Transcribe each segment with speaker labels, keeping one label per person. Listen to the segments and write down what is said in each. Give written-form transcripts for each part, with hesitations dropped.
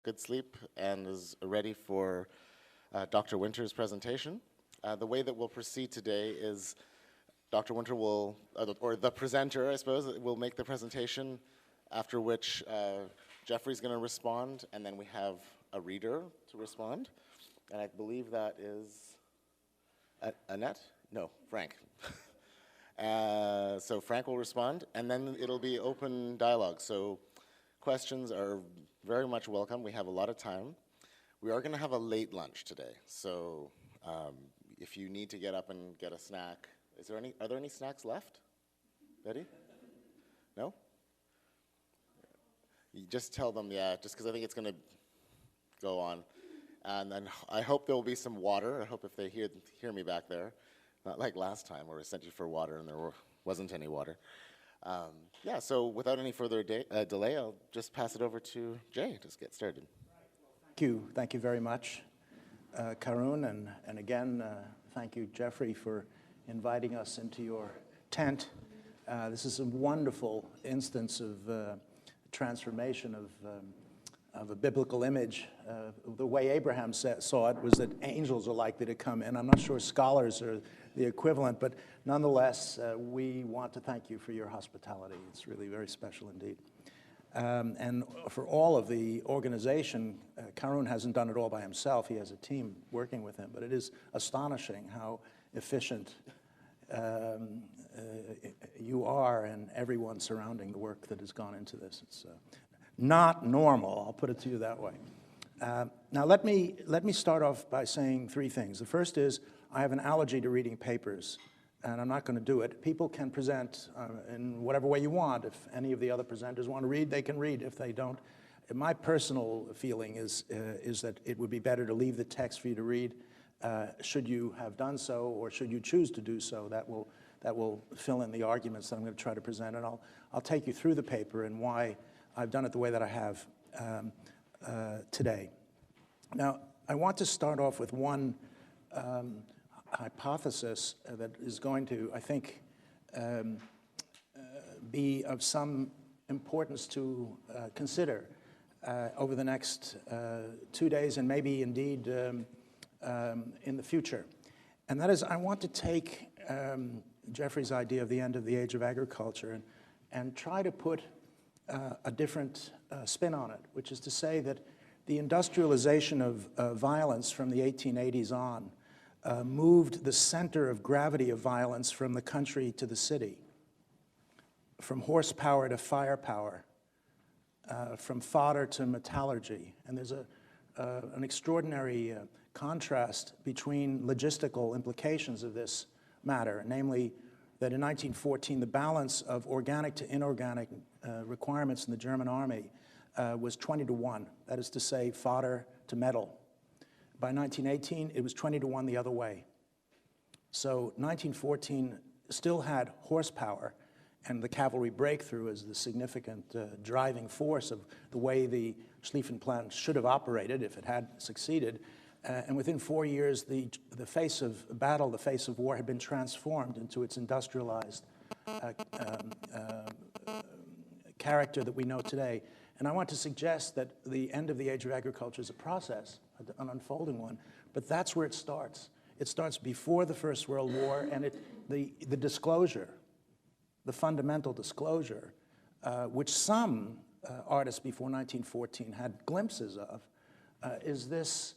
Speaker 1: good sleep and is ready for Dr. Winter's presentation. The way that we'll proceed today is Dr. Winter will, or the presenter, I suppose, will make the presentation, after which Jeffrey's going to respond, and then we have a reader to respond. And I believe that is Annette? No, Frank. So Frank will respond, and then it'll be open dialogue. So questions are very much welcome. We have a lot of time. We are going to have a late lunch today, so if you need to get up and get a snack, are there any snacks left? Betty? No? You just tell them, yeah, just because I think it's going to go on. And then I hope there will be some water. I hope if they hear me back there, not like last time where I sent you for water and there wasn't any water. Yeah, so without any further delay, I'll just pass it over to Jay to get started.
Speaker 2: Thank you very much, Karun, and again, thank you, Jeffrey, for inviting us into your tent. This is a wonderful instance of transformation of a biblical image. The way Abraham saw it was that angels are likely to come in. I'm not sure scholars are the equivalent, but nonetheless, we want to thank you for your hospitality. It's really very special indeed. And for all of the organization, Karun hasn't done it all by himself. He has a team working with him, but it is astonishing how efficient you are and everyone surrounding the work that has gone into this. It's not normal, I'll put it to you that way. Now let me start off by saying three things. The first is I have an allergy to reading papers, and I'm not going to do it. People can present in whatever way you want. If any of the other presenters want to read, they can read. If they don't, my personal feeling is that it would be better to leave the text for you to read. Should you have done so, or should you choose to do so, that will fill in the arguments that I'm going to try to present, and I'll take you through the paper and why I've done it the way that I have today. Now, I want to start off with one hypothesis that is going to, I think, be of some importance to consider over the next 2 days and maybe indeed in the future. And that is, I want to take Jeffrey's idea of the end of the age of agriculture and try to put a different spin on it, which is to say that the industrialization of violence from the 1880s on moved the center of gravity of violence from the country to the city, from horsepower to firepower, from fodder to metallurgy. And there's an extraordinary contrast between logistical implications of this matter, namely that in 1914, the balance of organic to inorganic requirements in the German army was 20-1. That is to say, fodder to metal. By 1918, it was 20-1 the other way. So 1914 still had horsepower, and the cavalry breakthrough is the significant driving force of the way the Schlieffen plant should have operated if it had succeeded. And within 4 years, the face of battle, the face of war, had been transformed into its industrialized character that we know today. And I want to suggest that the end of the age of agriculture is a process, an unfolding one, but that's where it starts. It starts before the First World War, and the disclosure, the fundamental disclosure, which some artists before 1914 had glimpses of, is this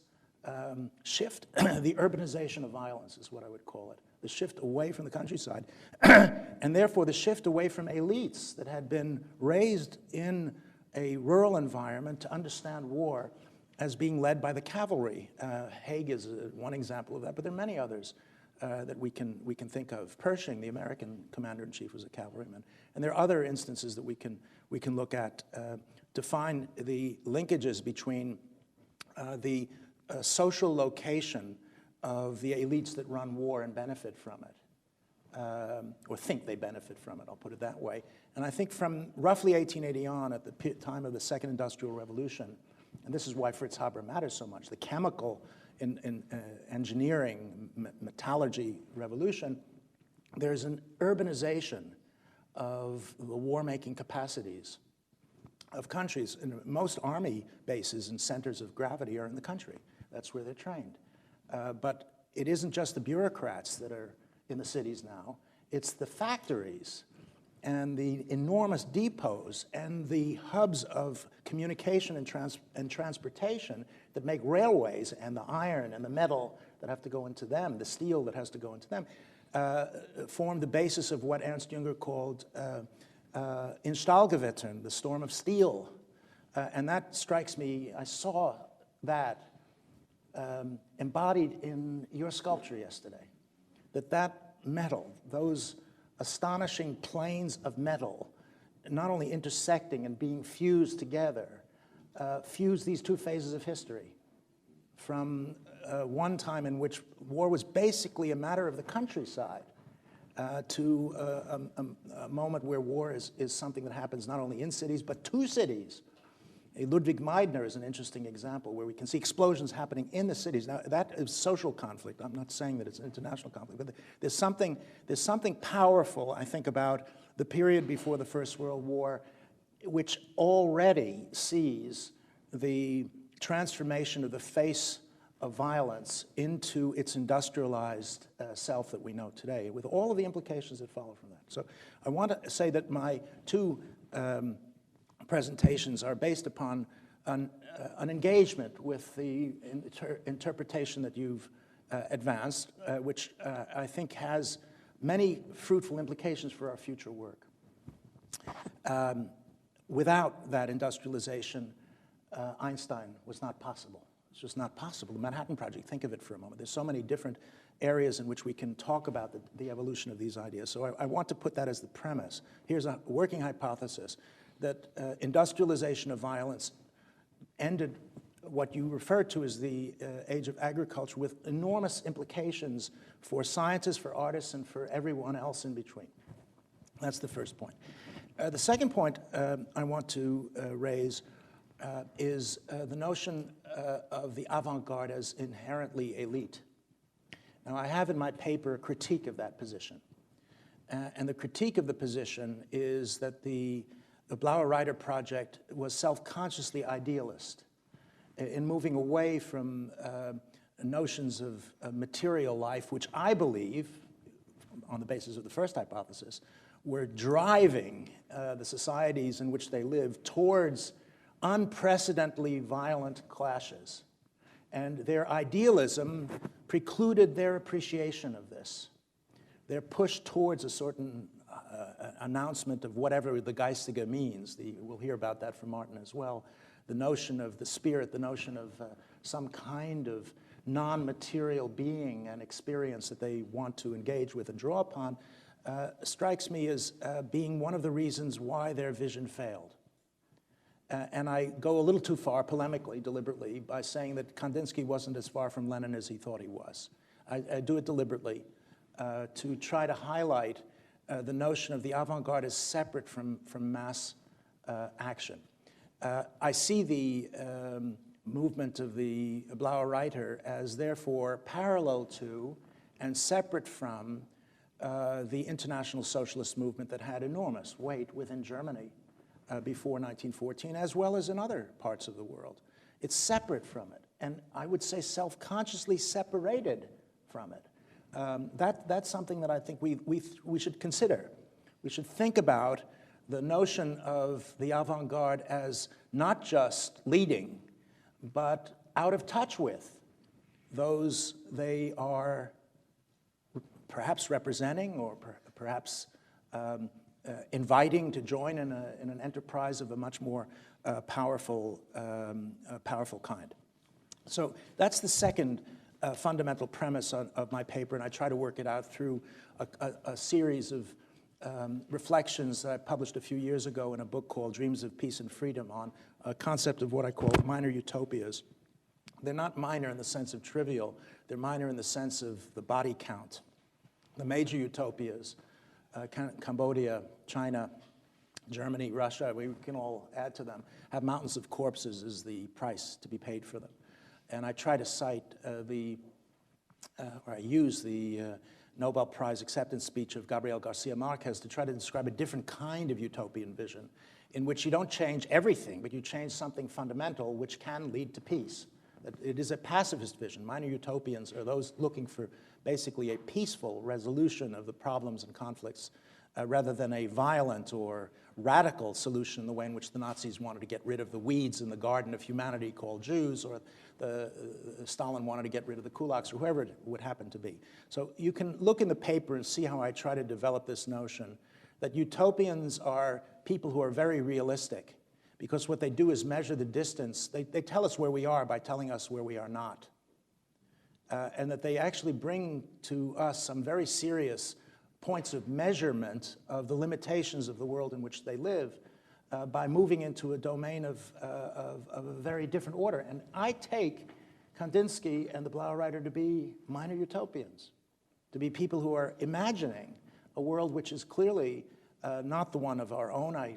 Speaker 2: shift, the urbanization of violence is what I would call it, the shift away from the countryside, and therefore the shift away from elites that had been raised in a rural environment to understand war as being led by the cavalry. Haig is one example of that, but there are many others that we can think of. Pershing, the American commander-in-chief, was a cavalryman, and there are other instances that we can look at to find the linkages between the social location of the elites that run war and benefit from it, or think they benefit from it, I'll put it that way. And I think from roughly 1880 on, at the time of the Second Industrial Revolution, and this is why Fritz Haber matters so much, the chemical engineering, metallurgy revolution, there's an urbanization of the war-making capacities of countries. And most army bases and centers of gravity are in the country. That's where they're trained. But it isn't just the bureaucrats that are in the cities now. It's the factories and the enormous depots and the hubs of communication and transportation that make railways, and the iron and the metal that have to go into them, the steel that has to go into them, form the basis of what Ernst Jünger called Installgewittern, the storm of steel. And that strikes me, I saw that embodied in your sculpture yesterday, that metal, those astonishing planes of metal, not only intersecting and being fused together, fuse these two phases of history from one time in which war was basically a matter of the countryside to a moment where war is something that happens not only in cities, but to cities. Ludwig Meidner is an interesting example where we can see explosions happening in the cities. Now, that is social conflict. I'm not saying that it's an international conflict, but there's something powerful, I think, about the period before the First World War, which already sees the transformation of the face of violence into its industrialized self that we know today, with all of the implications that follow from that. So I want to say that my two presentations are based upon an engagement with the interpretation that you've advanced, which I think has many fruitful implications for our future work. Without that industrialization, Einstein was not possible. It's just not possible. The Manhattan Project, think of it for a moment. There's so many different areas in which we can talk about the evolution of these ideas. So I want to put that as the premise. Here's a working hypothesis that industrialization of violence ended what you referred to as the age of agriculture, with enormous implications for scientists, for artists, and for everyone else in between. That's the first point. The second point I want to raise is the notion of the avant-garde as inherently elite. Now, I have in my paper a critique of that position. And the critique of the position is that the Blaue Reiter project was self-consciously idealist in moving away from notions of material life, which I believe, on the basis of the first hypothesis, were driving the societies in which they live towards unprecedentedly violent clashes. And their idealism precluded their appreciation of this. Their push towards a certain announcement of whatever the Geistige means. We'll hear about that from Martin as well. The notion of the spirit, the notion of some kind of non-material being and experience that they want to engage with and draw upon, strikes me as being one of the reasons why their vision failed. And I go a little too far, polemically, deliberately, by saying that Kandinsky wasn't as far from Lenin as he thought he was. I do it deliberately to try to highlight the notion of the avant-garde as separate from mass action. I see the movement of the Blaue Reiter as therefore parallel to and separate from the international socialist movement that had enormous weight within Germany before 1914, as well as in other parts of the world. It's separate from it, and I would say self-consciously separated from it. That's something that I think we should consider. We should think about the notion of the avant-garde as not just leading, but out of touch with those they are perhaps representing, or perhaps inviting to join in an enterprise of a much more powerful kind. So that's the second fundamental premise of my paper, and I try to work it out through a series of reflections that I published a few years ago in a book called Dreams of Peace and Freedom, on a concept of what I call minor utopias. They're not minor in the sense of trivial, they're minor in the sense of the body count. The major utopias, Cambodia, China, Germany, Russia, we can all add to them, have mountains of corpses as the price to be paid for them. And I try to cite I use the Nobel Prize acceptance speech of Gabriel Garcia Marquez to try to describe a different kind of utopian vision, in which you don't change everything, but you change something fundamental which can lead to peace. That it is a pacifist vision. Minor utopians are those looking for basically a peaceful resolution of the problems and conflicts rather than a violent or radical solution in the way in which the Nazis wanted to get rid of the weeds in the garden of humanity called Jews, or Stalin wanted to get rid of the kulaks, or whoever it would happen to be. So you can look in the paper and see how I try to develop this notion that utopians are people who are very realistic, because what they do is measure the distance. They tell us where we are by telling us where we are not. And that they actually bring to us some very serious points of measurement of the limitations of the world in which they live by moving into a domain of a very different order. And I take Kandinsky and the Blaue Reiter to be minor utopians, to be people who are imagining a world which is clearly not the one of our own. I'm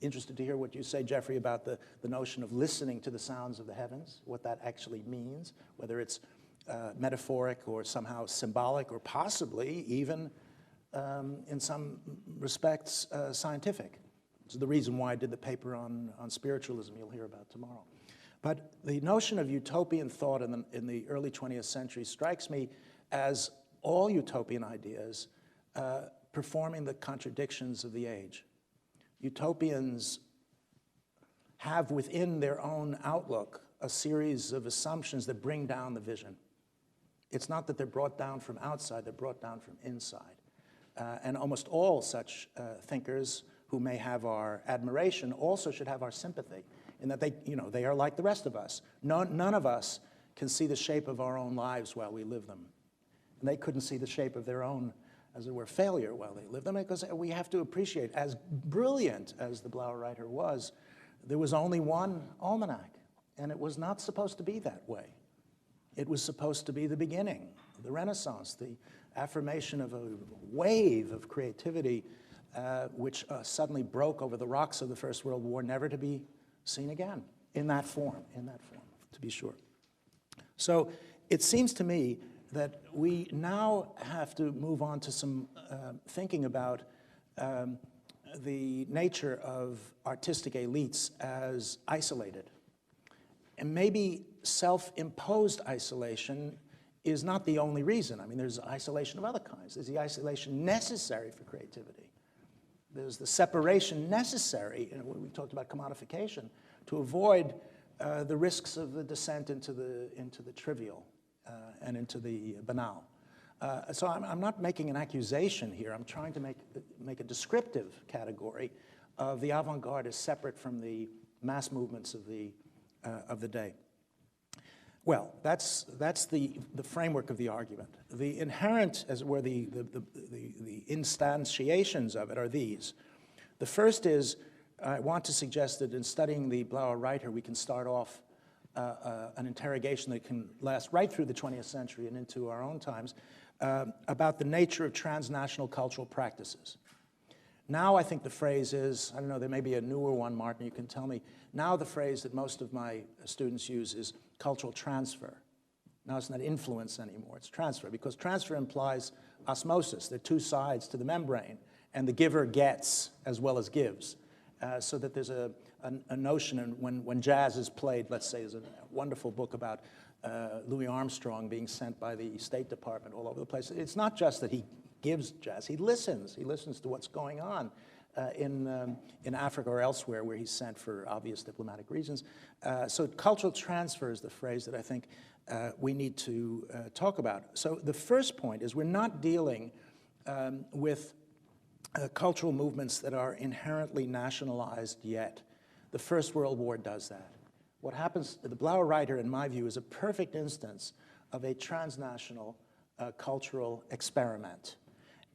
Speaker 2: interested to hear what you say, Jeffrey, about the notion of listening to the sounds of the heavens, what that actually means, whether it's metaphoric or somehow symbolic, or possibly even in some respects scientific. This is the reason why I did the paper on spiritualism you'll hear about tomorrow. But the notion of utopian thought in the early 20th century strikes me as all utopian ideas performing the contradictions of the age. Utopians have within their own outlook a series of assumptions that bring down the vision. It's not that they're brought down from outside, they're brought down from inside. And almost all such thinkers who may have our admiration also should have our sympathy, in that they are like the rest of us. None of us can see the shape of our own lives while we live them. And they couldn't see the shape of their own, as it were, failure while they lived them, because we have to appreciate, as brilliant as the Blaue Reiter was, there was only one almanac, and it was not supposed to be that way. It was supposed to be the beginning, the Renaissance, the affirmation of a wave of creativity which suddenly broke over the rocks of the First World War, never to be seen again, in that form, to be sure. So it seems to me that we now have to move on to some thinking about the nature of artistic elites as isolated. And maybe self-imposed isolation is not the only reason. I mean, there's isolation of other kinds. There's the isolation necessary for creativity. There's the separation necessary, and we talked about commodification, to avoid the risks of the descent into the trivial and into the banal. So I'm not making an accusation here. I'm trying to make a descriptive category of the avant-garde as separate from the mass movements of the day. Well, that's the framework of the argument. The inherent, as it were, the instantiations of it are these. The first is, I want to suggest that in studying the Blaue Reiter, we can start off an interrogation that can last right through the 20th century and into our own times about the nature of transnational cultural practices. Now I think the phrase is, I don't know, there may be a newer one, Martin, you can tell me. Now the phrase that most of my students use is cultural transfer. Now it's not influence anymore, it's transfer, because transfer implies osmosis. There are two sides to the membrane, and the giver gets as well as gives. So that there's a notion, and when jazz is played, let's say, there's a wonderful book about Louis Armstrong being sent by the State Department all over the place. It's not just that he gives jazz, he listens to what's going on in Africa or elsewhere where he's sent for obvious diplomatic reasons. So cultural transfer is the phrase that I think we need to talk about. So the first point is we're not dealing with cultural movements that are inherently nationalized yet. The First World War does that. What happens, the Blaue Reiter, in my view, is a perfect instance of a transnational cultural experiment.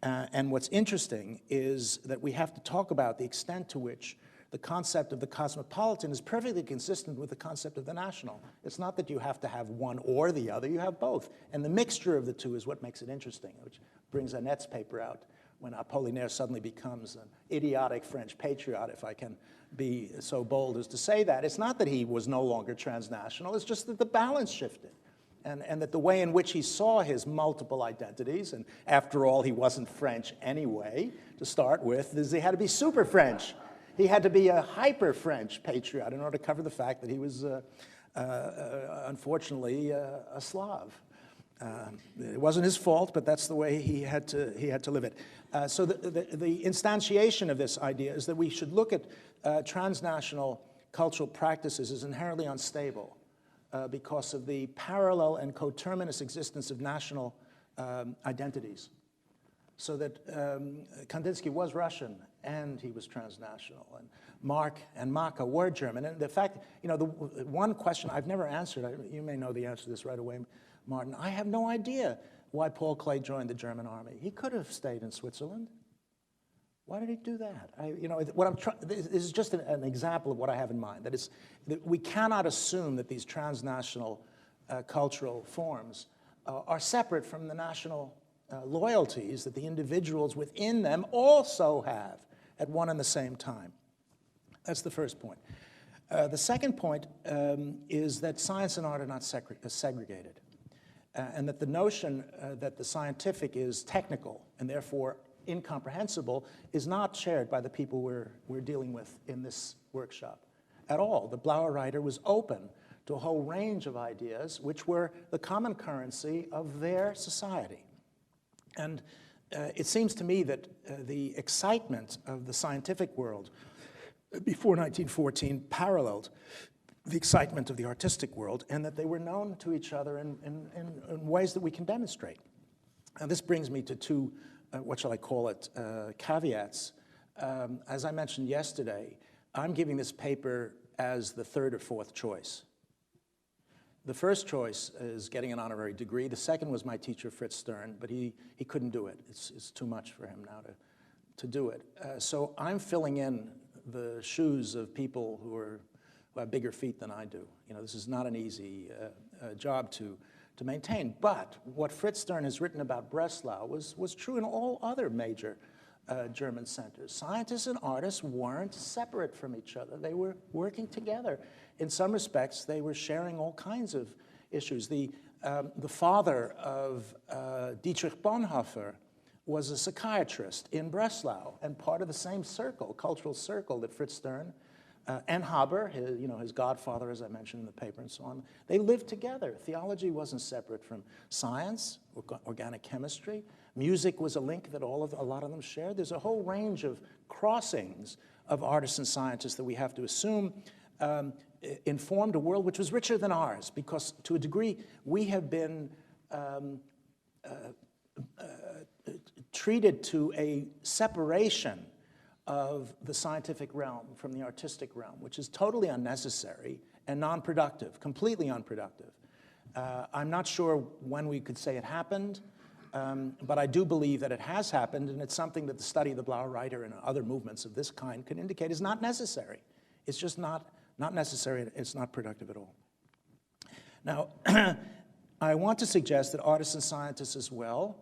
Speaker 2: And what's interesting is that we have to talk about the extent to which the concept of the cosmopolitan is perfectly consistent with the concept of the national. It's not that you have to have one or the other, you have both. And the mixture of the two is what makes it interesting, which brings Annette's paper out when Apollinaire suddenly becomes an idiotic French patriot, if I can be so bold as to say that. It's not that he was no longer transnational, it's just that the balance shifted. And that the way in which he saw his multiple identities, and after all, he wasn't French anyway, to start with, is he had to be super French. he had to be a hyper-French patriot in order to cover the fact that he was, unfortunately, a Slav. It wasn't his fault, but that's the way he had to live it. So the instantiation of this idea is that we should look at transnational cultural practices as inherently unstable because of the parallel and coterminous existence of national identities. So that Kandinsky was Russian and he was transnational, and Mark and Maka were German. And the fact, you know, the one question I've never answered, you may know the answer to this right away, Martin, I have no idea why Paul Klee joined the German army. He could have stayed in Switzerland. Why did he do that? This is just an example of what I have in mind. That we cannot assume that these transnational cultural forms are separate from the national loyalties that the individuals within them also have at one and the same time. That's the first point. The second point is that science and art are not segregated, and that the notion that the scientific is technical and therefore incomprehensible is not shared by the people we're dealing with in this workshop at all. The Blaue Reiter was open to a whole range of ideas which were the common currency of their society. And it seems to me that the excitement of the scientific world before 1914 paralleled the excitement of the artistic world, and that they were known to each other in ways that we can demonstrate. And this brings me to two, what shall I call it, caveats. As I mentioned yesterday, I'm giving this paper as the third or fourth choice. The first choice is getting an honorary degree. The second was my teacher, Fritz Stern, but he couldn't do it. It's too much for him now to do it. So I'm filling in the shoes of people who have bigger feet than I do. You know, this is not an easy job to maintain. But what Fritz Stern has written about Breslau was true in all other major German centers. Scientists and artists weren't separate from each other. They were working together. In some respects, they were sharing all kinds of issues. The father of Dietrich Bonhoeffer was a psychiatrist in Breslau and part of the same circle, cultural circle that Fritz Stern and Haber, his godfather, as I mentioned in the paper and so on, they lived together. Theology wasn't separate from science, organic chemistry. Music was a link that a lot of them shared. There's a whole range of crossings of artists and scientists that we have to assume informed a world which was richer than ours, because to a degree we have been treated to a separation of the scientific realm from the artistic realm, which is totally unnecessary and non-productive, completely unproductive. I'm not sure when we could say it happened, but I do believe that it has happened, and it's something that the study of the Blaue Reiter and other movements of this kind can indicate is not necessary. It's just not necessary, it's not productive at all. Now, I want to suggest that artists and scientists as well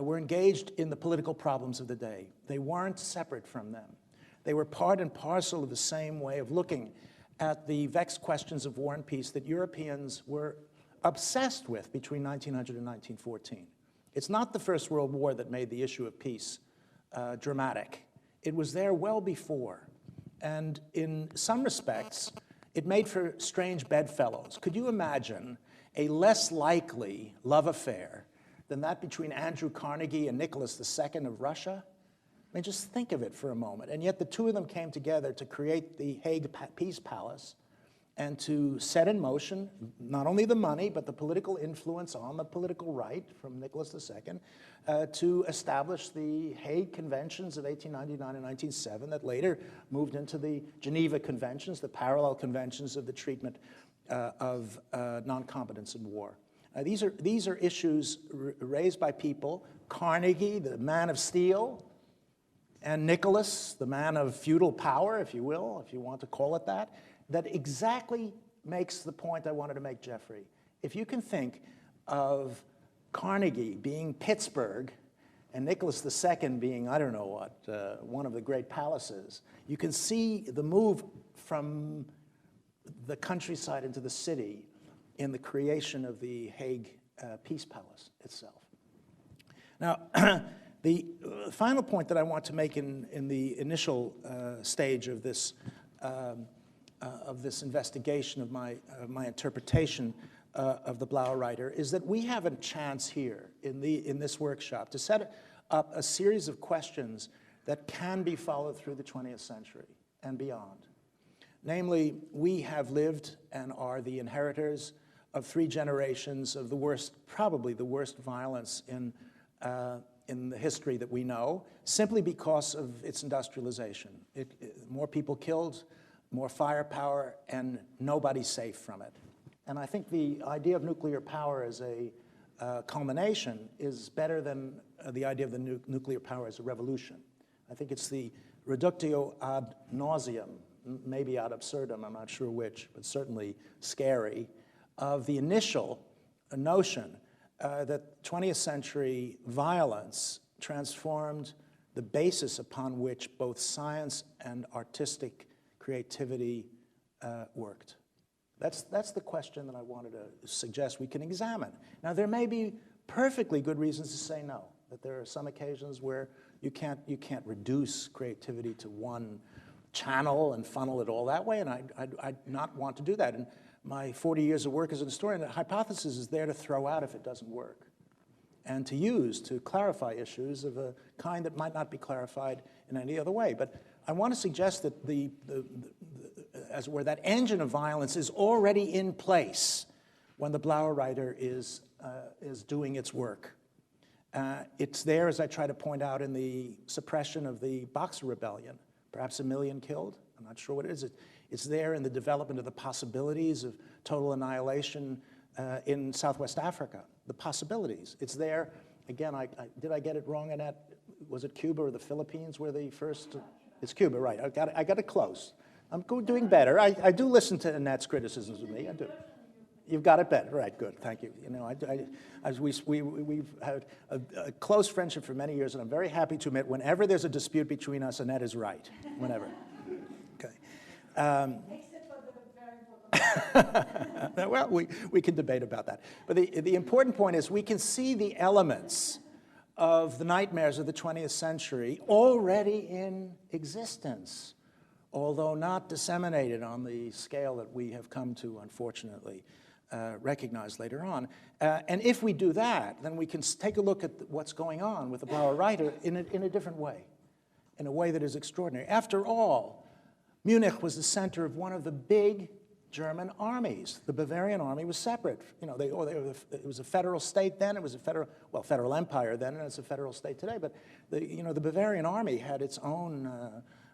Speaker 2: were engaged in the political problems of the day. They weren't separate from them. They were part and parcel of the same way of looking at the vexed questions of war and peace that Europeans were obsessed with between 1900 and 1914. It's not the First World War that made the issue of peace dramatic. It was there well before. And in some respects, it made for strange bedfellows. Could you imagine a less likely love affair than that between Andrew Carnegie and Nicholas II of Russia? I mean, just think of it for a moment. And yet the two of them came together to create the Hague Peace Palace and to set in motion not only the money, but the political influence on the political right from Nicholas II to establish the Hague Conventions of 1899 and 1907 that later moved into the Geneva Conventions, the parallel conventions of the treatment of non-competence in war. These are issues raised by people, Carnegie, the man of steel, and Nicholas, the man of feudal power, if you will, if you want to call it that exactly makes the point I wanted to make, Jeffrey. If you can think of Carnegie being Pittsburgh and Nicholas II being, I don't know what, one of the great palaces, you can see the move from the countryside into the city in the creation of the Hague Peace Palace itself. Now, The final point that I want to make in the initial stage of this investigation of my interpretation of the Blaue Reiter is that we have a chance here in this workshop to set up a series of questions that can be followed through the 20th century and beyond. Namely, we have lived and are the inheritors of 3 generations of the worst, probably the worst violence in the history that we know, simply because of its industrialization. More people killed, more firepower, and nobody's safe from it. And I think the idea of nuclear power as a culmination is better than the idea of the nuclear power as a revolution. I think it's the reductio ad nauseam, maybe ad absurdum, I'm not sure which, but certainly scary, of the initial notion that 20th century violence transformed the basis upon which both science and artistic creativity worked. That's the question that I wanted to suggest we can examine. Now, there may be perfectly good reasons to say no, that there are some occasions where you can't reduce creativity to one channel and funnel it all that way, and I'd not want to do that. In my 40 years of work as a historian, the hypothesis is there to throw out if it doesn't work, and to use to clarify issues of a kind that might not be clarified in any other way. But I want to suggest that as it were, that engine of violence is already in place when the Blaue Reiter is doing its work. It's there, as I try to point out, in the suppression of the Boxer Rebellion, perhaps 1 million killed. I'm not sure what it is. It's there in the development of the possibilities of total annihilation in Southwest Africa, the possibilities. It's there, again, did I get it wrong, Annette? Was it Cuba or the Philippines where the first? It's Cuba, right. I got it close. I'm doing better. I do listen to Annette's criticisms of me. I do. You've got it better, right? Good, thank you. You know, we've had a close friendship for many years, and I'm very happy to admit whenever there's a dispute between us, Annette is right. Whenever. Okay.
Speaker 3: Except for the very important.
Speaker 2: Well, we can debate about that. But the important point is we can see the elements of the nightmares of the 20th century already in existence, although not disseminated on the scale that we have come to, unfortunately, recognize later on. And if we do that, then we can take a look at what's going on with the Blaue Reiter in a different way, in a way that is extraordinary. After all, Munich was the center of one of the big German armies. The Bavarian army was separate. You know, it was a federal state then. It was a federal empire then, and it's a federal state today. But the Bavarian army had its own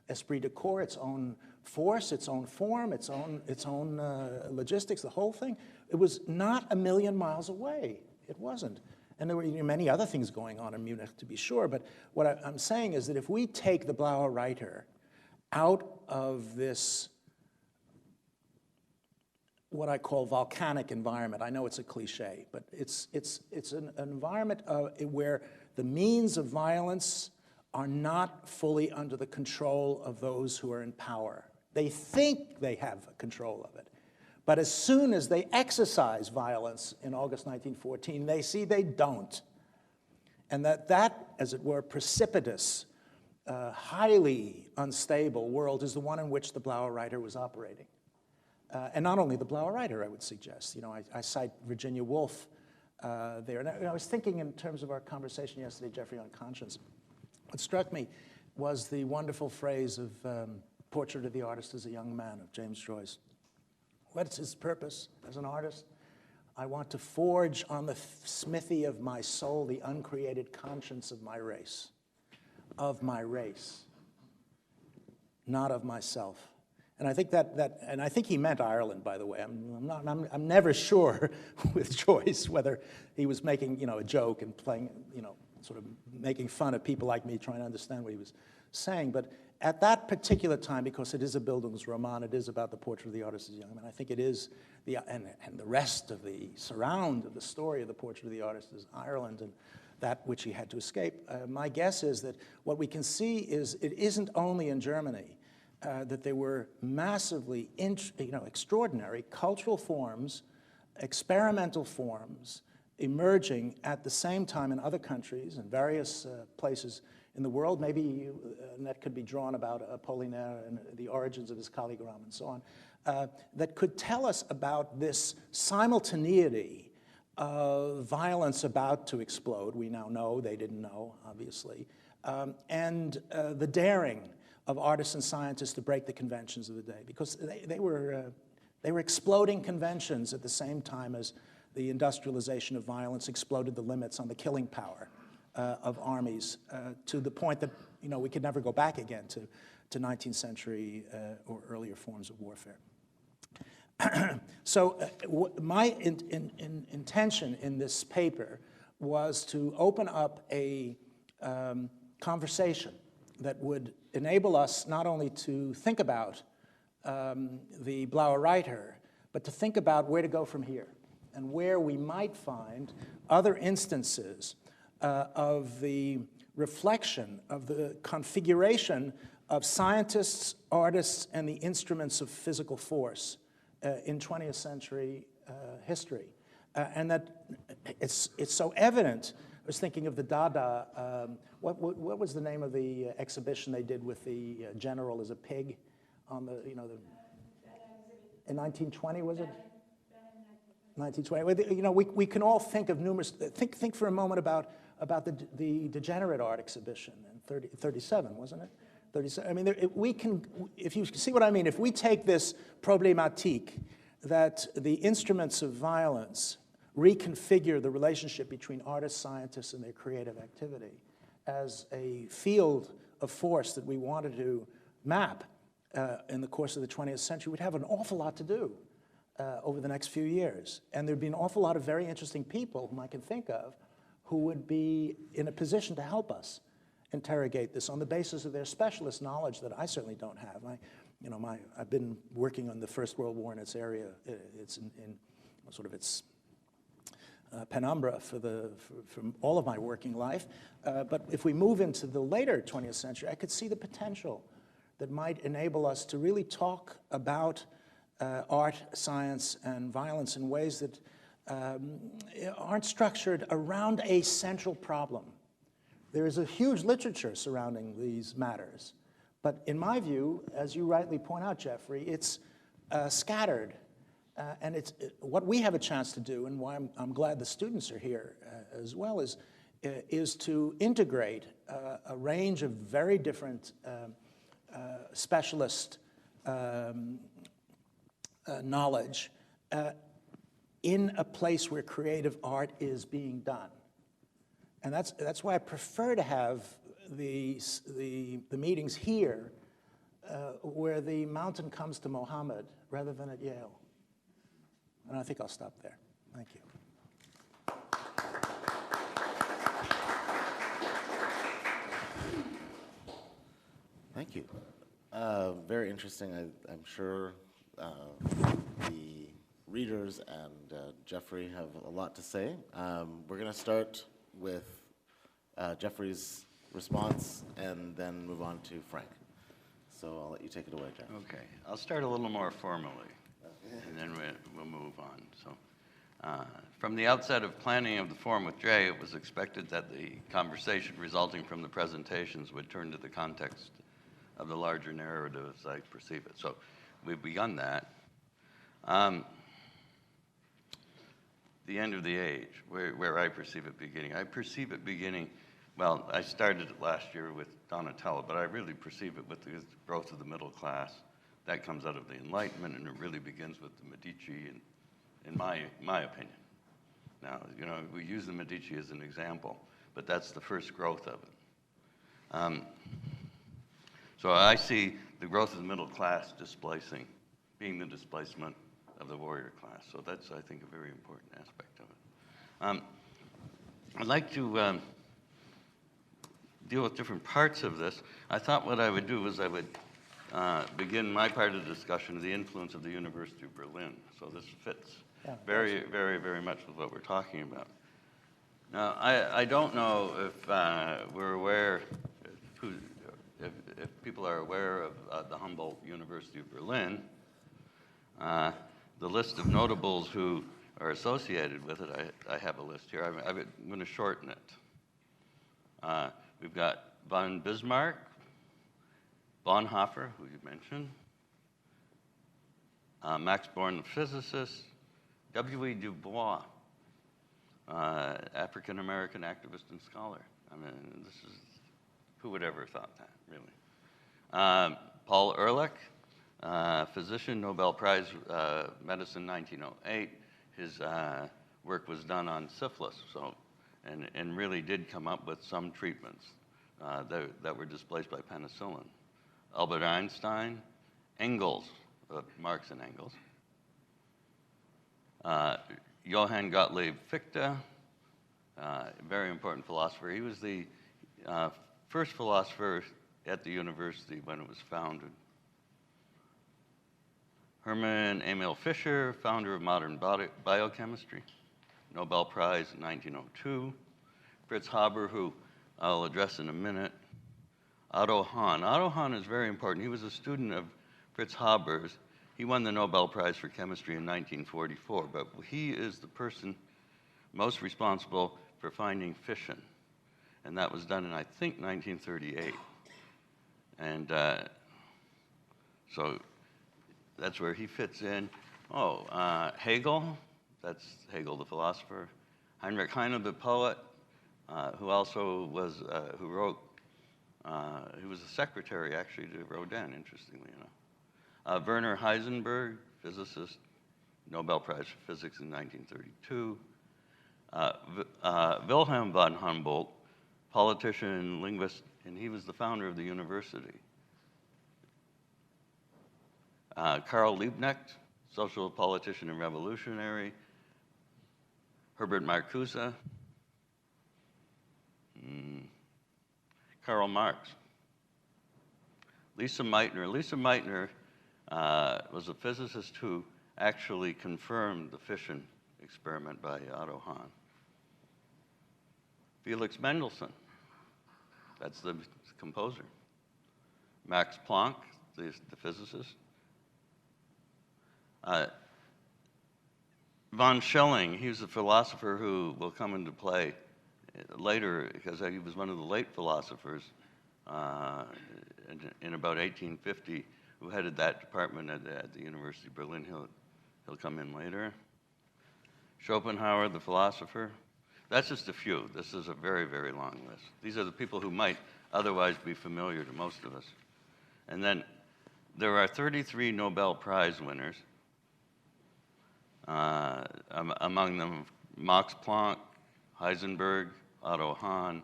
Speaker 2: esprit de corps, its own force, its own form, its own logistics, the whole thing. It was not 1 million miles away. It wasn't. And there were many other things going on in Munich, to be sure. But what I'm saying is that if we take the Blaue Reiter out of this, what I call volcanic environment, I know it's a cliche, but it's an environment where the means of violence are not fully under the control of those who are in power. They think they have control of it. But as soon as they exercise violence in August 1914, they see they don't. And that, as it were, precipitous, highly unstable world is the one in which the Blaue Reiter was operating. And not only the Blaue Reiter, I would suggest. You know, I cite Virginia Woolf there. And I was thinking in terms of our conversation yesterday, Jeffrey, on conscience. What struck me was the wonderful phrase of Portrait of the Artist as a Young Man of James Joyce. What's his purpose as an artist? I want to forge on the smithy of my soul the uncreated conscience of my race, not of myself. And I think and I think he meant Ireland, by the way. I'm never sure with Joyce whether he was making, a joke and playing, sort of making fun of people like me trying to understand what he was saying. But at that particular time, because it is a Bildungsroman, it is about the portrait of the artist as a young man. I think it is and the rest of the surround of the story of the portrait of the artist is Ireland and that which he had to escape. My guess is that what we can see is it isn't only in Germany that there were massively, extraordinary cultural forms, experimental forms, emerging at the same time in other countries and various places in the world. Maybe a net could be drawn about Apollinaire and the origins of his Calligram and so on, that could tell us about this simultaneity of violence about to explode. We now know, they didn't know, obviously, and the daring of artists and scientists to break the conventions of the day, because they were exploding conventions at the same time as the industrialization of violence exploded the limits on the killing power of armies to the point that, you know, we could never go back again to 19th century or earlier forms of warfare. So my intention in this paper was to open up a conversation that would enable us not only to think about the Blaue Reiter, but to think about where to go from here and where we might find other instances of the reflection of the configuration of scientists, artists, and the instruments of physical force in 20th century history. And that it's so evident. I was thinking of the Dada, what was the name of the exhibition they did with the general as a pig on the, you know, in 1920, was it? 1920. You know, we can all think of numerous, think for a moment about the degenerate art exhibition in 37, wasn't it? 37. I mean, we can, if you see what I mean, if we take this problématique that the instruments of violence reconfigure the relationship between artists, scientists, and their creative activity as a field of force that we wanted to map in the course of the 20th century, we'd have an awful lot to do over the next few years. And there'd be an awful lot of very interesting people whom I can think of who would be in a position to help us interrogate this on the basis of their specialist knowledge that I certainly don't have. I've been working on the First World War in its area. It's in sort of its penumbra for all of my working life. But if we move into the later 20th century, I could see the potential that might enable us to really talk about art, science, and violence in ways that aren't structured around a central problem. There is a huge literature surrounding these matters. But in my view, as you rightly point out, Jeffrey, it's scattered. And it's what we have a chance to do, and why I'm glad the students are here as well, is to integrate a range of very different specialist knowledge in a place where creative art is being done. And that's why I prefer to have the meetings here where the mountain comes to Mohammed rather than at Yale. And I think I'll stop there. Thank you.
Speaker 1: Thank you. Very interesting. I'm sure the readers and Jeffrey have a lot to say. We're going to start with Jeffrey's response and then move on to Frank. So I'll let you take it away, Jeff.
Speaker 4: Okay. I'll start a little more formally, and then we'll move on. So, from the outset of planning of the forum with Jay, it was expected that the conversation resulting from the presentations would turn to the context of the larger narrative as I perceive it. So we've begun that. The end of the age, where I perceive it beginning. I perceive it beginning, well, I started it last year with Donatello, but I really perceive it with the growth of the middle class. That comes out of the Enlightenment, and it really begins with the Medici, in my opinion. Now, you know, we use the Medici as an example, but that's the first growth of it. So I see the growth of the middle class being the displacement of the warrior class. So that's, I think, a very important aspect of it. I'd like to deal with different parts of this. I thought what I would do was I would begin my part of the discussion of the influence of the University of Berlin. So this fits very, very, very much with what we're talking about. Now, I don't know if we're aware, if people are aware of the Humboldt University of Berlin. The list of notables who are associated with it. I have a list here. I'm going to shorten it. We've got von Bismarck, Bonhoeffer, who you mentioned, Max Born, the physicist, W.E. Du Bois, African-American activist and scholar. I mean, this is, who would ever have thought that, really? Paul Ehrlich, physician, Nobel Prize, medicine, 1908. His work was done on syphilis, and really did come up with some treatments that were displaced by penicillin. Albert Einstein, Engels, Marx and Engels. Johann Gottlieb Fichte, very important philosopher. He was the first philosopher at the university when it was founded. Hermann Emil Fischer, founder of modern biochemistry, Nobel Prize in 1902. Fritz Haber, who I'll address in a minute. Otto Hahn. Otto Hahn is very important. He was a student of Fritz Haber's. He won the Nobel Prize for Chemistry in 1944, but he is the person most responsible for finding fission. And that was done in, I think, 1938. And so that's where he fits in. Hegel, that's Hegel the philosopher. Heinrich Heine the poet, who also was, who wrote, he was a secretary actually to Rodin, interestingly enough. Werner Heisenberg, physicist, Nobel Prize for Physics in 1932. Wilhelm von Humboldt, politician and linguist, and he was the founder of the university. Karl Liebknecht, social politician and revolutionary. Herbert Marcuse. Karl Marx. Lisa Meitner. Lisa Meitner was a physicist who actually confirmed the fission experiment by Otto Hahn. Felix Mendelssohn, that's the composer. Max Planck, the physicist. Von Schelling, he was a philosopher who will come into play later because he was one of the late philosophers in about 1850 who headed that department at the University of Berlin. He'll come in later. Schopenhauer, the philosopher. That's just a few. This is a very, very long list. These are the people who might otherwise be familiar to most of us. And then there are 33 Nobel Prize winners. Among them, Max Planck, Heisenberg, Otto Hahn,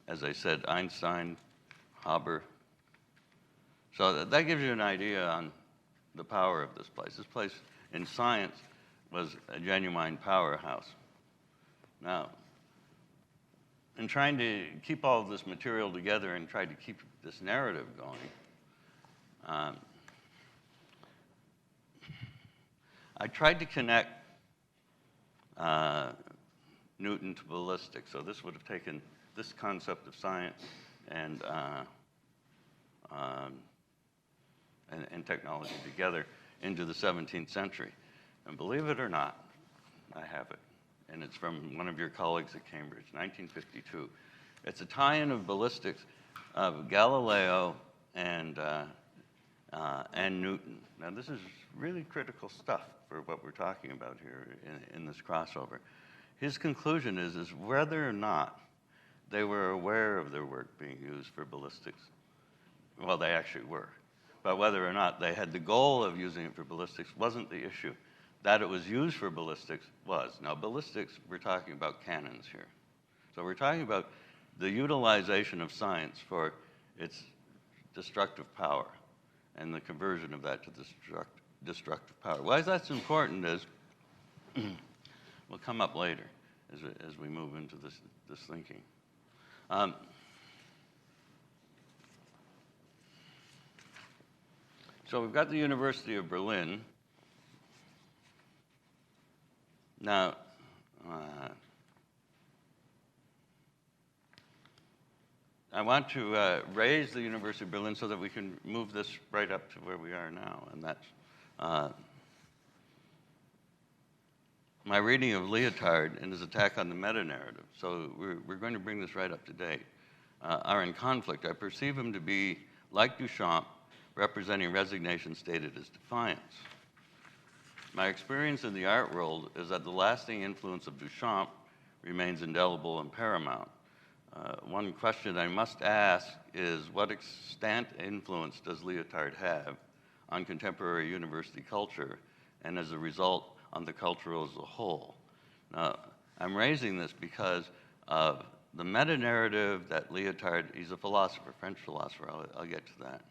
Speaker 4: as I said, Einstein, Haber. So that gives you an idea on the power of this place. This place in science was a genuine powerhouse. Now, in trying to keep all of this material together and try to keep this narrative going, I tried to connect Newton to ballistics. So this would have taken this concept of science and technology together into the 17th century. And believe it or not, I have it. And it's from one of your colleagues at Cambridge, 1952. It's a tie-in of ballistics of Galileo and Newton. Now, this is really critical stuff for what we're talking about here in this crossover. His conclusion is whether or not they were aware of their work being used for ballistics. Well, they actually were. But whether or not they had the goal of using it for ballistics wasn't the issue. That it was used for ballistics was. Now, ballistics, we're talking about cannons here. So we're talking about the utilization of science for its destructive power and the conversion of that to destructive power. Why that's important is, will come up later as we move into this thinking. So we've got the University of Berlin. Now, I want to raise the University of Berlin so that we can move this right up to where we are now, and that's my reading of Leotard and his attack on the meta-narrative, so we're going to bring this right up to date, are in conflict. I perceive him to be, like Duchamp, representing resignation stated as defiance. My experience in the art world is that the lasting influence of Duchamp remains indelible and paramount. One question I must ask is, what extant influence does Leotard have on contemporary university culture, and as a result, on the culture as a whole? Now, I'm raising this because of the meta-narrative that Leotard, he's a philosopher, French philosopher, I'll get to that,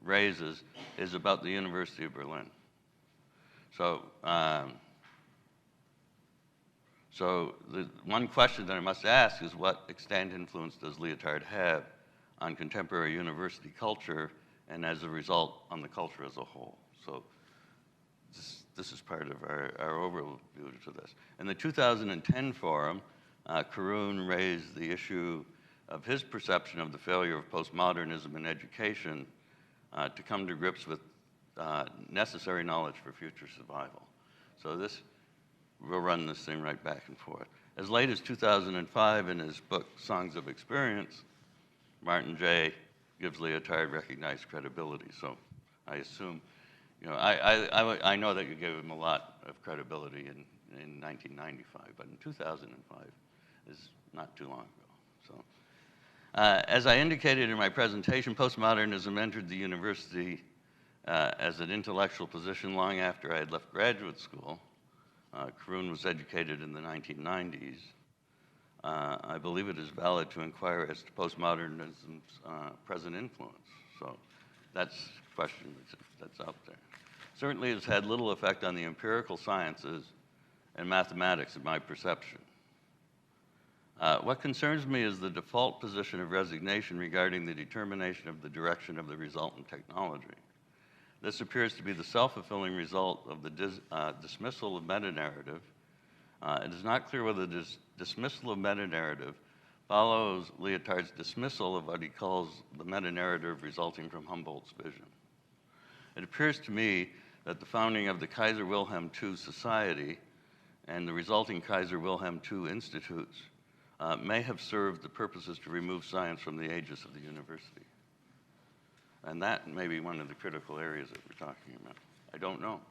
Speaker 4: raises, is about the University of Berlin. So the one question that I must ask is, what extant influence does Leotard have on contemporary university culture, and as a result, on the culture as a whole? So this is part of our overview to this. In the 2010 forum, Karun raised the issue of his perception of the failure of postmodernism in education to come to grips with necessary knowledge for future survival. So we'll run this thing right back and forth. As late as 2005, in his book, Songs of Experience, Martin J. gives Leotard recognized credibility. So I assume, I know that you gave him a lot of credibility in 1995, but in 2005 is not too long ago. So, as I indicated in my presentation, postmodernism entered the university as an intellectual position long after I had left graduate school. Karun was educated in the 1990s. I believe it is valid to inquire as to postmodernism's present influence. So that's a question that's out there. Certainly it's had little effect on the empirical sciences and mathematics in my perception. What concerns me is the default position of resignation regarding the determination of the direction of the resultant technology. This appears to be the self-fulfilling result of the dismissal of meta-narrative. It is not clear whether this dismissal of meta-narrative follows Leotard's dismissal of what he calls the meta-narrative resulting from Humboldt's vision. It appears to me that the founding of the Kaiser Wilhelm II Society and the resulting Kaiser Wilhelm II Institutes may have served the purposes to remove science from the aegis of the university. And that may be one of the critical areas that we're talking about. I don't know.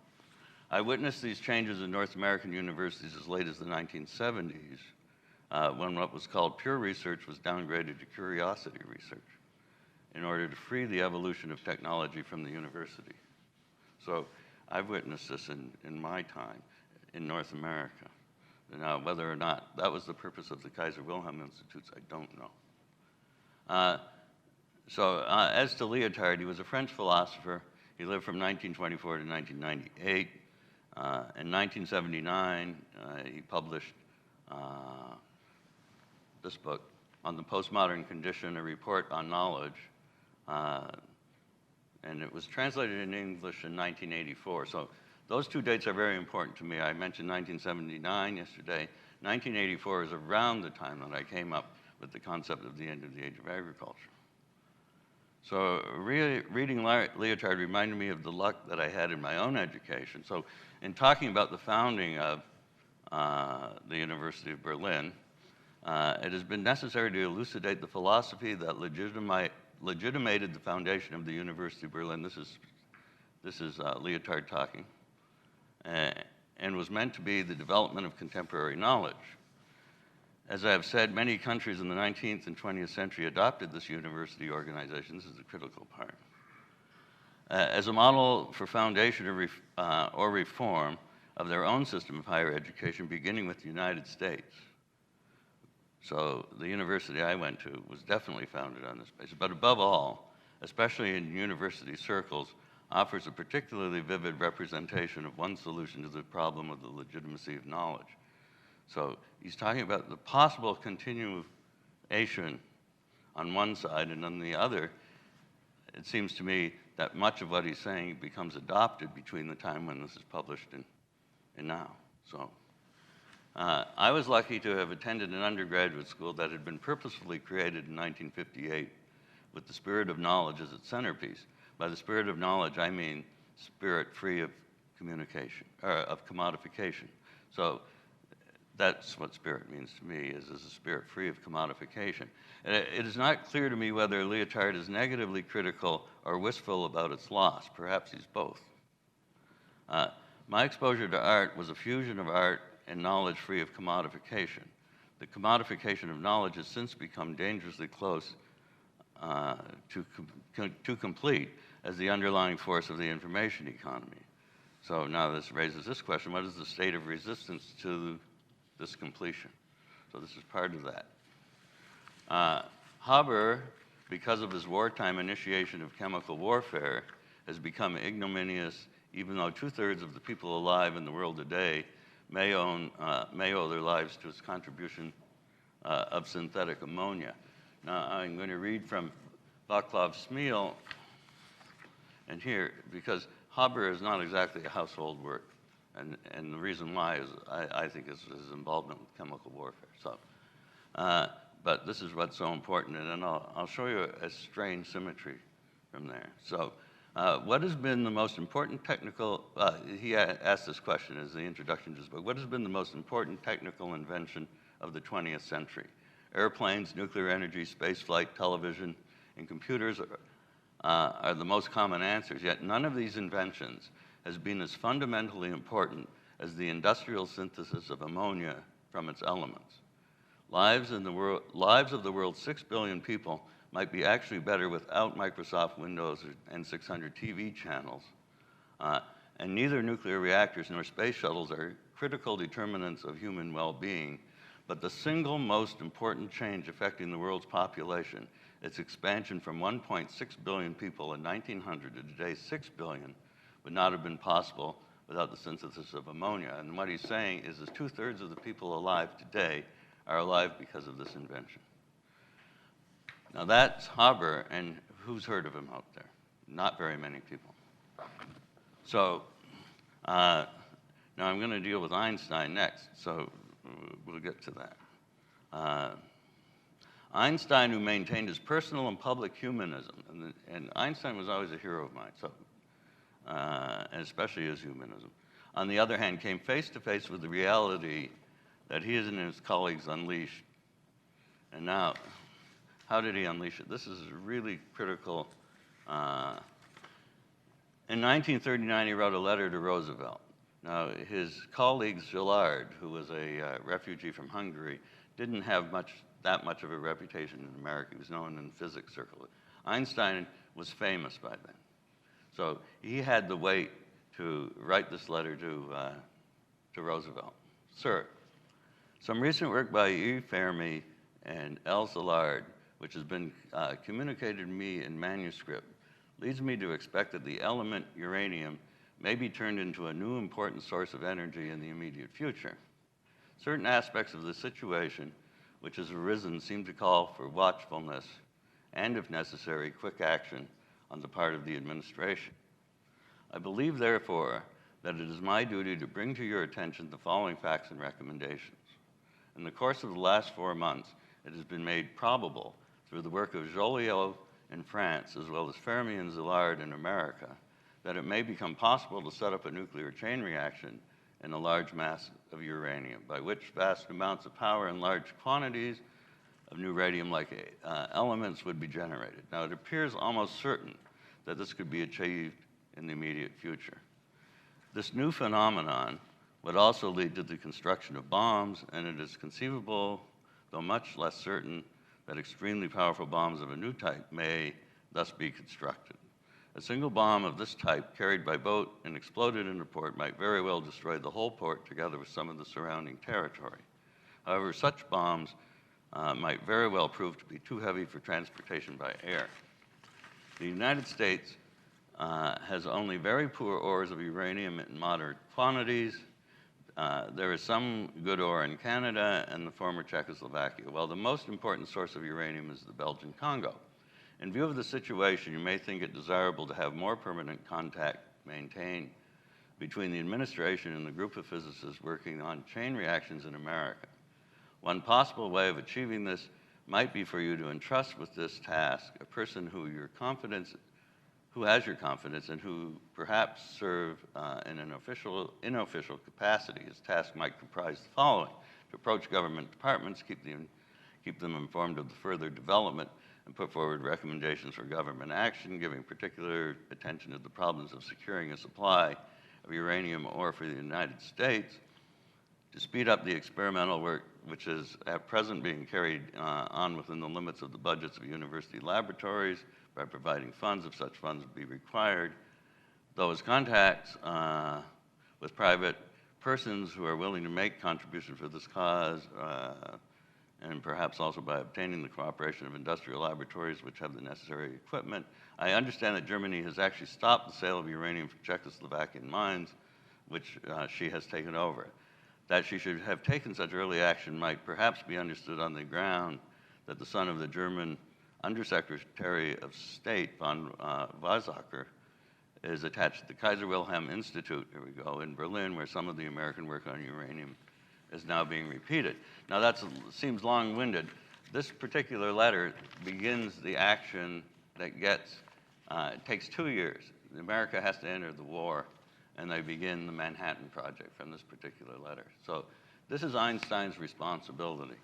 Speaker 4: I witnessed these changes in North American universities as late as the 1970s, when what was called pure research was downgraded to curiosity research in order to free the evolution of technology from the university. So I've witnessed this in my time in North America. Now, whether or not that was the purpose of the Kaiser Wilhelm Institutes, I don't know. As to Leotard, he was a French philosopher. He lived from 1924 to 1998. In 1979, he published this book, On the Postmodern Condition, a Report on Knowledge. And it was translated in English in 1984. So those two dates are very important to me. I mentioned 1979 yesterday. 1984 is around the time that I came up with the concept of the end of the age of agriculture. So reading Leotard reminded me of the luck that I had in my own education. So in talking about the founding of the University of Berlin, it has been necessary to elucidate the philosophy that legitimated the foundation of the University of Berlin. This is Leotard talking, and was meant to be the development of contemporary knowledge. As I have said, many countries in the 19th and 20th century adopted this university organization. This is the critical part. As a model for foundation or reform of their own system of higher education, beginning with the United States. So the university I went to was definitely founded on this basis. But above all, especially in university circles, offers a particularly vivid representation of one solution to the problem of the legitimacy of knowledge. So he's talking about the possible continuation on one side, and on the other, it seems to me that much of what he's saying becomes adopted between the time when this is published and now. So I was lucky to have attended an undergraduate school that had been purposefully created in 1958 with the spirit of knowledge as its centerpiece. By the spirit of knowledge, I mean spirit free of communication, or of commodification. So that's what spirit means to me, is a spirit free of commodification. And it is not clear to me whether Lyotard is negatively critical or wistful about its loss. Perhaps he's both. My exposure to art was a fusion of art and knowledge free of commodification. The commodification of knowledge has since become dangerously close to complete as the underlying force of the information economy. So now this raises this question: what is the state of resistance to this completion? So this is part of that. Haber, because of his wartime initiation of chemical warfare, has become ignominious, even though 2/3 of the people alive in the world today may owe their lives to his contribution of synthetic ammonia. Now, I'm going to read from Václav Smil, and here, because Haber is not exactly a household word, and the reason why is, I think, is his involvement with chemical warfare. So, but this is what's so important, and then I'll show you a strange symmetry from there. So, what has been the most important technical, he asked this question as the introduction to his book, what has been the most important technical invention of the 20th century? Airplanes, nuclear energy, space flight, television, and computers are the most common answers, yet none of these inventions has been as fundamentally important as the industrial synthesis of ammonia from its elements. Lives of the world's 6 billion people might be actually better without Microsoft Windows and 600 TV channels. And neither nuclear reactors nor space shuttles are critical determinants of human well-being, but the single most important change affecting the world's population, its expansion from 1.6 billion people in 1900 to today's 6 billion, would not have been possible without the synthesis of ammonia. And what he's saying is that 2/3 of the people alive today are alive because of this invention. Now that's Haber, and who's heard of him out there? Not very many people. So now I'm going to deal with Einstein next, so we'll get to that. Einstein, who maintained his personal and public humanism, and Einstein was always a hero of mine, so, and especially his humanism, on the other hand, came face to face with the reality that he and his colleagues unleashed. And now, how did he unleash it? This is really critical. In 1939, he wrote a letter to Roosevelt. Now, his colleague Szilard, who was a refugee from Hungary, didn't have that much of a reputation in America. He was known in the physics circle. Einstein was famous by then. So he had the weight to write this letter to Roosevelt. Sir, some recent work by E. Fermi and L. Szilard, which has been communicated to me in manuscript, leads me to expect that the element uranium may be turned into a new important source of energy in the immediate future. Certain aspects of the situation which has arisen seem to call for watchfulness and, if necessary, quick action on the part of the administration. I believe, therefore, that it is my duty to bring to your attention the following facts and recommendations. In the course of the last 4 months, it has been made probable through the work of Joliot in France, as well as Fermi and Szilard in America, that it may become possible to set up a nuclear chain reaction in a large mass of uranium, by which vast amounts of power and large quantities of new radium-like elements would be generated. Now, it appears almost certain that this could be achieved in the immediate future. This new phenomenon would also lead to the construction of bombs, and it is conceivable, though much less certain, that extremely powerful bombs of a new type may thus be constructed. A single bomb of this type carried by boat and exploded in a port might very well destroy the whole port together with some of the surrounding territory. However, such bombs might very well prove to be too heavy for transportation by air. The United States has only very poor ores of uranium in moderate quantities. There is some good ore in Canada and the former Czechoslovakia, while the most important source of uranium is the Belgian Congo. In view of the situation, you may think it desirable to have more permanent contact maintained between the administration and the group of physicists working on chain reactions in America. One possible way of achieving this might be for you to entrust with this task a person who your confidence who has your confidence and who perhaps serve in an unofficial capacity. His task might comprise the following: to approach government departments, keep them informed of the further development, and put forward recommendations for government action, giving particular attention to the problems of securing a supply of uranium ore for the United States, to speed up the experimental work which is at present being carried on within the limits of the budgets of university laboratories by providing funds if such funds be required. Those contacts with private persons who are willing to make contributions for this cause, and perhaps also by obtaining the cooperation of industrial laboratories which have the necessary equipment. I understand that Germany has actually stopped the sale of uranium from Czechoslovakian mines, which she has taken over. That she should have taken such early action might perhaps be understood on the ground that the son of the German Undersecretary of State, von Weizsäcker, is attached to the Kaiser Wilhelm Institute, here we go, in Berlin, where some of the American work on uranium is now being repeated. Now that seems long-winded. This particular letter begins the action that gets, it takes 2 years. America has to enter the war, and they begin the Manhattan Project from this particular letter. So this is Einstein's responsibility.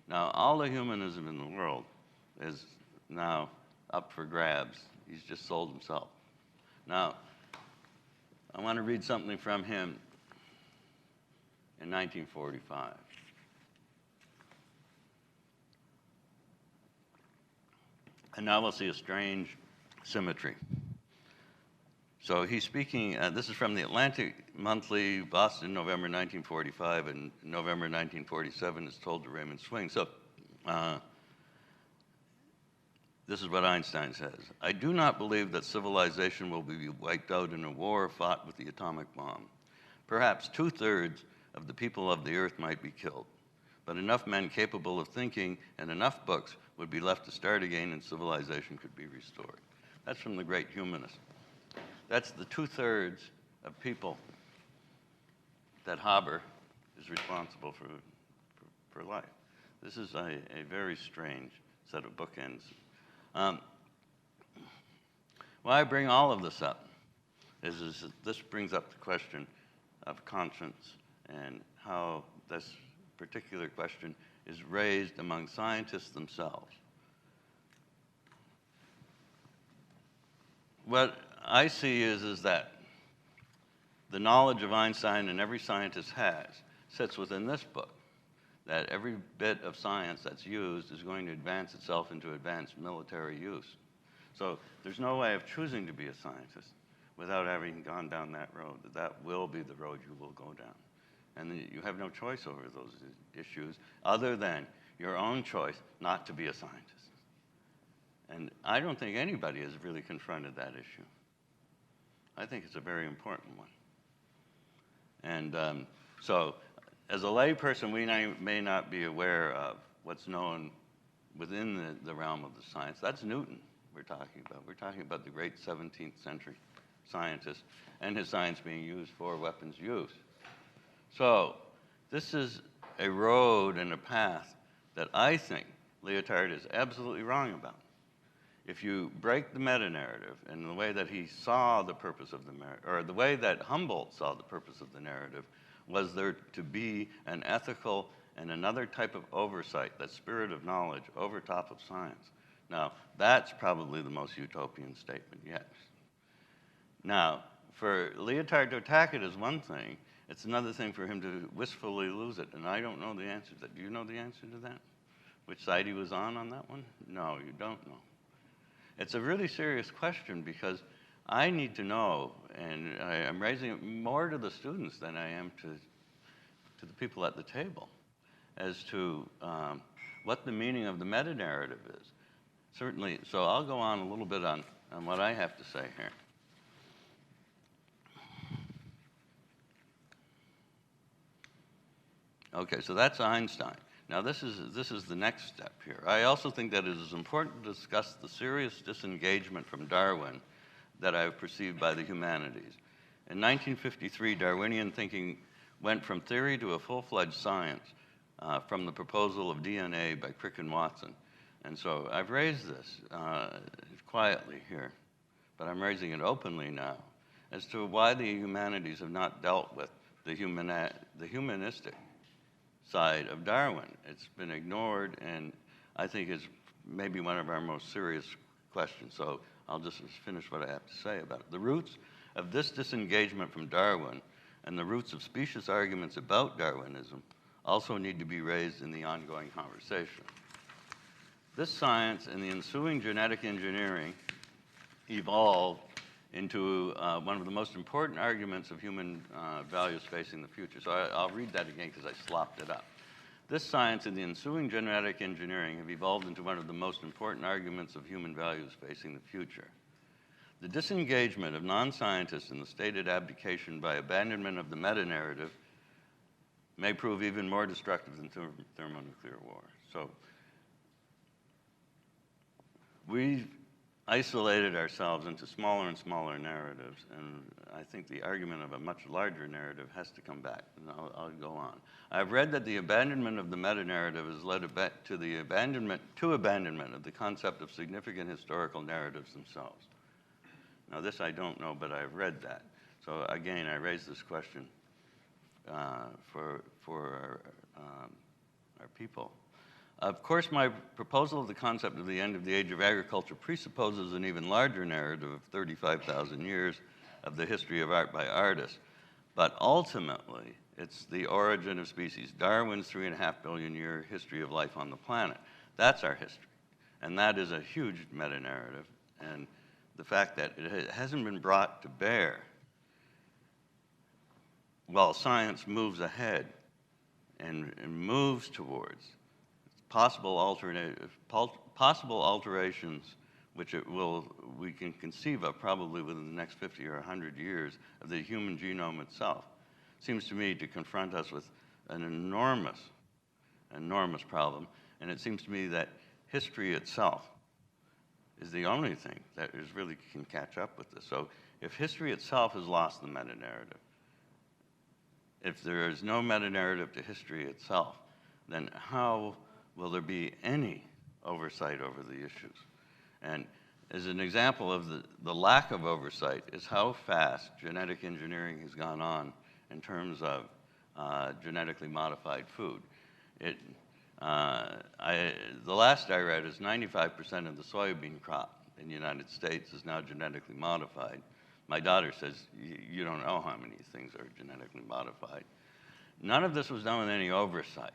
Speaker 4: Now, all the humanism in the world is now up for grabs. He's just sold himself. Now, I want to read something from him in 1945. And now we'll see a strange symmetry. So he's speaking, this is from the Atlantic Monthly, Boston, November 1945, and November 1947 is told to Raymond Swing. So this is what Einstein says: "I do not believe that civilization will be wiped out in a war fought with the atomic bomb. Perhaps 2/3 of the people of the earth might be killed, but enough men capable of thinking and enough books would be left to start again and civilization could be restored." That's from the great humanist. That's the 2/3 of people that Haber is responsible for life. This is a very strange set of bookends. Why I bring all of this up is that this brings up the question of conscience and how this particular question is raised among scientists themselves. What I see is that the knowledge of Einstein and every scientist has sits within this book, that every bit of science that's used is going to advance itself into advanced military use. So there's no way of choosing to be a scientist without having gone down that road. That will be the road you will go down. And you have no choice over those issues other than your own choice not to be a scientist. And I don't think anybody has really confronted that issue. I think it's a very important one. And so as a layperson, we may not be aware of what's known within the realm of the science. That's Newton we're talking about. We're talking about the great 17th century scientist and his science being used for weapons use. So this is a road and a path that I think Lyotard is absolutely wrong about. If you break the meta-narrative in the way that he saw the purpose of or the way that Humboldt saw the purpose of the narrative, was there to be an ethical and another type of oversight, that spirit of knowledge over top of science. Now, that's probably the most utopian statement yet. Now, for Lyotard to attack it is one thing. It's another thing for him to wistfully lose it, and I don't know the answer to that. Do you know the answer to that? Which side he was on that one? No, you don't know. It's a really serious question because I need to know, and I'm raising it more to the students than I am to the people at the table, as to what the meaning of the meta-narrative is. Certainly, so I'll go on a little bit on what I have to say here. Okay, so that's Einstein. Now this is the next step here. I also think that it is important to discuss the serious disengagement from Darwin that I've perceived by the humanities. In 1953, Darwinian thinking went from theory to a full-fledged science from the proposal of DNA by Crick and Watson. And so I've raised this quietly here but I'm raising it openly now, as to why the humanities have not dealt with the humanistic side of Darwin. It's been ignored, and I think is maybe one of our most serious questions. So I'll just finish what I have to say about it. The roots of this disengagement from Darwin and the roots of specious arguments about Darwinism also need to be raised in the ongoing conversation. This science and the ensuing genetic engineering evolved into one of the most important arguments of human values facing the future. So I'll read that again because I slopped it up. This science and the ensuing genetic engineering have evolved into one of the most important arguments of human values facing the future. The disengagement of non-scientists and the stated abdication by abandonment of the meta-narrative may prove even more destructive than thermonuclear war. So we've isolated ourselves into smaller and smaller narratives, and I think the argument of a much larger narrative has to come back, and I'll go on. I've read that the abandonment of the meta-narrative has led to the abandonment of the concept of significant historical narratives themselves. Now this I don't know, but I've read that. So again, I raise this question for our people. Of course, my proposal of the concept of the end of the age of agriculture presupposes an even larger narrative of 35,000 years of the history of art by artists. But ultimately, it's the origin of species, Darwin's 3.5 billion year history of life on the planet. That's our history. And that is a huge meta-narrative. And the fact that it hasn't been brought to bear while science moves ahead and moves towards possible alterations which we can conceive of probably within the next 50 or 100 years of the human genome itself, seems to me to confront us with an enormous problem. And it seems to me that history itself is the only thing that really can catch up with this. So if history itself has lost the meta-narrative, if there is no meta-narrative to history itself, then how will there be any oversight over the issues? And as an example of the lack of oversight is how fast genetic engineering has gone on in terms of genetically modified food. The last I read is 95% of the soybean crop in the United States is now genetically modified. My daughter says, you don't know how many things are genetically modified. None of this was done with any oversight.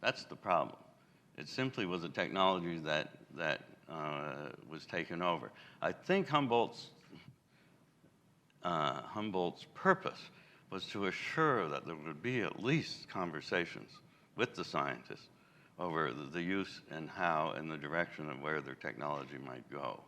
Speaker 4: That's the problem. It simply was a technology that was taken over. I think Humboldt's purpose was to assure that there would be at least conversations with the scientists over the use and how and the direction of where their technology might go.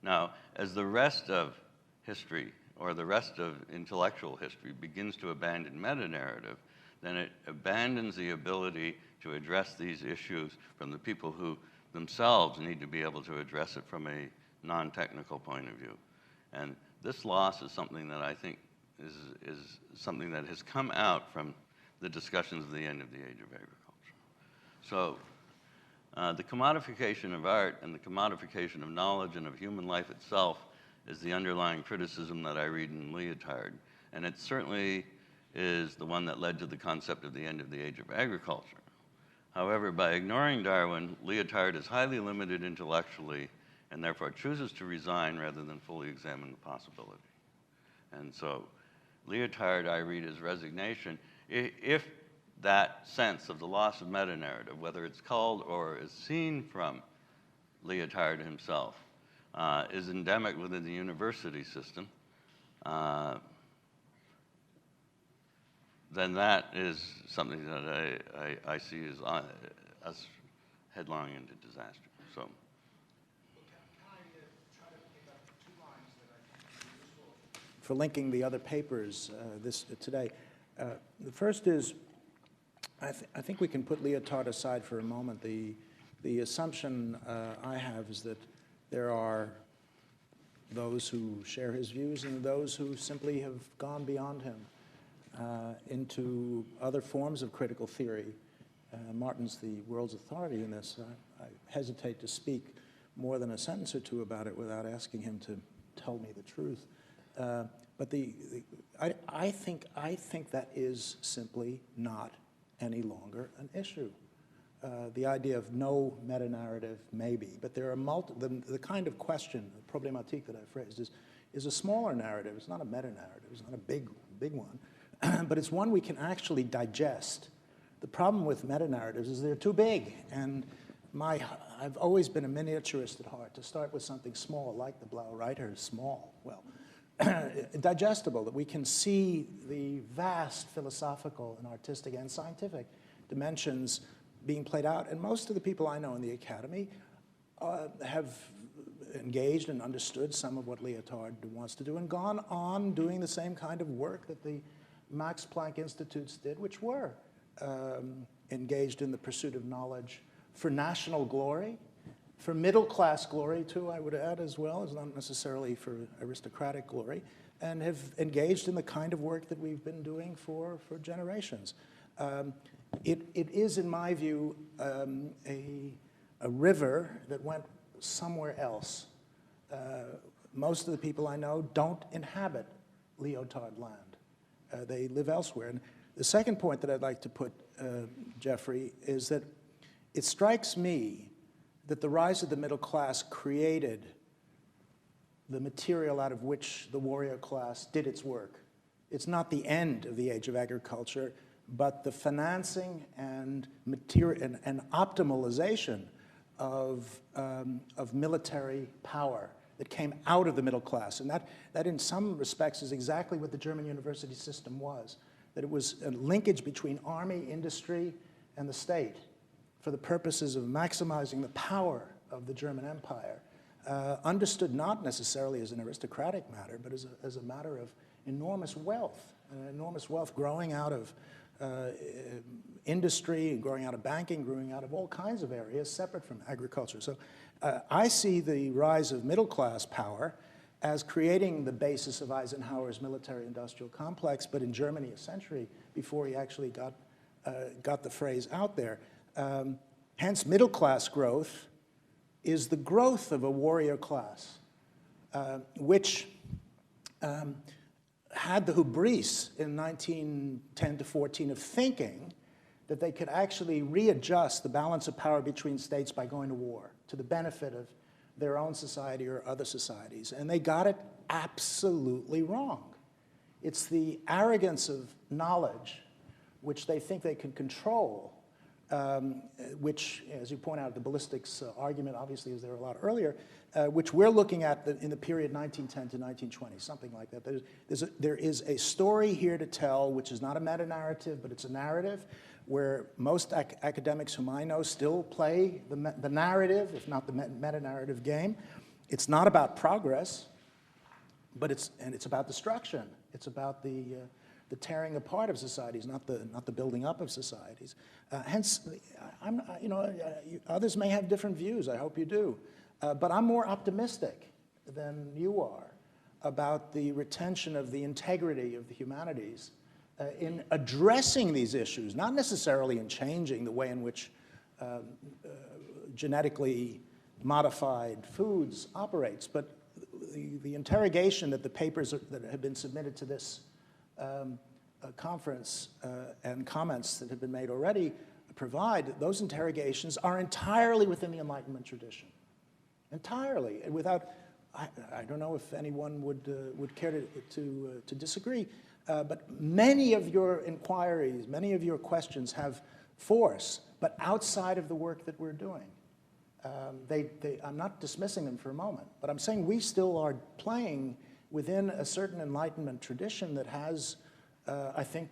Speaker 4: Now, as the rest of history or the rest of intellectual history begins to abandon meta-narrative, then it abandons the ability to address these issues from the people who themselves need to be able to address it from a non-technical point of view. And this loss is something that I think is something that has come out from the discussions of the end of the age of agriculture. So the commodification of art and the commodification of knowledge and of human life itself is the underlying criticism that I read in Leotard. And it certainly is the one that led to the concept of the end of the age of agriculture. However, by ignoring Darwin, Leotard is highly limited intellectually and therefore chooses to resign rather than fully examine the possibility. And so Leotard, I read as resignation. If that sense of the loss of meta-narrative, whether it's called or is seen from Leotard himself, is endemic within the university system, then that is something that I see as us headlong into disaster. So.
Speaker 2: Can I try to pick up 2 lines that I think are useful for linking the other papers today? The first is, I think we can put Leotard aside for a moment. The assumption I have is that there are those who share his views and those who simply have gone beyond him into other forms of critical theory. Martin's the world's authority in this. I hesitate to speak more than a sentence or two about it without asking him to tell me the truth. But I think that is simply not any longer an issue. The idea of no meta-narrative, maybe, but there are the kind of question, the problématique that I've raised is a smaller narrative. It's not a meta-narrative. It's not a big one, but it's one we can actually digest. The problem with meta-narratives is they're too big, and I've always been a miniaturist at heart. To start with something small, like the Blaue Reiter is small, well, digestible, that we can see the vast philosophical and artistic and scientific dimensions being played out. And most of the people I know in the academy have engaged and understood some of what Lyotard wants to do and gone on doing the same kind of work that the Max Planck Institutes did, which were engaged in the pursuit of knowledge for national glory, for middle-class glory, too, I would add, as well, as not necessarily for aristocratic glory, and have engaged in the kind of work that we've been doing for generations. It is, in my view, a river that went somewhere else. Most of the people I know don't inhabit Lyotard land. They live elsewhere. And the second point that I'd like to put, Jeffrey, is that it strikes me that the rise of the middle class created the material out of which the warrior class did its work. It's not the end of the age of agriculture, but the financing and optimalization of military power that came out of the middle class. And that in some respects is exactly what the German university system was, that it was a linkage between army, industry, and the state for the purposes of maximizing the power of the German Empire, understood not necessarily as an aristocratic matter, but as a matter of enormous wealth growing out of industry, growing out of banking, growing out of all kinds of areas separate from agriculture. So I see the rise of middle-class power as creating the basis of Eisenhower's military-industrial complex, but in Germany a century before he actually got the phrase out there. Hence, middle-class growth is the growth of a warrior class, which had the hubris in 1910 to 14 of thinking that they could actually readjust the balance of power between states by going to war to the benefit of their own society or other societies. And they got it absolutely wrong. It's the arrogance of knowledge, which they think they can control, which, as you point out, the ballistics argument obviously is there a lot earlier, which we're looking at in the period 1910 to 1920, something like that. There is a story here to tell, which is not a meta-narrative, but it's a narrative where most academics whom I know still play the narrative, if not the meta-narrative game. It's not about progress, but it's about destruction. It's about the tearing apart of societies, not the building up of societies. Hence, others may have different views. I hope you do, but I'm more optimistic than you are about the retention of the integrity of the humanities in addressing these issues, not necessarily in changing the way in which genetically modified foods operates, but the interrogation that the papers that have been submitted to this conference and comments that have been made already provide, those interrogations are entirely within the Enlightenment tradition. Entirely. Without, I don't know if anyone would care to disagree, but many of your inquiries, many of your questions have force, but outside of the work that we're doing. I'm not dismissing them for a moment, but I'm saying we still are playing within a certain Enlightenment tradition that has, I think,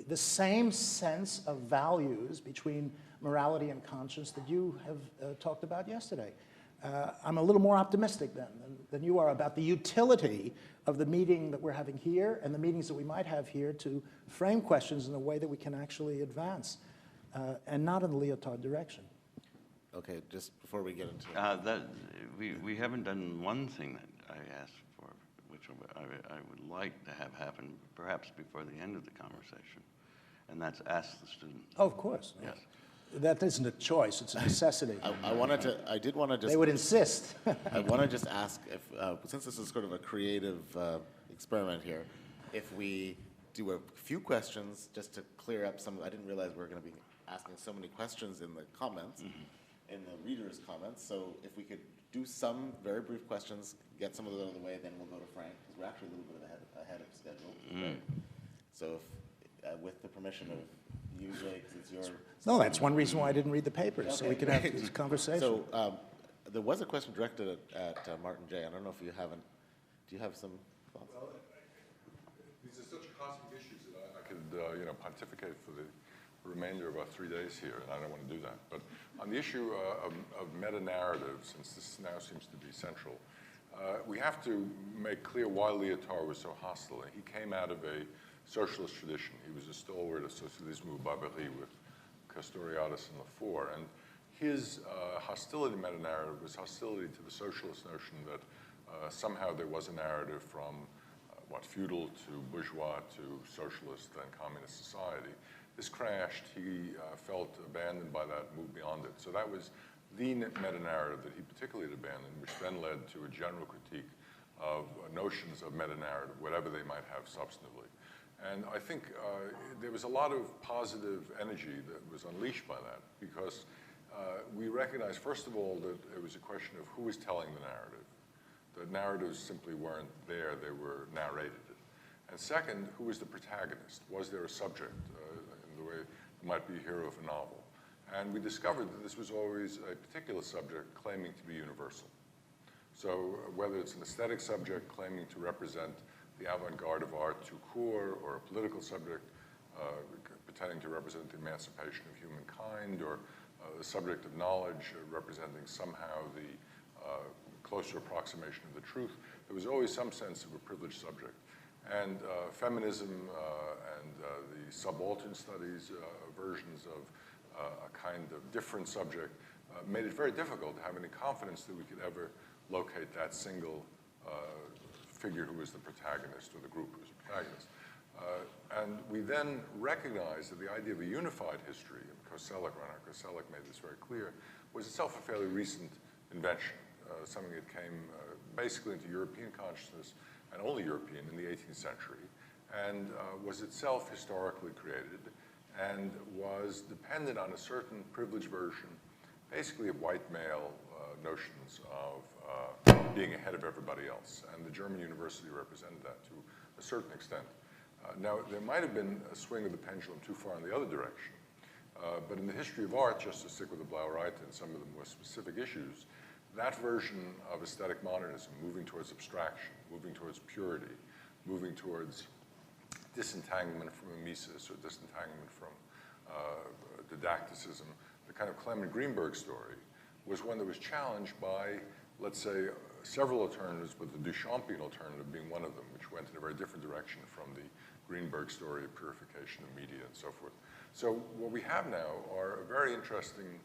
Speaker 2: the same sense of values between morality and conscience that you have talked about yesterday. I'm a little more optimistic than you are about the utility of the meeting that we're having here and the meetings that we might have here to frame questions in a way that we can actually advance, and not in the Lyotard direction.
Speaker 1: Okay, just before we get into
Speaker 4: we haven't done one thing that I asked for, which I would like to have happen perhaps before the end of the conversation, and that's ask the student.
Speaker 2: Oh, of course.
Speaker 4: Yes.
Speaker 2: That isn't a choice, it's a necessity.
Speaker 1: I did want to just...
Speaker 2: They would insist.
Speaker 1: I want to just ask if, since this is sort of a creative experiment here, if we do a few questions just to clear up some, I didn't realize we were going to be asking so many questions in the comments, in the readers' comments, so if we could do some very brief questions, get some of those out of the way, then we'll go to Frank, because we're actually a little bit ahead of schedule. Right? So if, with the permission of you, Jake, it's your...
Speaker 2: No, that's one reason why I didn't read the papers, so we could have this conversation.
Speaker 1: So there was a question directed at Martin J. I don't know if you haven't, do you have some thoughts?
Speaker 5: Well, these are such cosmic issues that I could, pontificate for the remainder of our 3 days here, and I don't want to do that. But on the issue of meta-narrative, since this now seems to be central, we have to make clear why Lyotard was so hostile. He came out of a socialist tradition. He was a stalwart of Socialisme ou Barbarie with Castoriadis in the fore. And his hostility meta-narrative was hostility to the socialist notion that somehow there was a narrative from, feudal to bourgeois to socialist and communist society. This crashed. He felt abandoned by that, moved beyond it. So that was the meta-narrative that he particularly had abandoned, which then led to a general critique of notions of meta-narrative, whatever they might have substantively. And I think there was a lot of positive energy that was unleashed by that, because we recognized, first of all, that it was a question of who was telling the narrative. The narratives simply weren't there, they were narrated. And second, who was the protagonist? Was there a subject, in the way it might be a hero of a novel? And we discovered that this was always a particular subject claiming to be universal. So whether it's an aesthetic subject claiming to represent the avant-garde of art tout court, or a political subject pretending to represent the emancipation of humankind, or the subject of knowledge representing somehow the closer approximation of the truth, there was always some sense of a privileged subject. And feminism and the subaltern studies versions of a kind of different subject made it very difficult to have any confidence that we could ever locate that single figure who was the protagonist, or the group who was the protagonist. And we then recognized that the idea of a unified history, and Reinhard Koselleck made this very clear, was itself a fairly recent invention, something that came basically into European consciousness, and only European, in the 18th century, and was itself historically created, and was dependent on a certain privileged version, basically of white male notions of being ahead of everybody else. And the German university represented that to a certain extent. Now, there might have been a swing of the pendulum too far in the other direction, but in the history of art, just to stick with the Blaue Reiter and some of the more specific issues, that version of aesthetic modernism, moving towards abstraction, moving towards purity, moving towards disentanglement from mimesis or disentanglement from didacticism, the kind of Clement Greenberg story, was one that was challenged by, let's say, several alternatives, but the Duchampian alternative being one of them, which went in a very different direction from the Greenberg story of purification of media and so forth. So what we have now are a very interesting,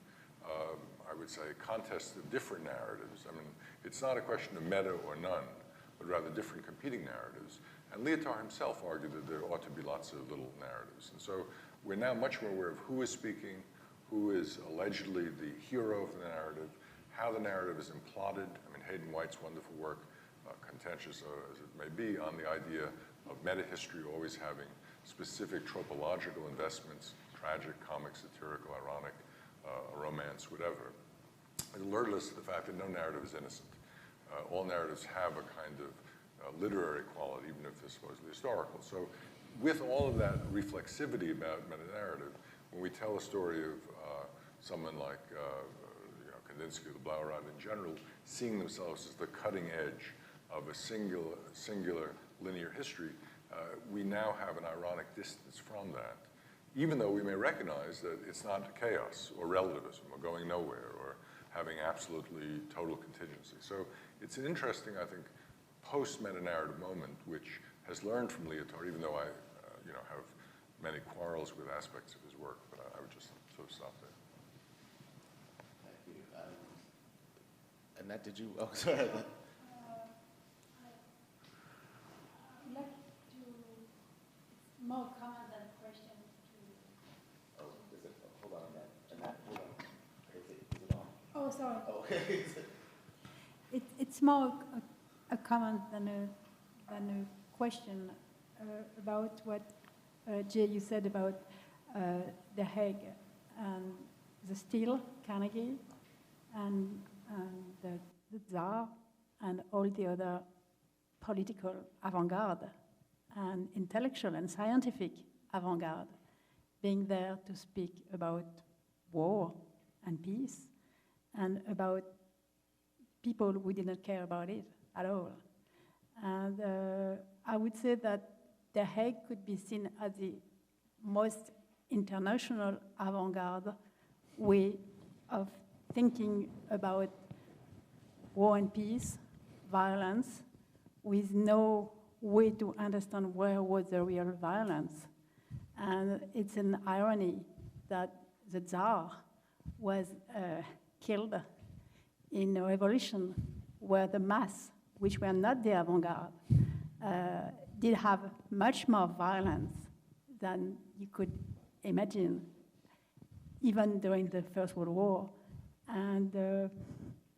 Speaker 5: I would say, contest of different narratives. I mean, it's not a question of meta or none, but rather different competing narratives. And Lyotard himself argued that there ought to be lots of little narratives. And so we're now much more aware of who is speaking, who is allegedly the hero of the narrative, how the narrative is imploded. I mean, Hayden White's wonderful work, contentious as it may be, on the idea of meta-history always having specific tropological investments, tragic, comic, satirical, ironic, romance, whatever. It alerted us to the fact that no narrative is innocent. All narratives have a kind of literary quality, even if they're supposedly historical. So with all of that reflexivity about meta-narrative, when we tell a story of someone like Kandinsky or the Blaue Reiter in general, seeing themselves as the cutting edge of a singular linear history, we now have an ironic distance from that, even though we may recognize that it's not chaos or relativism or going nowhere or having absolutely total contingency. So it's an interesting, I think, post-meta-narrative moment, which has learned from Lyotard, even though I have many quarrels with aspects of his work, but I would just sort of stop there.
Speaker 1: Thank you. Annette, did you? Oh, sorry.
Speaker 3: I'd like to more comment than question to.
Speaker 1: Oh, is it? Hold on, Annette.
Speaker 3: Oh, sorry. It's more a comment than a question about what Jay, you said about The Hague and the Still, Carnegie, and the Tsar, and all the other political avant-garde and intellectual and scientific avant-garde being there to speak about war and peace and about people who did not care about it at all. And I would say that The Hague could be seen as the most international avant-garde way of thinking about war and peace, violence, with no way to understand where was the real violence. And it's an irony that the Tsar was killed in a revolution where the mass, which were not the avant-garde, did have much more violence than you could imagine, even during the First World War. And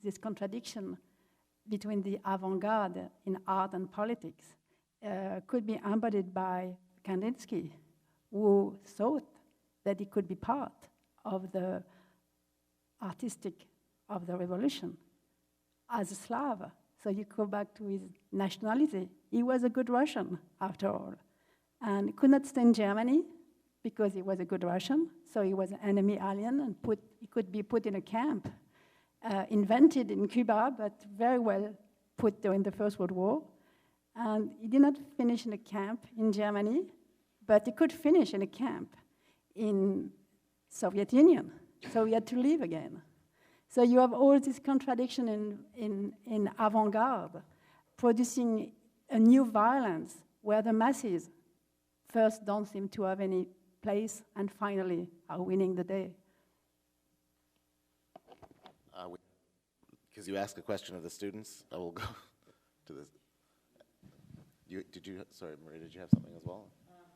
Speaker 3: this contradiction between the avant-garde in art and politics could be embodied by Kandinsky, who thought that he could be part of the artistic of the revolution as a Slav. So you go back to his nationality. He was a good Russian, after all, and could not stay in Germany because he was a good Russian, so he was an enemy alien, and he could be put in a camp, invented in Cuba, but very well put during the First World War. And he did not finish in a camp in Germany, but he could finish in a camp in Soviet Union, so he had to leave again. So you have all this contradiction in avant-garde, producing a new violence where the masses first don't seem to have any place and finally are winning the day.
Speaker 1: Because you asked a question of the students, I will go to this. Sorry, Maria, did you have something as well? I have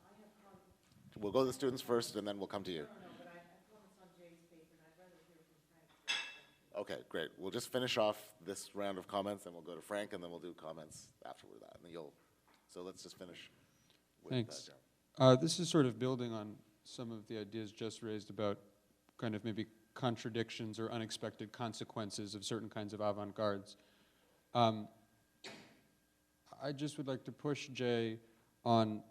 Speaker 1: comments. We'll go to the students first, and then we'll come to you.
Speaker 6: No, but I have comments on Jay's paper, and I'd rather hear from Frank.
Speaker 1: Okay, great. We'll just finish off this round of comments, and we'll go to Frank, and then we'll do comments afterward. And then so let's just finish with
Speaker 7: Thanks.
Speaker 1: John.
Speaker 7: This is sort of building on some of the ideas just raised about kind of maybe contradictions or unexpected consequences of certain kinds of avant-gardes. I just would like to push Jay on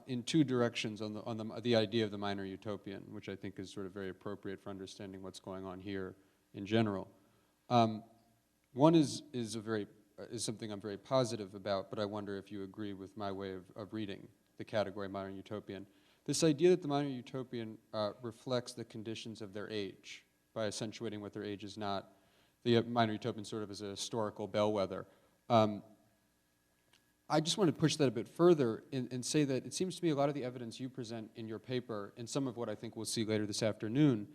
Speaker 7: in two directions on the idea of the minor utopian, which I think is sort of very appropriate for understanding what's going on here in general. One is something I'm very positive about, but I wonder if you agree with my way of reading the category minor utopian. This idea that the minor utopian reflects the conditions of their age by accentuating what their age is not. The minor utopian sort of is a historical bellwether. I just want to push that a bit further and say that it seems to me a lot of the evidence you present in your paper, and some of what I think we'll see later this afternoon,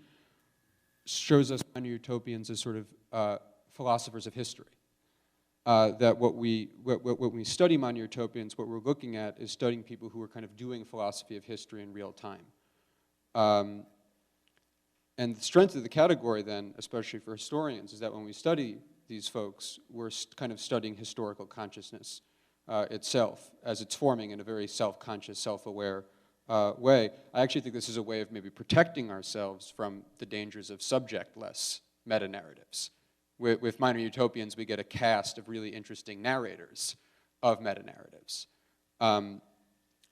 Speaker 7: shows us minor utopians as sort of philosophers of history. That when we study minor utopians, what we're looking at is studying people who are kind of doing philosophy of history in real time. And the strength of the category then, especially for historians, is that when we study these folks, we're kind of studying historical consciousness itself as it's forming in a very self-conscious, self-aware way. I actually think this is a way of maybe protecting ourselves from the dangers of subjectless meta-narratives. With minor utopians, we get a cast of really interesting narrators of meta-narratives.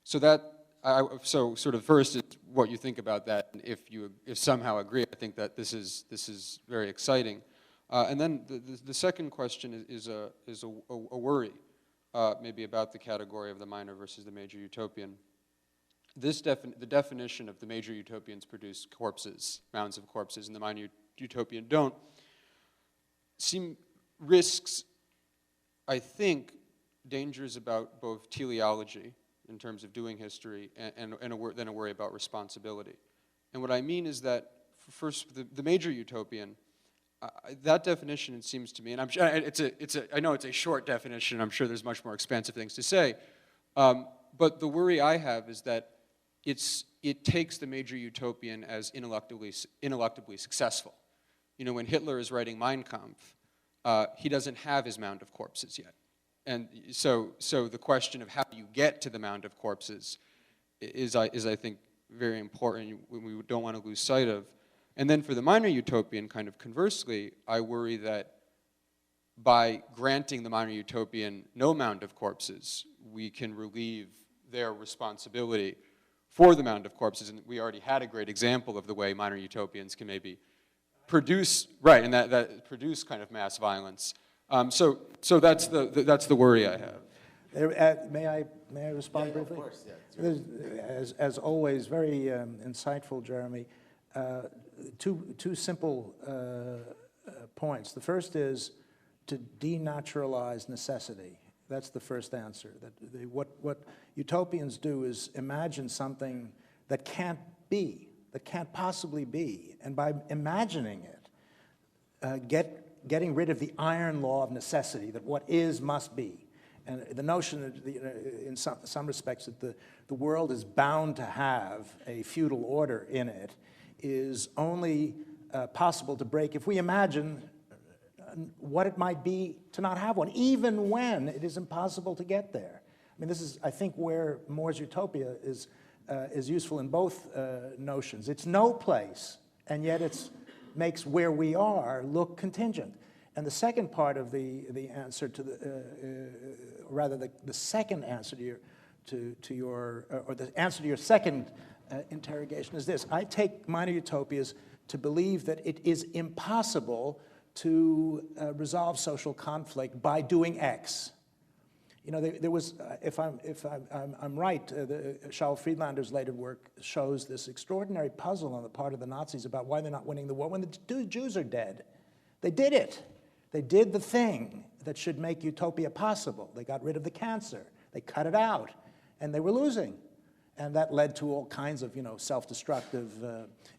Speaker 7: So sort of first is what you think about that, and if somehow agree, I think that this is very exciting. And then the second question is a worry, maybe about the category of the minor versus the major utopian. The definition of the major utopians produce corpses, mounds of corpses, and the minor utopian don't, risks, I think, dangers about both teleology in terms of doing history and then a worry about responsibility. And what I mean is that, first, the major utopian, that definition, it seems to me, and I'm sure I know it's a short definition, I'm sure there's much more expansive things to say, but the worry I have is that it takes the major utopian as ineluctably successful. You know, when Hitler is writing Mein Kampf, he doesn't have his mound of corpses yet. And so the question of how you get to the mound of corpses is I think, very important, we don't want to lose sight of. And then for the minor utopian, kind of conversely, I worry that by granting the minor utopian no mound of corpses, we can relieve their responsibility for the mound of corpses. And we already had a great example of the way minor utopians can maybe produce, right, and that produce kind of mass violence. So that's the worry I have.
Speaker 2: May I respond briefly?
Speaker 1: Of course, yeah.
Speaker 2: As always, very insightful, Jeremy. Two simple points. The first is to denaturalize necessity. That's the first answer. What utopians do is imagine something that can't be, that can't possibly be, and by imagining it, getting rid of the iron law of necessity, that what is must be. And the notion that, in some respects, that the world is bound to have a feudal order in it is only possible to break if we imagine what it might be to not have one, even when it is impossible to get there. I mean, this is, I think, where More's utopia is useful in both notions. It's no place, and yet it makes where we are look contingent. And the second part of the answer to the second answer to your second interrogation is this: I take minor utopias to believe that it is impossible to resolve social conflict by doing X. You know, there was, if I'm right, Charles Friedlander's later work shows this extraordinary puzzle on the part of the Nazis about why they're not winning the war when the Jews are dead. They did it. They did the thing that should make utopia possible. They got rid of the cancer. They cut it out, and they were losing. And that led to all kinds of, self-destructive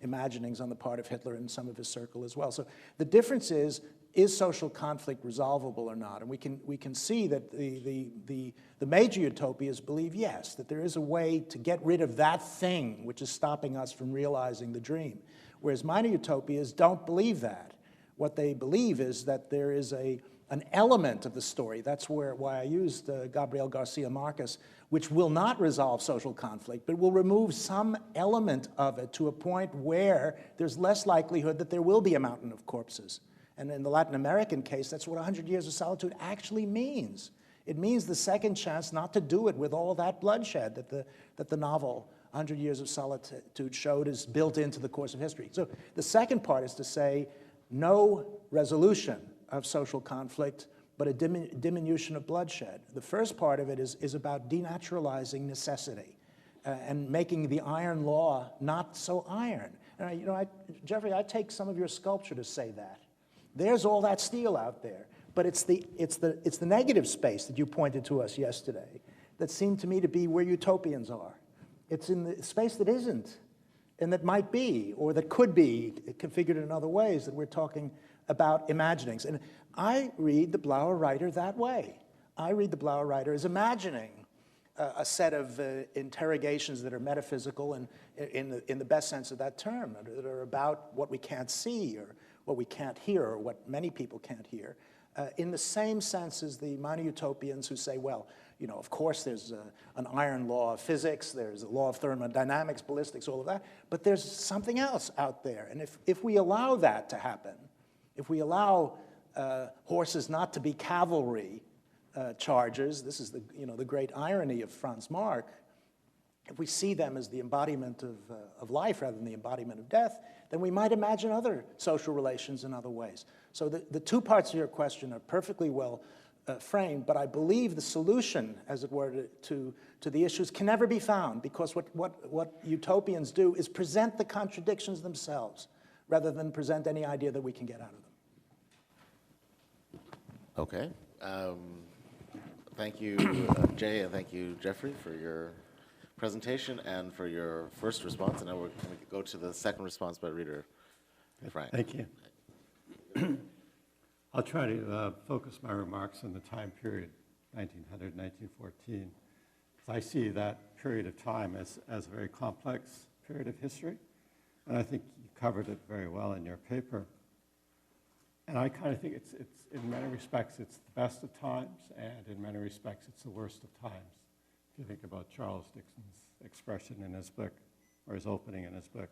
Speaker 2: imaginings on the part of Hitler and some of his circle as well. So the difference is social conflict resolvable or not? And we can see that the major utopias believe, yes, that there is a way to get rid of that thing which is stopping us from realizing the dream. Whereas minor utopias don't believe that. What they believe is that there is an element of the story. That's why I used Gabriel Garcia Marquez, which will not resolve social conflict, but will remove some element of it to a point where there's less likelihood that there will be a mountain of corpses. And in the Latin American case, that's what 100 Years of Solitude actually means. It means the second chance not to do it with all that bloodshed that the novel 100 Years of Solitude showed is built into the course of history. So the second part is to say no resolution of social conflict, but a diminution of bloodshed. The first part of it is about denaturalizing necessity and making the iron law not so iron. And Jeffrey, I take some of your sculpture to say that. There's all that steel out there, but it's the negative space that you pointed to us yesterday that seemed to me to be where utopians are. It's in the space that isn't, and that might be, or that could be configured in other ways that we're talking about imaginings. And I read the Blaue Reiter that way. I read the Blaue Reiter as imagining a set of interrogations that are metaphysical and in the best sense of that term, that are about what we can't see or what we can't hear or what many people can't hear, in the same sense as the minor utopians who say, well, of course there's an iron law of physics, there's a law of thermodynamics, ballistics, all of that, but there's something else out there. And if we allow that to happen, if we allow horses not to be cavalry chargers, this is the great irony of Franz Marc, if we see them as the embodiment of life rather than the embodiment of death, then we might imagine other social relations in other ways. So the two parts of your question are perfectly well framed, but I believe the solution, as it were, to the issues can never be found, because what utopians do is present the contradictions themselves rather than present any idea that we can get out of them.
Speaker 1: Okay. Thank you, Jay, and thank you, Jeffrey, for your presentation and for your first response. And now we're going to go to the second response by reader Frank.
Speaker 8: Thank you. I'll try to focus my remarks on the time period, 1900, 1914. I see that period of time as a very complex period of history, and I think you covered it very well in your paper. And I kind of think it's, in many respects, it's the best of times, and in many respects, it's the worst of times. If you think about Charles Dickens's expression in his book, or his opening in his book.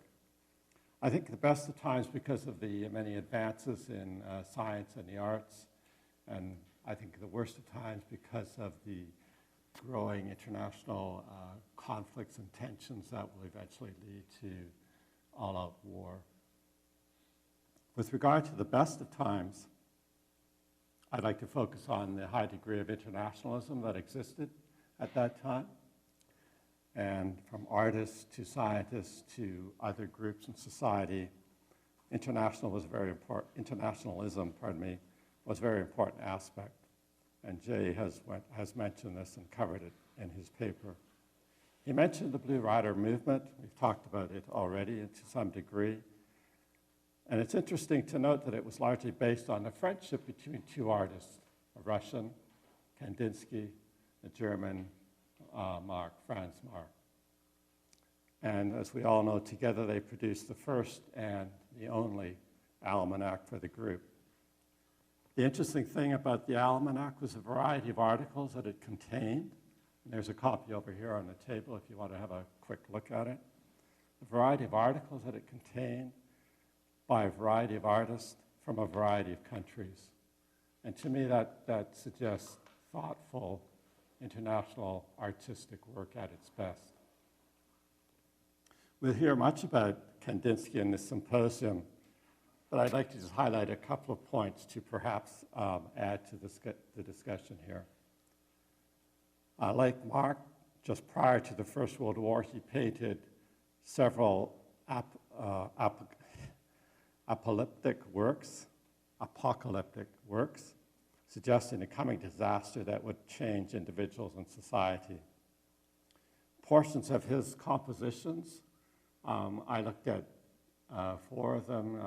Speaker 8: I think the best of times because of the many advances in science and the arts, and I think the worst of times because of the growing international conflicts and tensions that will eventually lead to all-out war. With regard to the best of times, I'd like to focus on the high degree of internationalism that existed at that time. And from artists to scientists to other groups in society, internationalism was a very important aspect. And Jay has mentioned this and covered it in his paper. He mentioned the Blue Reiter movement. We've talked about it already to some degree. And it's interesting to note that it was largely based on a friendship between two artists, a Russian, Kandinsky, a German, Franz Marc. And as we all know, together they produced the first and the only almanac for the group. The interesting thing about the almanac was a variety of articles that it contained. And there's a copy over here on the table if you want to have a quick look at it. A variety of articles that it contained by a variety of artists from a variety of countries. And to me, that suggests thoughtful international artistic work at its best. We'll hear much about Kandinsky in this symposium, but I'd like to just highlight a couple of points to perhaps add to the discussion here. Like Marc, just prior to the First World War, he painted several apocalyptic works, suggesting a coming disaster that would change individuals and society. Portions of his compositions, I looked at 4 of them,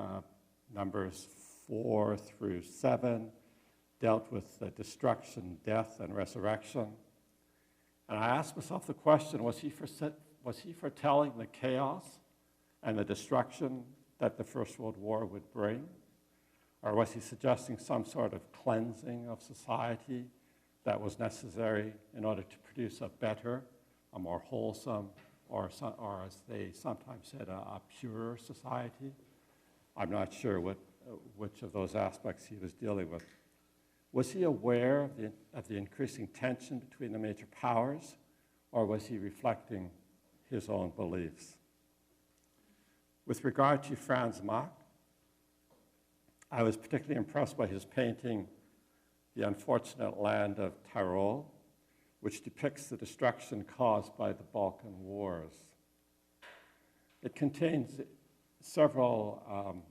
Speaker 8: numbers 4 through 7, dealt with the destruction, death, and resurrection. And I asked myself the question, was he foretelling the chaos and the destruction that the First World War would bring? Or was he suggesting some sort of cleansing of society that was necessary in order to produce a better, a more wholesome, or as they sometimes said, a purer society? I'm not sure which of those aspects he was dealing with. Was he aware of the increasing tension between the major powers, or was he reflecting his own beliefs? With regard to Franz Marc, I was particularly impressed by his painting, The Unfortunate Land of Tyrol, which depicts the destruction caused by the Balkan Wars. It contains several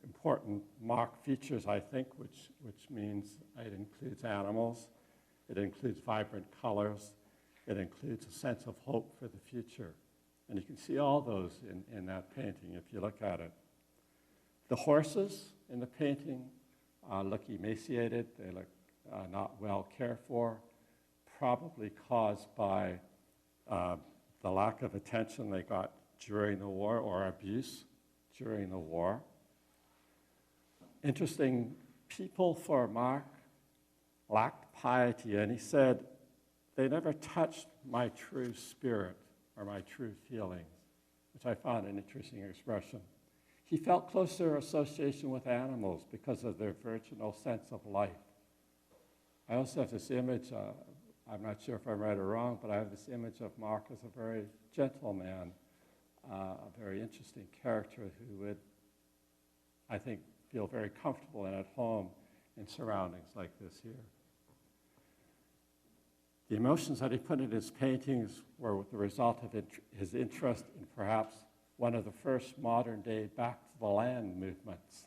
Speaker 8: important Marc features, I think, which means it includes animals, it includes vibrant colors, it includes a sense of hope for the future. And you can see all those in that painting if you look at it. The horses in the painting look emaciated, they look not well cared for, probably caused by the lack of attention they got during the war or abuse during the war. Interesting, people for Marc lacked piety, and he said, they never touched my true spirit or my true feelings, which I found an interesting expression. He felt closer association with animals because of their virginal sense of life. I also have this image, I'm not sure if I'm right or wrong, but I have this image of Marc as a very gentle man, a very interesting character who would, I think, feel very comfortable and at home in surroundings like this here. The emotions that he put in his paintings were the result of his interest in perhaps one of the first modern-day back to the land movements.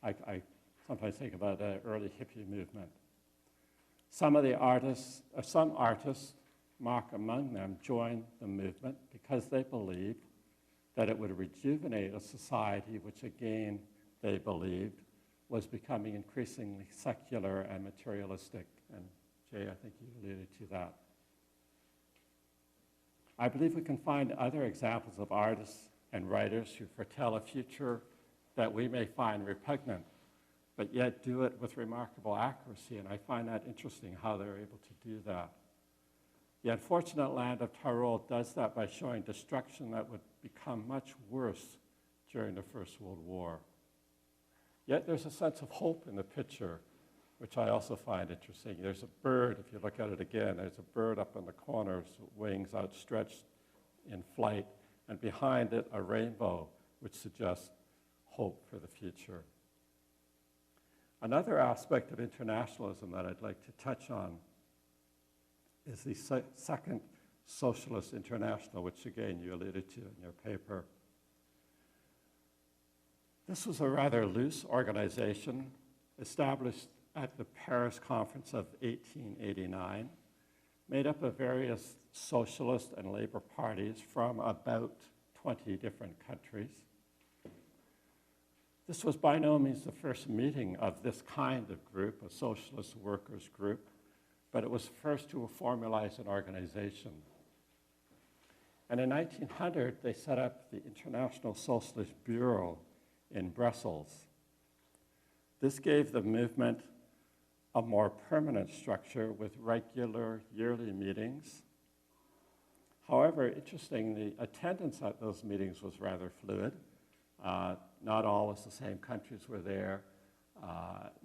Speaker 8: I sometimes think about the early hippie movement. Some artists, Marc among them, joined the movement because they believed that it would rejuvenate a society which, again, they believed was becoming increasingly secular and materialistic. And Jay, I think you alluded to that. I believe we can find other examples of artists and writers who foretell a future that we may find repugnant, but yet do it with remarkable accuracy. And I find that interesting how they're able to do that. The unfortunate land of Tyrol does that by showing destruction that would become much worse during the First World War. Yet there's a sense of hope in the picture, which I also find interesting. There's a bird, if you look at it again, there's a bird up in the corners, wings outstretched in flight, and behind it a rainbow, which suggests hope for the future. Another aspect of internationalism that I'd like to touch on is the Second Socialist International, which again you alluded to in your paper. This was a rather loose organization established at the Paris Conference of 1889, made up of various socialist and labor parties from about 20 different countries. This was by no means the first meeting of this kind of group, a socialist workers group, but it was first to formalize an organization. And in 1900, they set up the International Socialist Bureau in Brussels. This gave the movement a more permanent structure with regular yearly meetings. However, interestingly, attendance at those meetings was rather fluid. Not always the same countries were there,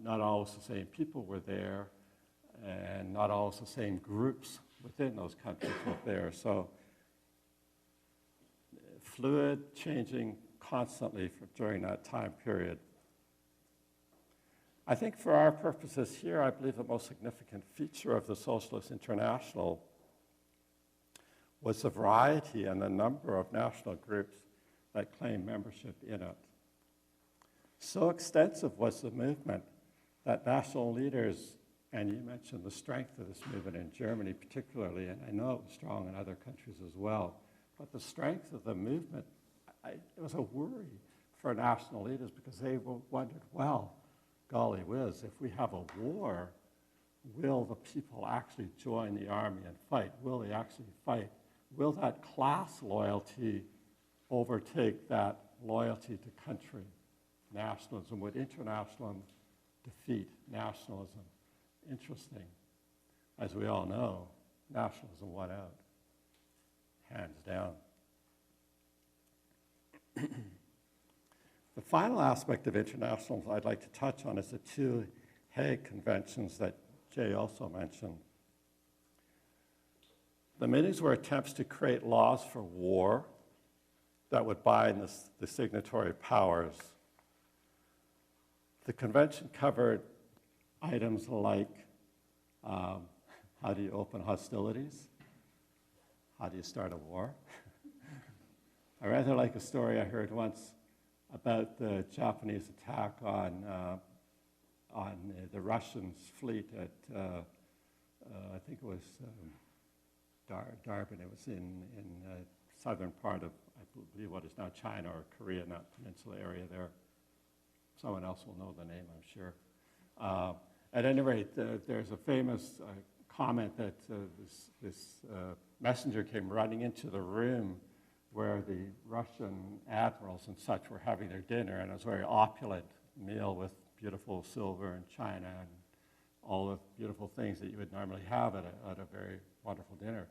Speaker 8: not always the same people were there, and not always the same groups within those countries were there. So fluid, changing constantly during that time period. I think for our purposes here, I believe the most significant feature of the Socialist International was the variety and the number of national groups that claimed membership in it. So extensive was the movement that national leaders, and you mentioned the strength of this movement in Germany particularly, and I know it was strong in other countries as well, but the strength of the movement, it was a worry for national leaders because they wondered, well, golly whiz, if we have a war, will the people actually join the army and fight? Will they actually fight? Will that class loyalty overtake that loyalty to country, nationalism? Would internationalism defeat nationalism? Interesting. As we all know, nationalism won out, hands down. The final aspect of internationalism I'd like to touch on is the two Hague Conventions that Jay also mentioned. The meetings were attempts to create laws for war that would bind the signatory powers. The convention covered items like how do you open hostilities? How do you start a war? I rather like a story I heard once about the Japanese attack on the Russian fleet at, I think it was Darwin. It was in southern part of, I believe, what is now China or Korea, in that peninsula area there. Someone else will know the name, I'm sure. At any rate, there's a famous comment that this messenger came running into the room where the Russian admirals and such were having their dinner, and it was a very opulent meal with beautiful silver and china and all the beautiful things that you would normally have at a very wonderful dinner.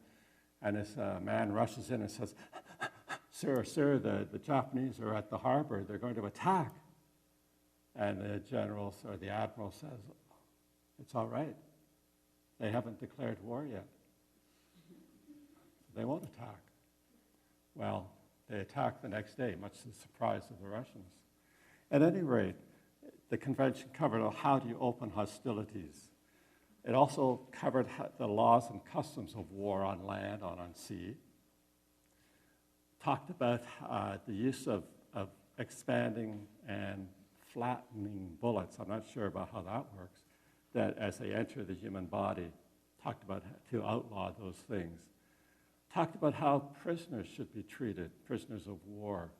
Speaker 8: And this man rushes in and says, sir, the Japanese are at the harbor. They're going to attack. And the general, or the admiral says, it's all right. They haven't declared war yet. They won't attack. Well, they attacked the next day, much to the surprise of the Russians. At any rate, the convention covered how do you open hostilities. It also covered the laws and customs of war on land, on sea. Talked about the use of expanding and flattening bullets. I'm not sure about how that works. That as they enter the human body, talked about to outlaw those things. Talked about how prisoners should be treated, prisoners of war,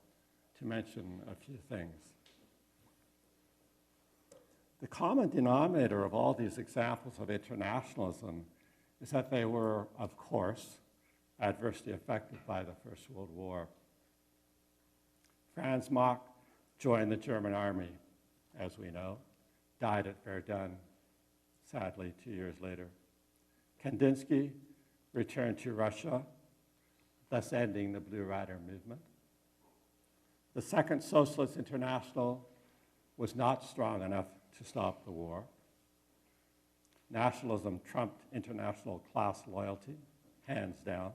Speaker 8: to mention a few things. The common denominator of all these examples of internationalism is that they were, of course, adversely affected by the First World War. Franz Mack joined the German army, as we know, died at Verdun, sadly, 2 years later. Kandinsky returned to Russia, thus ending the Blue Reiter movement. The Second Socialist International was not strong enough to stop the war. Nationalism trumped international class loyalty, hands down.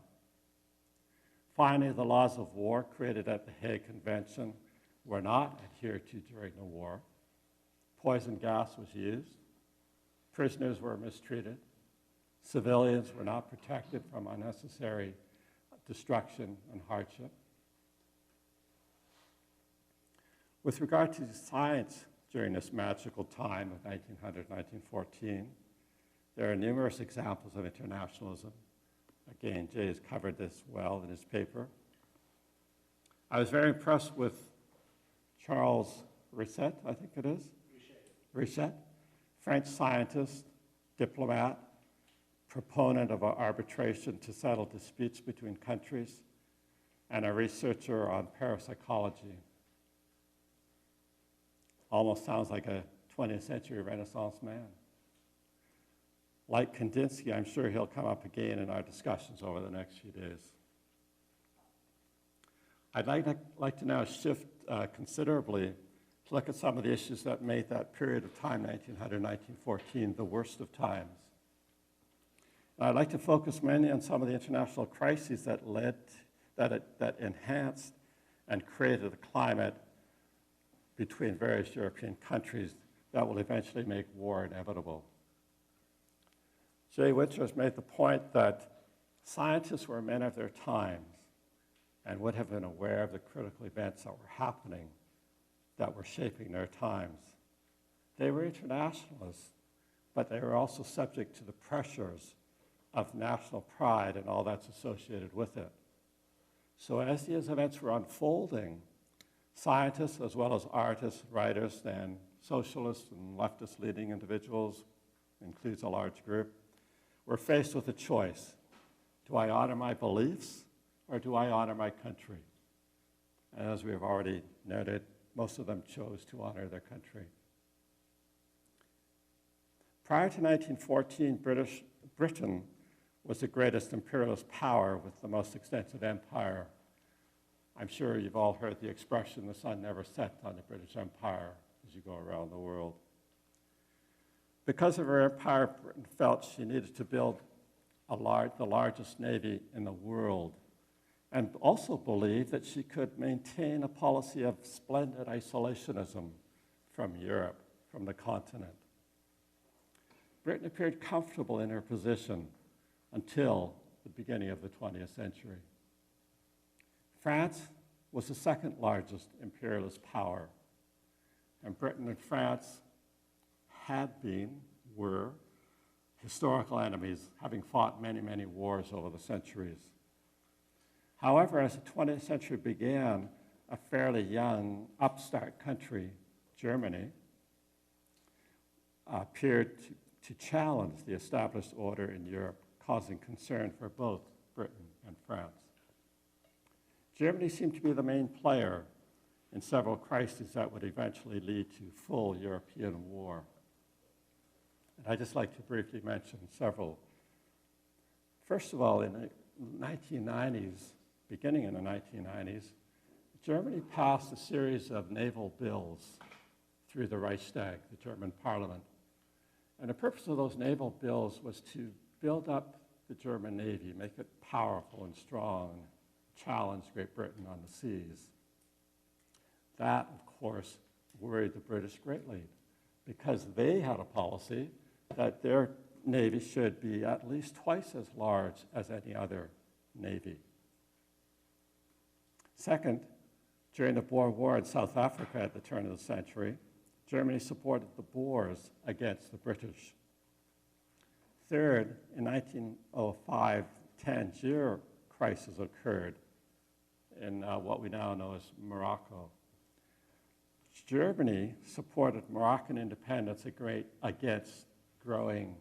Speaker 8: Finally, the laws of war created at the Hague Convention were not adhered to during the war. Poison gas was used. Prisoners were mistreated. Civilians were not protected from unnecessary destruction and hardship. With regard to science during this magical time of 1900, 1914, there are numerous examples of internationalism. Again, Jay has covered this well in his paper. I was very impressed with Charles Richet, I think it is. Richet, French scientist, diplomat, proponent of arbitration to settle disputes between countries, and a researcher on parapsychology. Almost sounds like a 20th century Renaissance man. Like Kandinsky, I'm sure he'll come up again in our discussions over the next few days. I'd like to now shift considerably to look at some of the issues that made that period of time, 1900, 1914, the worst of times. And I'd like to focus mainly on some of the international crises that enhanced and created a climate between various European countries that will eventually make war inevitable. Jay Winters made the point that scientists were men of their times and would have been aware of the critical events that were happening, that were shaping their times. They were internationalists, but they were also subject to the pressures of national pride and all that's associated with it. So as these events were unfolding, scientists, as well as artists, writers, and socialists and leftist leading individuals, includes a large group, were faced with a choice. Do I honor my beliefs or do I honor my country? And as we have already noted, most of them chose to honor their country. Prior to 1914, Britain was the greatest imperialist power with the most extensive empire. I'm sure you've all heard the expression, the sun never set on the British Empire as you go around the world. Because of her empire, Britain felt she needed to build the largest navy in the world, and also believed that she could maintain a policy of splendid isolationism from Europe, from the continent. Britain appeared comfortable in her position until the beginning of the 20th century. France was the second largest imperialist power, and Britain and France were historical enemies, having fought many, many wars over the centuries. However, as the 20th century began, a fairly young, upstart country, Germany, appeared to challenge the established order in Europe, causing concern for both Britain and France. Germany seemed to be the main player in several crises that would eventually lead to full European war. And I'd just like to briefly mention several. First of all, in the 1990s, beginning in the 1990s, Germany passed a series of naval bills through the Reichstag, the German parliament. And the purpose of those naval bills was to build up the German Navy, make it powerful and strong, challenge Great Britain on the seas. That, of course, worried the British greatly because they had a policy that their navy should be at least twice as large as any other navy. Second, during the Boer War in South Africa at the turn of the century, Germany supported the Boers against the British. Third, in 1905, Tangier crisis occurred in what we now know as Morocco. Germany supported Moroccan independence against growing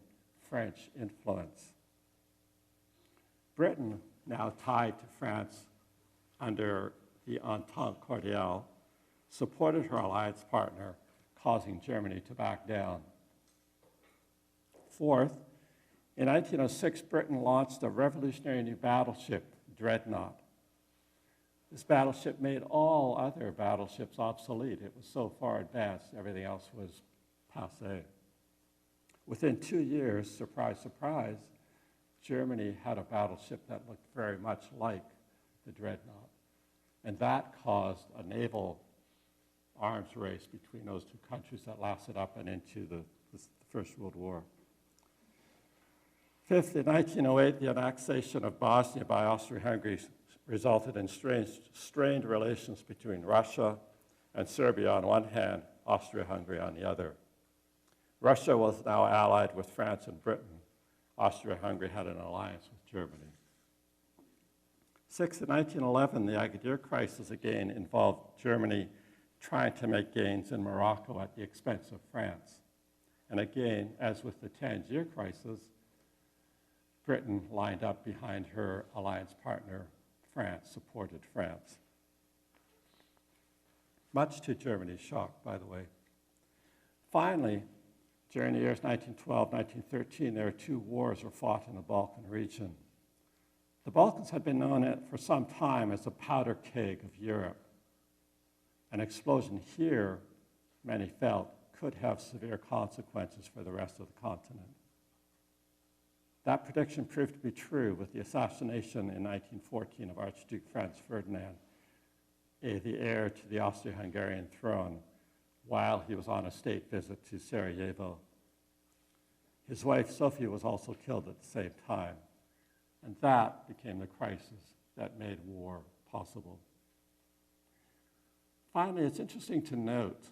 Speaker 8: French influence. Britain, now tied to France under the Entente Cordiale, supported her alliance partner, causing Germany to back down. Fourth, in 1906, Britain launched a revolutionary new battleship, Dreadnought. This battleship made all other battleships obsolete. It was so far advanced, everything else was passé. Within 2 years, surprise, surprise, Germany had a battleship that looked very much like the Dreadnought. And that caused a naval arms race between those two countries that lasted up and into the First World War. Fifth, in 1908, the annexation of Bosnia by Austria-Hungary resulted in strained relations between Russia and Serbia on one hand, Austria-Hungary on the other. Russia was now allied with France and Britain. Austria-Hungary had an alliance with Germany. Sixth, in 1911, the Agadir crisis again involved Germany trying to make gains in Morocco at the expense of France. And again, as with the Tangier crisis, Britain lined up behind her alliance partner, France, supported France. Much to Germany's shock, by the way. Finally, during the years 1912, 1913, there were 2 wars were fought in the Balkan region. The Balkans had been known for some time as the powder keg of Europe. An explosion here, many felt, could have severe consequences for the rest of the continent. That prediction proved to be true with the assassination in 1914 of Archduke Franz Ferdinand, the heir to the Austro-Hungarian throne, while he was on a state visit to Sarajevo. His wife, Sophia, was also killed at the same time, and that became the crisis that made war possible. Finally, it's interesting to note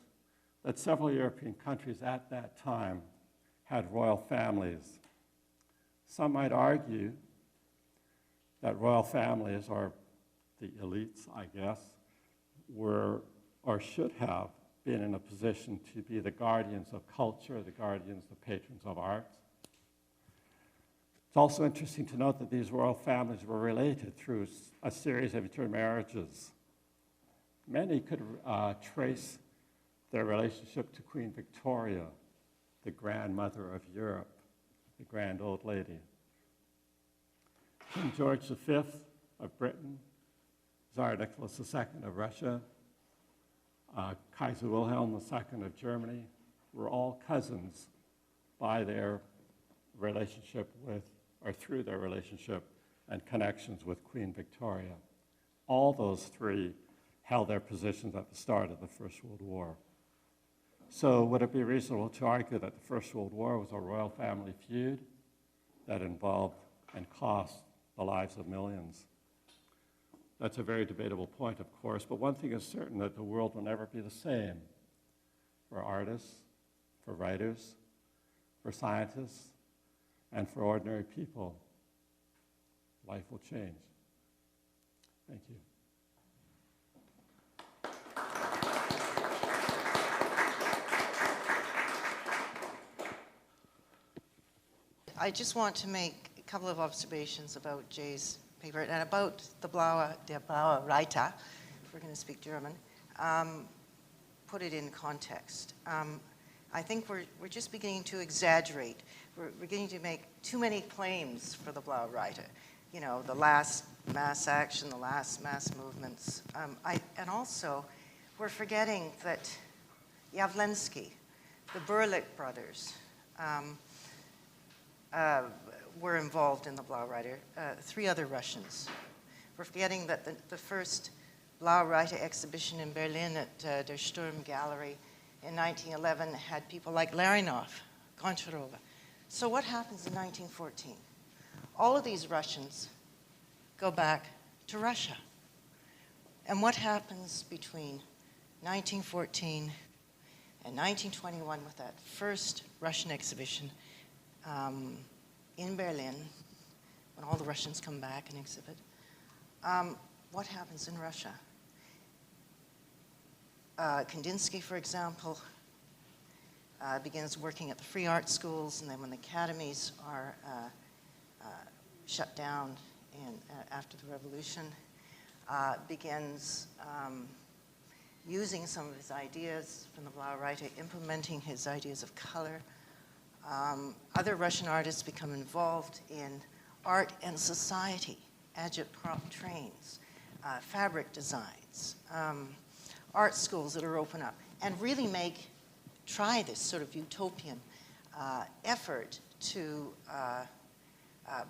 Speaker 8: that several European countries at that time had royal families. Some might argue that royal families, or the elites, I guess, were or should have been in a position to be the guardians of culture, the guardians, the patrons of arts. It's also interesting to note that these royal families were related through a series of intermarriages. Many could trace their relationship to Queen Victoria, the grandmother of Europe, the grand old lady. King George V of Britain, Tsar Nicholas II of Russia, Kaiser Wilhelm II of Germany were all cousins by their relationship with, or through their relationship and connections with Queen Victoria. All those 3 held their positions at the start of the First World War. So would it be reasonable to argue that the First World War was a royal family feud that involved and cost the lives of millions? That's a very debatable point, of course, but one thing is certain, that the world will never be the same for artists, for writers, for scientists, and for ordinary people. Life will change. Thank you.
Speaker 6: I just want to make a couple of observations about Jay's paper and about the Blaue Reiter, if we're going to speak German, put it in context. I think we're just beginning to exaggerate. We're beginning to make too many claims for the Blaue Reiter. You know, the last mass action, the last mass movements. And also, we're forgetting that Jawlensky, the Berlik brothers, were involved in the Blaue Reiter, 3 other Russians. We're forgetting that the first Blaue Reiter exhibition in Berlin at Der Sturm Gallery in 1911 had people like Larionov, Goncharova. So what happens in 1914? All of these Russians go back to Russia. And what happens between 1914 and 1921 with that first Russian exhibition in Berlin, when all the Russians come back and exhibit? What happens in Russia? Kandinsky, for example, begins working at the free art schools, and then when the academies are shut down after the revolution, begins using some of his ideas from the Blaue Reiter, implementing his ideas of color. Other Russian artists become involved in art and society, agitprop trains, fabric designs, art schools that are open up, and really try this sort of utopian effort to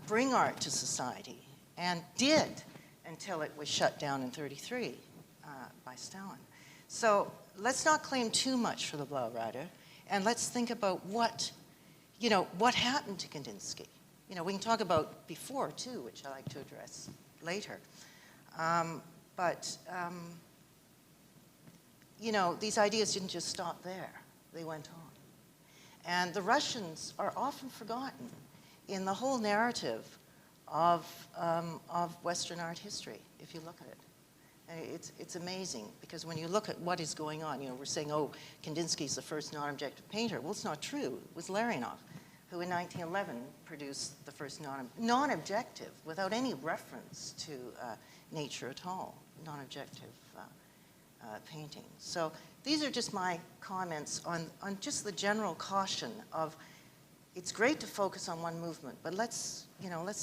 Speaker 6: bring art to society, and did until it was shut down in '33 by Stalin. So let's not claim too much for the Blaue Reiter, and let's think about what happened to Kandinsky. We can talk about before, too, which I like to address later. These ideas didn't just stop there. They went on. And the Russians are often forgotten in the whole narrative of Western art history, if you look at it. And it's amazing, because when you look at what is going on, we're saying, oh, Kandinsky's the first non-objective painter. Well, it's not true. It was Larionov, who in 1911 produced the first non-objective, without any reference to nature at all, non-objective painting. So these are just my comments on just the general caution of, it's great to focus on one movement, but let's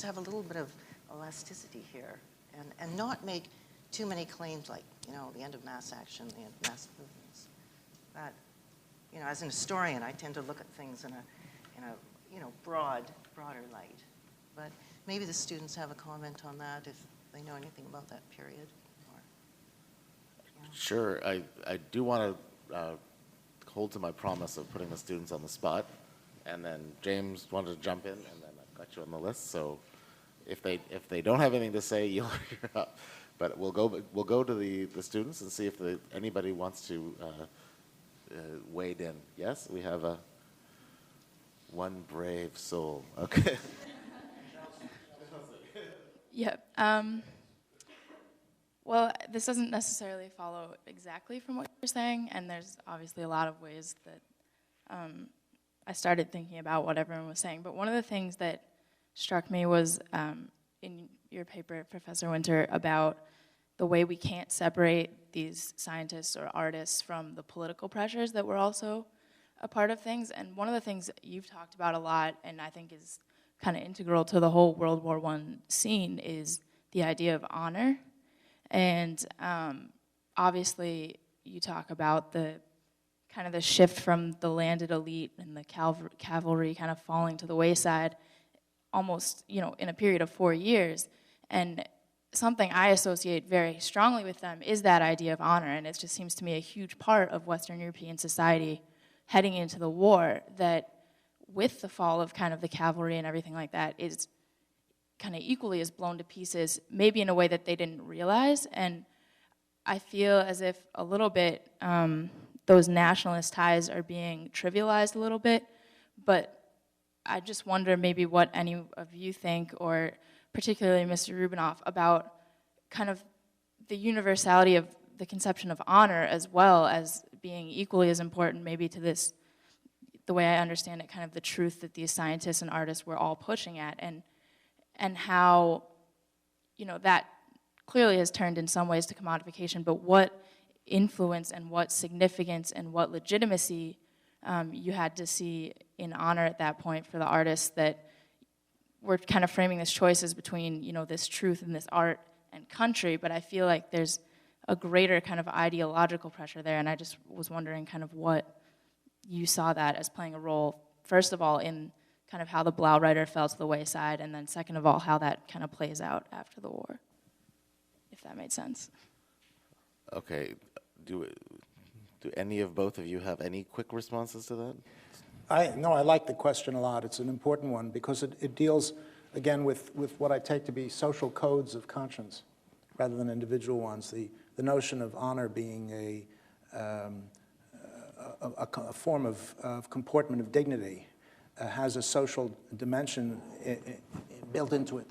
Speaker 6: have a little bit of elasticity here, and not make too many claims like, the end of mass action, the end of mass movements. That, as an historian, I tend to look at things in a broader light. But maybe the students have a comment on that if they know anything about that period.
Speaker 1: Sure. I do want to hold to my promise of putting the students on the spot. And then James wanted to jump in, and then I've got you on the list. So if they don't have anything to say, you're up. But we'll go to the students and see if anybody wants to wade in. Yes, we have one brave soul. Okay.
Speaker 9: Yep. Well, this doesn't necessarily follow exactly from what you're saying, and there's obviously a lot of ways that I started thinking about what everyone was saying. But one of the things that struck me was in your paper, Professor Winter, about the way we can't separate these scientists or artists from the political pressures that were also a part of things. And one of the things that you've talked about a lot, and I think is kind of integral to the whole World War I scene, is the idea of honor. And obviously, you talk about the kind of the shift from the landed elite and the cavalry kind of falling to the wayside almost, in a period of 4 years. And something I associate very strongly with them is that idea of honor, and it just seems to me a huge part of Western European society heading into the war, that with the fall of kind of the cavalry and everything like that is kind of equally as blown to pieces, maybe in a way that they didn't realize. And I feel as if a little bit those nationalist ties are being trivialized a little bit, but I just wonder maybe what any of you think, or particularly Mr. Rubinoff, about kind of the universality of the conception of honor, as well as being equally as important maybe to this, the way I understand it, kind of the truth that these scientists and artists were all pushing at, and how, that clearly has turned in some ways to commodification, but what influence and what significance and what legitimacy you had to see in honor at that point for the artists that were kind of framing these choices between, this truth and this art and country, but I feel like there's a greater kind of ideological pressure there, and I just was wondering kind of what you saw that as playing a role, first of all, in kind of how the Blaue Reiter fell to the wayside, and then second of all, how that kind of plays out after the war, if that made sense.
Speaker 1: Okay. Do any of both of you have any quick responses to that?
Speaker 2: I like the question a lot. It's an important one because it deals, again, with what I take to be social codes of conscience rather than individual ones. The notion of honor being a form of comportment of dignity has a social dimension built into it.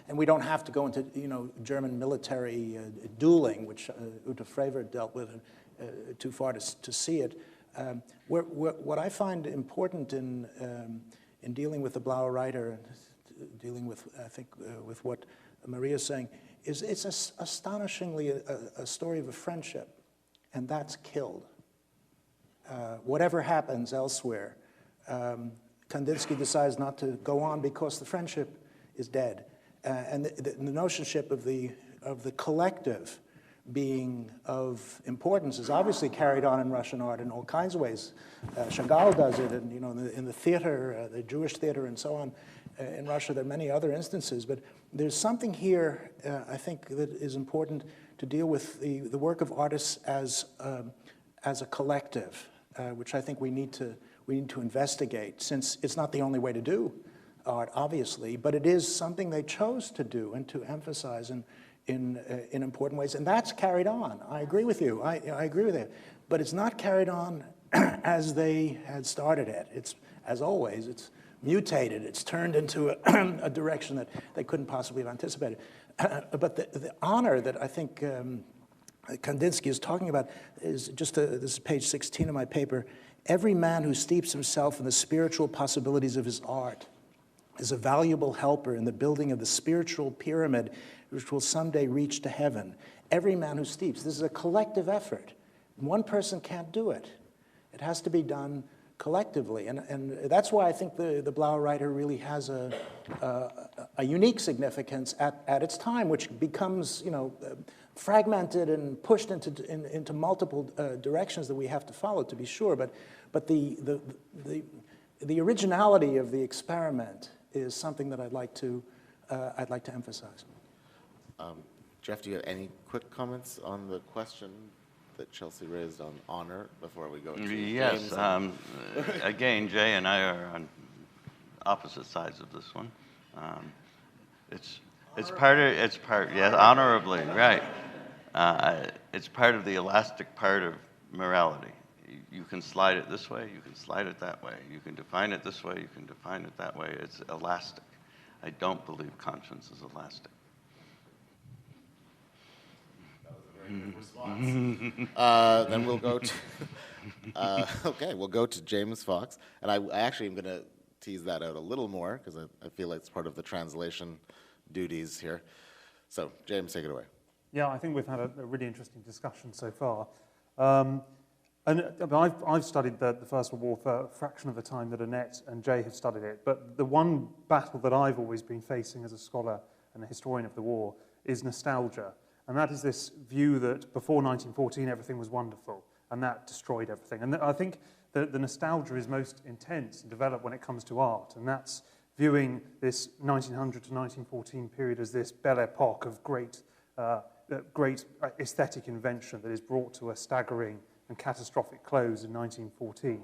Speaker 2: And we don't have to go into German military dueling, which Uta Freyver dealt with too far to see it. What I find important in dealing with the Blaue Reiter, dealing with, I think, with what Maria's saying, is it's astonishingly a story of a friendship. and that's killed. Whatever happens elsewhere, Kandinsky decides not to go on because the friendship is dead. And the notionship of the collective being of importance is obviously carried on in Russian art in all kinds of ways. Chagall does it, and in the theater, the Jewish theater, and so on. In Russia, there are many other instances, but there's something here, I think, that is important to deal with the work of artists as a collective, which I think we need to investigate, since it's not the only way to do art, obviously, but it is something they chose to do and to emphasize in important ways, and that's carried on. I agree with you. I agree with it, but it's not carried on as they had started it. It's, as always, it's mutated. It's turned into a direction that they couldn't possibly have anticipated. But the honor that I think Kandinsky is talking about is just, this is page 16 of my paper. Every man who steeps himself in the spiritual possibilities of his art is a valuable helper in the building of the spiritual pyramid which will someday reach to heaven. Every man who steeps. This is a collective effort. One person can't do it. It has to be done collectively, and that's why I think the Blaue Reiter really has a unique significance at its time, which becomes fragmented and pushed into multiple directions that we have to follow, to be sure. But the originality of the experiment is something that I'd like to emphasize.
Speaker 1: Jeff, do you have any quick comments on the question that Chelsea raised on honor before we go to
Speaker 4: Yes.
Speaker 1: James?
Speaker 4: Again, Jay and I are on opposite sides of this one. It's part yes, honorably, right. It's part of the elastic part of morality. You can slide it this way, you can slide it that way. You can define it this way, you can define it that way. It's elastic. I don't believe conscience is elastic.
Speaker 1: Then we'll go to okay. We'll go to James Fox, and I actually am going to tease that out a little more because I feel like it's part of the translation duties here. So, James, take it away.
Speaker 10: Yeah, I think we've had a really interesting discussion so far, and I've studied the First World War for a fraction of the time that Annette and Jay have studied it. But the one battle that I've always been facing as a scholar and a historian of the war is nostalgia. And that is this view that before 1914 everything was wonderful, and that destroyed everything. And I think that the nostalgia is most intense and developed when it comes to art, and that's viewing this 1900 to 1914 period as this belle epoque of great aesthetic invention that is brought to a staggering and catastrophic close in 1914.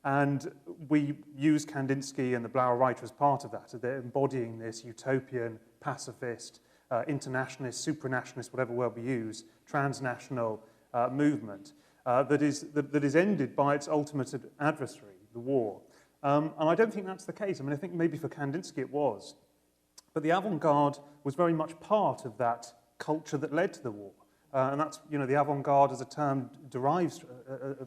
Speaker 10: And we use Kandinsky and the Blaue Reiter as part of that. They're embodying this utopian, pacifist, internationalist, supranationalist, whatever word we use, transnational movement that is ended by its ultimate adversary, the war. And I don't think that's the case. I mean, I think maybe for Kandinsky it was. But the avant-garde was very much part of that culture that led to the war. And that's, the avant-garde as a term derives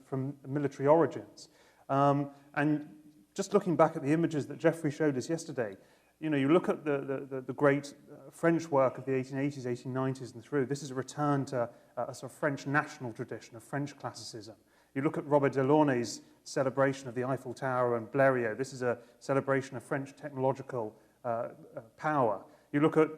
Speaker 10: from military origins. And just looking back at the images that Jeffrey showed us yesterday, you look at the great French work of the 1880s, 1890s and through. This is a return to a sort of French national tradition, of French classicism. You look at Robert Delaunay's celebration of the Eiffel Tower and Blériot. This is a celebration of French technological power. You look at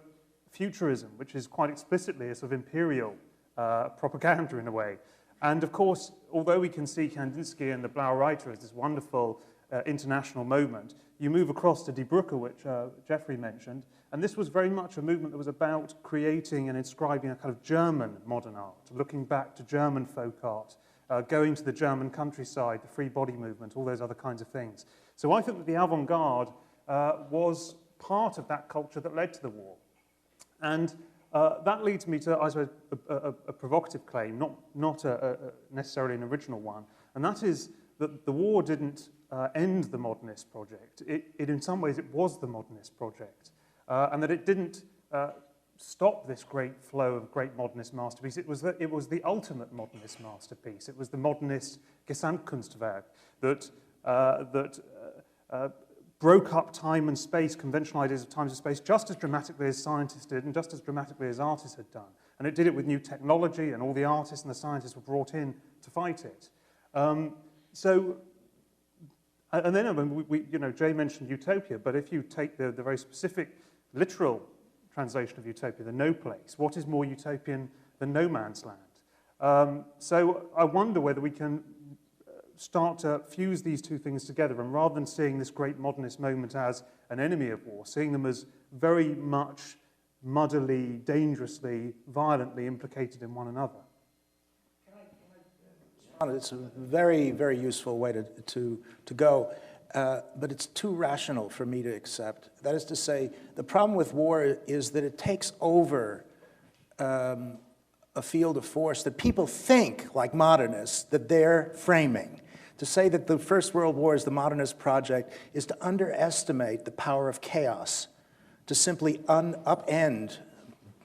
Speaker 10: futurism, which is quite explicitly a sort of imperial propaganda in a way. And of course, although we can see Kandinsky and the Blaue Reiter as this wonderful international moment, you move across to Die Brücke, which Jeffrey mentioned, and this was very much a movement that was about creating and inscribing a kind of German modern art, looking back to German folk art, going to the German countryside, the free body movement, all those other kinds of things. So I think that the avant-garde was part of that culture that led to the war. And that leads me to, I suppose, a provocative claim, not necessarily an original one, and that is that the war didn't end the modernist project. In some ways, it was the modernist project, and that it didn't stop this great flow of great modernist masterpiece. It was the ultimate modernist masterpiece. It was the modernist Gesamtkunstwerk that broke up time and space, conventional ideas of time and space, just as dramatically as scientists did and just as dramatically as artists had done. And it did it with new technology, and all the artists and the scientists were brought in to fight it. And then I mean, Jay mentioned utopia, but if you take the very specific literal translation of utopia, the no place, what is more utopian than no man's land? So I wonder whether we can start to fuse these two things together, and rather than seeing this great modernist moment as an enemy of war, seeing them as very much muddily, dangerously, violently implicated in one another.
Speaker 2: It's a very, very useful way to go, but it's too rational for me to accept. That is to say, the problem with war is that it takes over a field of force that people think, like modernists, that they're framing. To say that the First World War is the modernist project is to underestimate the power of chaos, to simply upend,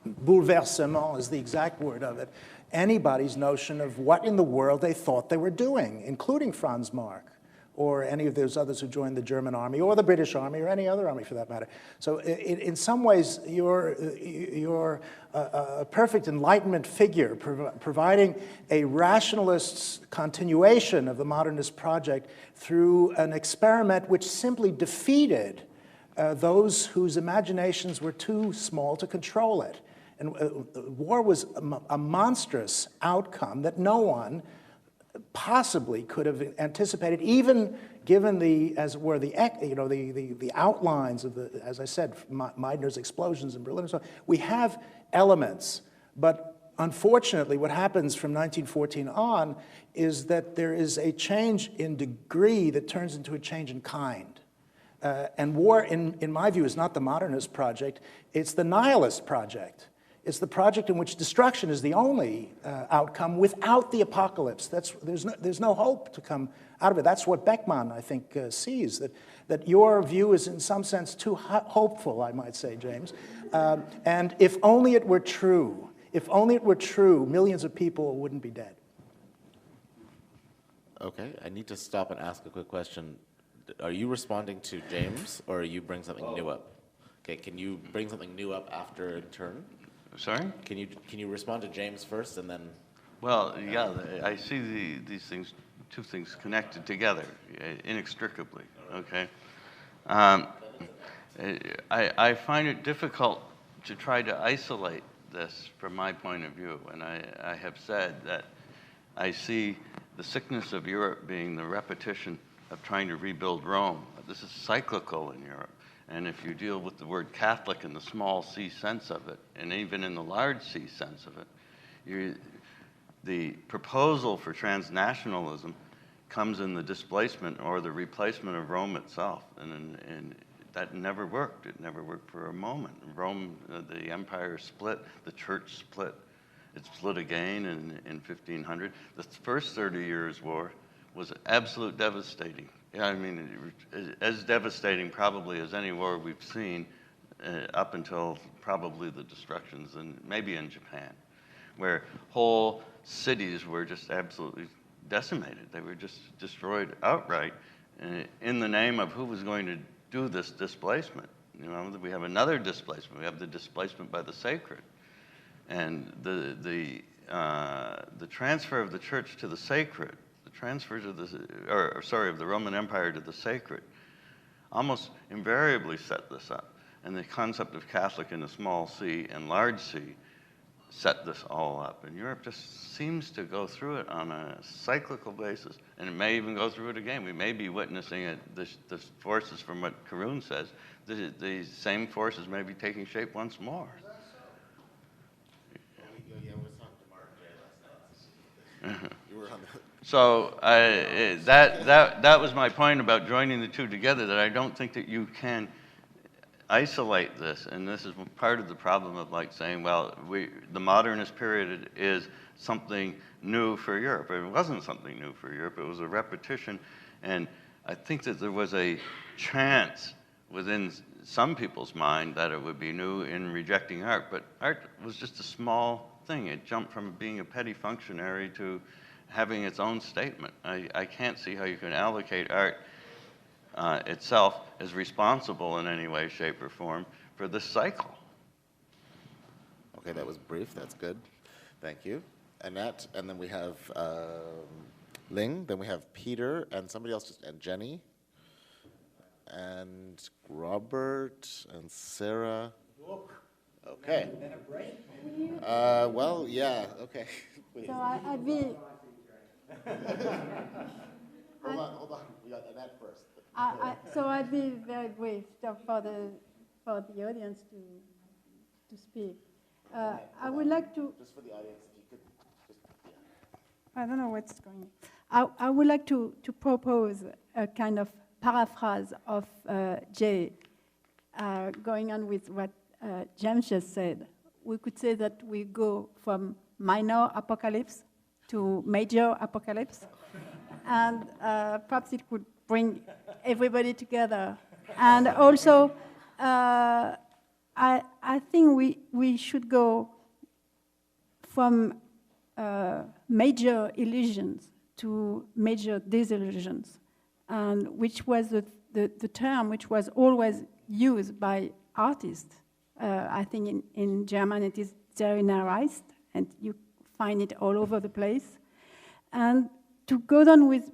Speaker 2: bouleversement is the exact word of it, anybody's notion of what in the world they thought they were doing, including Franz Marc, or any of those others who joined the German army, or the British army, or any other army for that matter. So in some ways, you're a perfect Enlightenment figure, providing a rationalist's continuation of the modernist project through an experiment which simply defeated those whose imaginations were too small to control it. And war was a monstrous outcome that no one possibly could have anticipated, even given the, as it were, the outlines of the, as I said, Meitner's explosions in Berlin and so on. We have elements, but unfortunately what happens from 1914 on is that there is a change in degree that turns into a change in kind. And war, in my view, is not the modernist project, it's the nihilist project. It's the project in which destruction is the only outcome without the apocalypse. There's no hope to come out of it. That's what Beckmann, I think, sees, that your view is in some sense too hopeful, I might say, James. And if only it were true, millions of people wouldn't be dead.
Speaker 1: Okay, I need to stop and ask a quick question. Are you responding to James, or are you bring something new up? Okay, can you bring something new up after in turn?
Speaker 4: Sorry?
Speaker 1: Can you respond to James first and then?
Speaker 4: Well, yeah, I see these things, two things connected together inextricably. Okay, I find it difficult to try to isolate this from my point of view, and I have said that I see the sickness of Europe being the repetition of trying to rebuild Rome. This is cyclical in Europe. And if you deal with the word Catholic in the small c sense of it, and even in the large c sense of it, the proposal for transnationalism comes in the displacement or the replacement of Rome itself. And that never worked. It never worked for a moment. Rome, the empire split, the church split. It split again in 1500. The first 30 Years' War was absolute devastating. Yeah, I mean, as devastating probably as any war we've seen up until probably the destructions, and maybe in Japan, where whole cities were just absolutely decimated. They were just destroyed outright in the name of who was going to do this displacement. You know, we have another displacement. We have the displacement by the sacred, and the transfer of the church to the sacred. Transfer to of the Roman Empire to the sacred, almost invariably set this up. And the concept of Catholic in a small c and large c set this all up. And Europe just seems to go through it on a cyclical basis, and it may even go through it again. We may be witnessing it, the forces, from what Karun says, the same forces may be taking shape once more.
Speaker 1: Yeah, we was talking to Mark Jay last night. You were on the...
Speaker 4: So that was my point about joining the two together, that I don't think that you can isolate this. And this is part of the problem of like saying, well, the modernist period is something new for Europe. It wasn't something new for Europe. It was a repetition. And I think that there was a chance within some people's mind that it would be new in rejecting art. But art was just a small thing. It jumped from being a petty functionary to having its own statement. I can't see how you can allocate art itself as responsible in any way, shape, or form for this cycle.
Speaker 1: Okay, that was brief. That's good. Thank you. Annette, and then we have Ling, then we have Peter, and somebody else, and Jenny, and Robert, and Sarah. Okay. Well, yeah, okay. Please.
Speaker 3: So I'd be...
Speaker 1: Hold on. We got Annette first.
Speaker 3: So I'd be very brief for the audience to speak. I would like to...
Speaker 1: Just for the audience, if you could just, yeah.
Speaker 3: I don't know what's going on. I would like to propose a kind of paraphrase of Jay, going on with what James just said. We could say that we go from minor apocalypse to major apocalypse, and perhaps it could bring everybody together. And also, I think we should go from major illusions to major disillusions, and which was the term which was always used by artists. I think in German it is Zerinnerreist, and you find it all over the place. And to go on with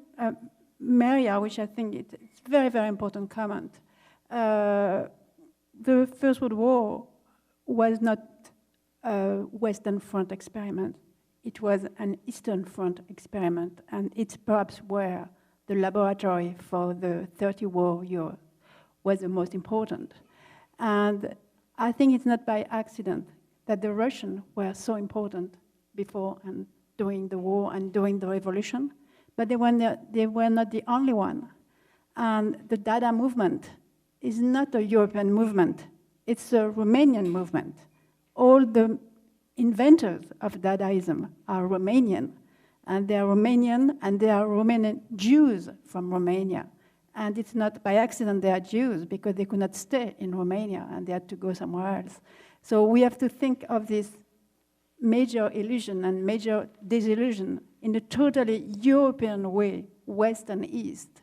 Speaker 3: Maria, which I think it's very, very important comment. The First World War was not a Western Front experiment. It was an Eastern Front experiment, and it's perhaps where the laboratory for the 30 war year was the most important. And I think it's not by accident that the Russians were so important before and during the war and during the revolution, but they were not the only one. And the Dada movement is not a European movement, it's a Romanian movement. All the inventors of Dadaism are Romanian, and they are Romanian, and they are Romanian Jews from Romania. And it's not by accident they are Jews, because they could not stay in Romania, and they had to go somewhere else. So we have to think of this major illusion and major disillusion in a totally European way, West and East.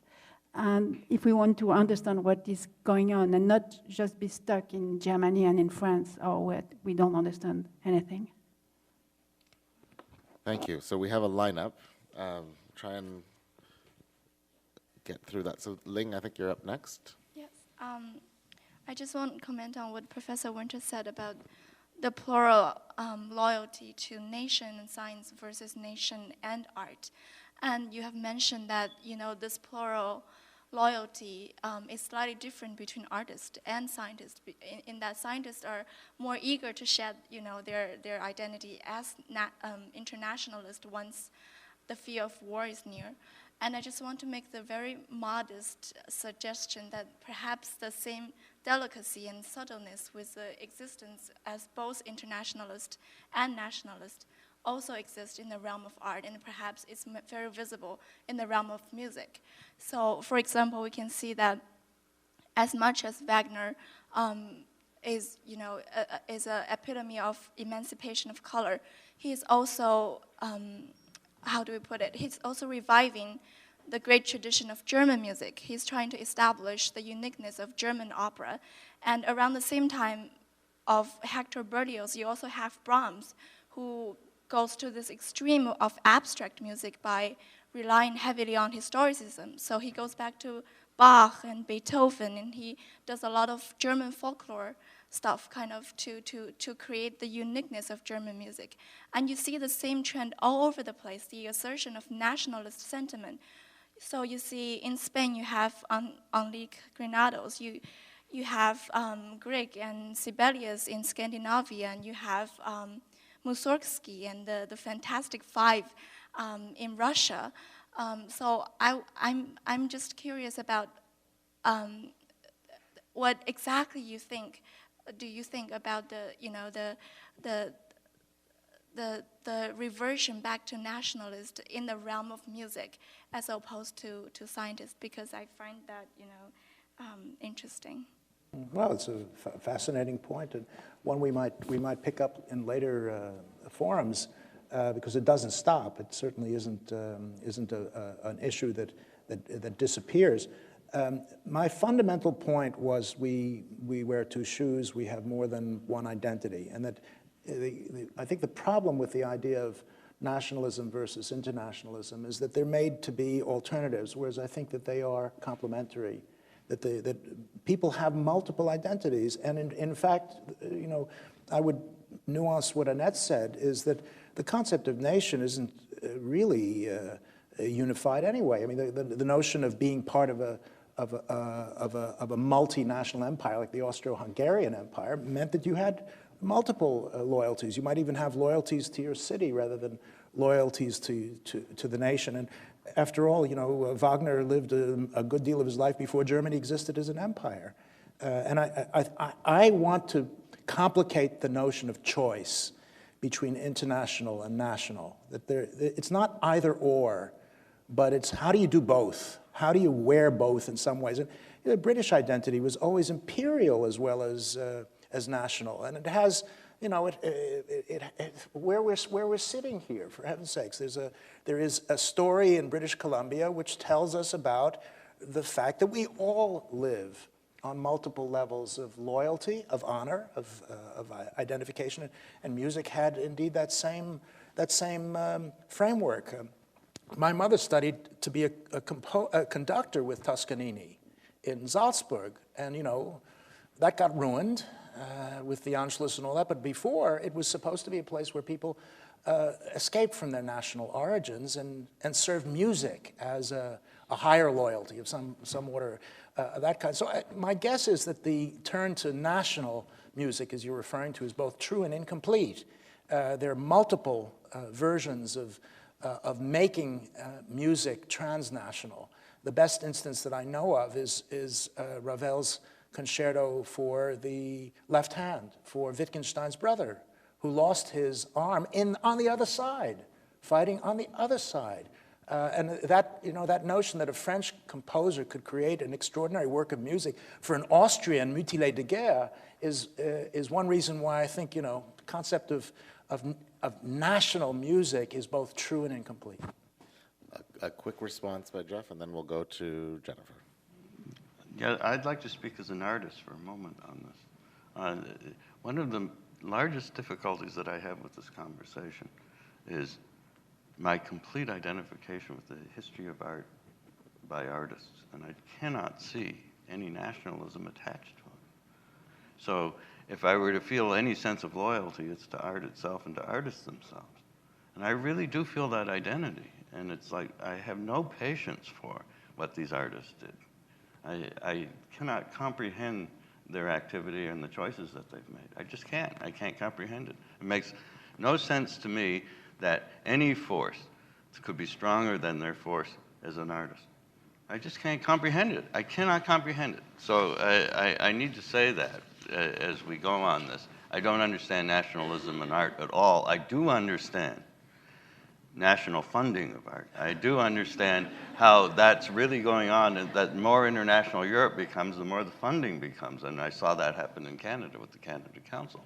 Speaker 3: And if we want to understand what is going on and not just be stuck in Germany and in France, or where we don't understand anything.
Speaker 1: Thank you. So we have a lineup. Try and get through that. So Ling, I think you're up next.
Speaker 9: Yes. I just want to comment on what Professor Winter said about the plural loyalty to nation and science versus nation and art. And you have mentioned that, you know, this plural loyalty is slightly different between artists and scientists, in that scientists are more eager to shed, you know, their identity as internationalist once the fear of war is near. And I just want to make the very modest suggestion that perhaps the same delicacy and subtleness with the existence as both internationalist and nationalist also exist in the realm of art, and perhaps it's very visible in the realm of music. So, for example, we can see that as much as Wagner is, you know, is an epitome of emancipation of color, he is also, how do we put it? He's also reviving the great tradition of German music. He's trying to establish the uniqueness of German opera. And around the same time of Hector Berlioz, you also have Brahms, who goes to this extreme of abstract music by relying heavily on historicism. So he goes back to Bach and Beethoven, and he does a lot of German folklore stuff kind of to create the uniqueness of German music. And you see the same trend all over the place, the assertion of nationalist sentiment. So you see in Spain you have Enrique Granados, you have Grieg and Sibelius in Scandinavia, and you have Mussorgsky and the Fantastic Five in Russia. So I'm just curious about what exactly you think. Do you think about the reversion back to nationalist in the realm of music as opposed to scientists? Because I find that interesting.
Speaker 2: Well, it's a fascinating point, and one we might pick up in later forums, because it doesn't stop. It certainly isn't an issue that disappears. My fundamental point was we wear two shoes. We have more than one identity, and that I think the problem with the idea of nationalism versus internationalism is that they're made to be alternatives, whereas I think that they are complementary, that people have multiple identities. And in fact, you know, I would nuance what Annette said, is that the concept of nation isn't really unified anyway. I mean, the notion of being part of a multinational empire like the Austro-Hungarian Empire meant that you had multiple loyalties. You might even have loyalties to your city rather than loyalties to the nation. And after all, you know, Wagner lived a good deal of his life before Germany existed as an empire. And I want to complicate the notion of choice between international and national. That it's not either or, but it's how do you do both? How do you wear both in some ways? And the British identity was always imperial as well as national, and it has, you know, where we're sitting here, for heaven's sakes, there is a story in British Columbia which tells us about the fact that we all live on multiple levels of loyalty, of honor, of identification, and music had indeed that same framework. My mother studied to be a conductor with Toscanini in Salzburg, and you know, that got ruined with the Anschluss and all that, but before, it was supposed to be a place where people escaped from their national origins and served music as a higher loyalty of some order, that kind. So my guess is that the turn to national music, as you're referring to, is both true and incomplete. There are multiple versions of making music transnational. The best instance that I know of is Ravel's concerto for the left hand, for Wittgenstein's brother, who lost his arm on the other side, fighting on the other side. And that, you know, that notion that a French composer could create an extraordinary work of music for an Austrian mutilé de guerre is one reason why I think, you know, the concept of national music is both true and incomplete.
Speaker 1: A quick response by Jeff, and then we'll go to Jennifer.
Speaker 4: Yeah, I'd like to speak as an artist for a moment on this. One of the largest difficulties that I have with this conversation is my complete identification with the history of art by artists, and I cannot see any nationalism attached to it. So if I were to feel any sense of loyalty, it's to art itself and to artists themselves. And I really do feel that identity, and it's like I have no patience for what these artists did. I cannot comprehend their activity and the choices that they've made. I just can't. I can't comprehend it. It makes no sense to me that any force could be stronger than their force as an artist. I just can't comprehend it. I cannot comprehend it. So I need to say that as we go on this. I don't understand nationalism in art at all. I do understand national funding of art. I do understand how that's really going on, and that more international Europe becomes, the more the funding becomes. And I saw that happen in Canada with the Canada Council.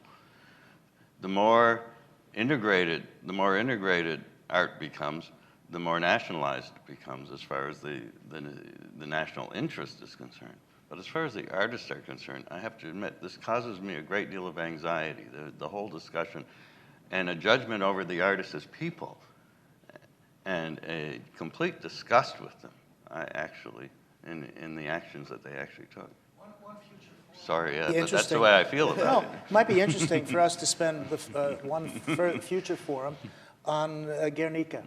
Speaker 4: The more integrated art becomes, the more nationalized it becomes as far as the national interest is concerned. But as far as the artists are concerned, I have to admit, this causes me a great deal of anxiety, the whole discussion, and a judgment over the artists as people, and a complete disgust with them, actually, in the actions that they actually took. Sorry, but that's the way I feel about it.
Speaker 2: It might be interesting for us to spend one future forum on Guernica.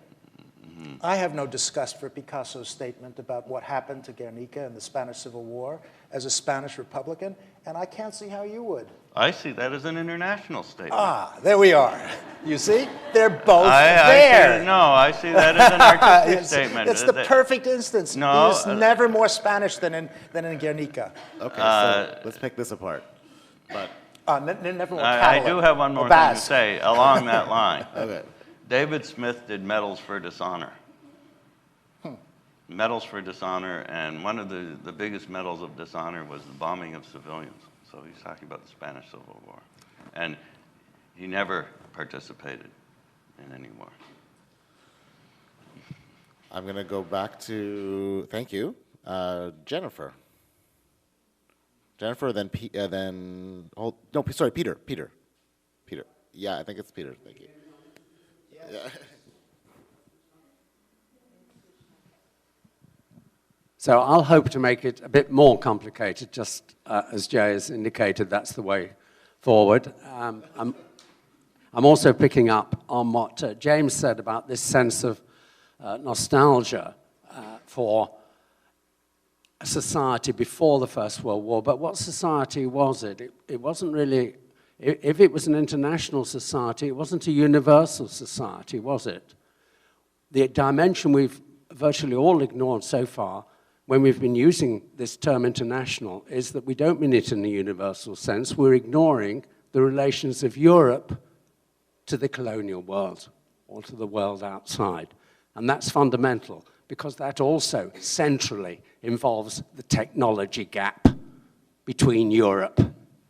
Speaker 2: Mm-hmm. I have no disgust for Picasso's statement about what happened to Guernica in the Spanish Civil War as a Spanish Republican, and I can't see how you would.
Speaker 4: I see that as an international statement.
Speaker 2: Ah, there we are. You see? They're both there.
Speaker 4: I see that as an artistic statement.
Speaker 2: It's the perfect instance.
Speaker 4: No,
Speaker 2: He's never more Spanish than in Guernica.
Speaker 1: Okay, so let's pick this apart. But
Speaker 2: never more
Speaker 4: I do have one more thing to say along that line.
Speaker 1: Okay.
Speaker 4: David Smith did Medals for Dishonor. Medals for Dishonor, and one of the biggest medals of dishonor was the bombing of civilians. So he's talking about the Spanish Civil War. And he never participated in any war.
Speaker 1: I'm going to go back to, thank you, Jennifer. Jennifer, then Peter. Yeah, I think it's Peter. Thank you. Yeah.
Speaker 11: So I'll hope to make it a bit more complicated, just as Jay has indicated, that's the way forward. I'm also picking up on what James said about this sense of nostalgia for a society before the First World War. But what society was it? It wasn't really, if it was an international society, it wasn't a universal society, was it? The dimension we've virtually all ignored so far when we've been using this term international is that we don't mean it in a universal sense. We're ignoring the relations of Europe to the colonial world or to the world outside. And that's fundamental because that also centrally involves the technology gap between Europe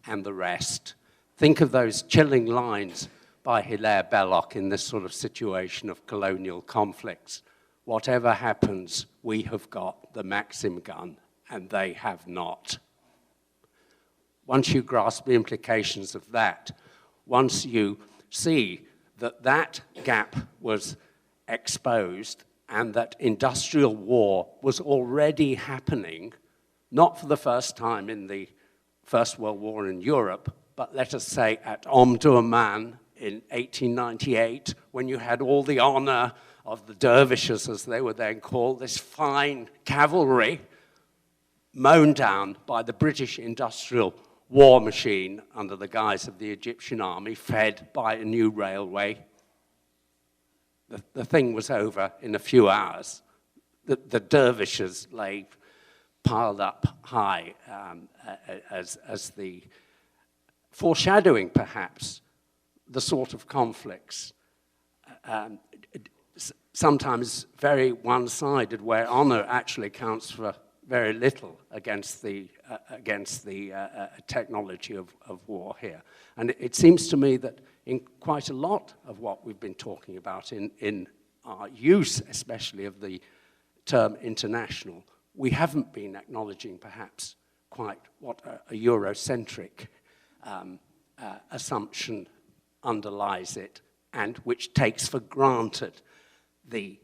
Speaker 11: and the rest. Think of those chilling lines by Hilaire Belloc in this sort of situation of colonial conflicts. Whatever happens, we have got the Maxim gun, and they have not. Once you grasp the implications of that, once you see that that gap was exposed and that industrial war was already happening, not for the first time in the First World War in Europe, but let us say at Omdurman in 1898, when you had all the honor of the dervishes, as they were then called, this fine cavalry mown down by the British industrial war machine under the guise of the Egyptian army, fed by a new railway. The thing was over in a few hours. The dervishes lay piled up high as the foreshadowing, perhaps, the sort of conflicts sometimes very one-sided, where honor actually counts for very little against the technology of war here. And it seems to me that in quite a lot of what we've been talking about in our use, especially of the term international, we haven't been acknowledging perhaps quite what a Eurocentric assumption underlies it, and which takes for granted the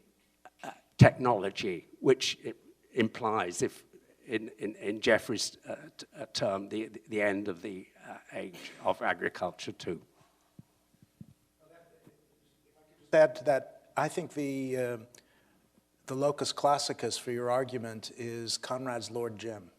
Speaker 11: technology, which it implies, if in Jeffrey's term, the end of the age of agriculture too.
Speaker 2: Add to that, I think the locus classicus for your argument is Conrad's Lord Jim,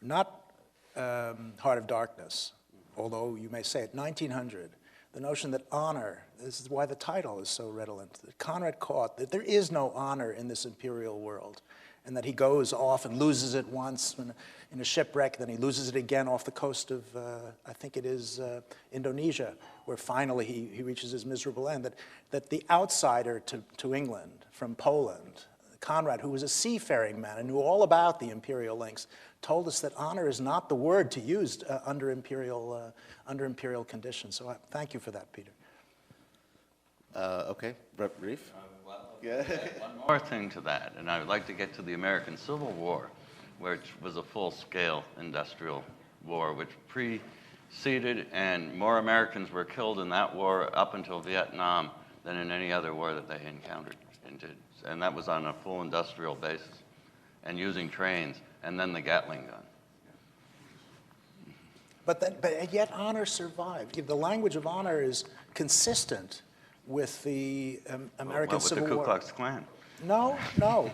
Speaker 2: not Heart of Darkness, although you may say it, 1900. The notion that honor, this is why the title is so redolent, that Conrad caught that there is no honor in this imperial world, and that he goes off and loses it once in a shipwreck, then he loses it again off the coast of, I think it is Indonesia, where finally he reaches his miserable end. That the outsider to England from Poland, Conrad, who was a seafaring man and knew all about the imperial links, told us that honor is not the word to use under imperial conditions. So thank you for that, Peter.
Speaker 1: Okay, brief.
Speaker 4: One more thing to that, and I would like to get to the American Civil War, which was a full-scale industrial war, which preceded, and more Americans were killed in that war up until Vietnam than in any other war that they encountered. And that was on a full industrial basis, and using trains, and then the Gatling gun.
Speaker 2: But yet honor survived. The language of honor is consistent with the American Civil War.
Speaker 4: With the Ku Klux Klan.
Speaker 2: No,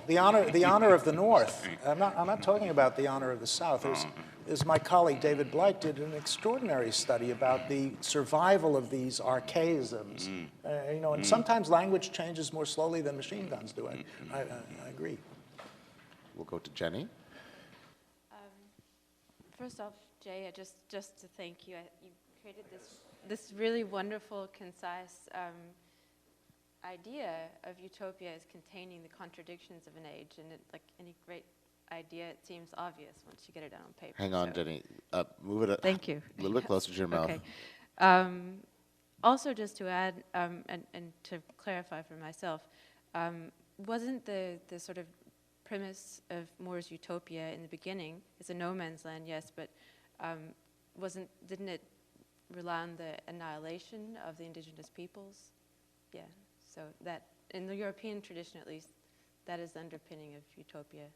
Speaker 2: the honor of the North. I'm not talking about the honor of the South. As my colleague David Blight did an extraordinary study about the survival of these archaisms. And sometimes language changes more slowly than machine guns do. I agree.
Speaker 1: We'll go to Jenny.
Speaker 12: First off, Jay, just to thank you. You created this really wonderful, concise idea of utopia as containing the contradictions of an age, and like any great idea, it seems obvious once you get it down on paper.
Speaker 1: Hang on, Jenny. Move it
Speaker 12: Thank you.
Speaker 1: A little bit closer to your mouth.
Speaker 12: Okay. Also, just to add, and to clarify for myself, wasn't the sort of premise of More's utopia in the beginning, it's a no man's land, yes, but didn't it rely on the annihilation of the indigenous peoples. Yeah, so that, in the European tradition at least, that is the underpinning of utopia.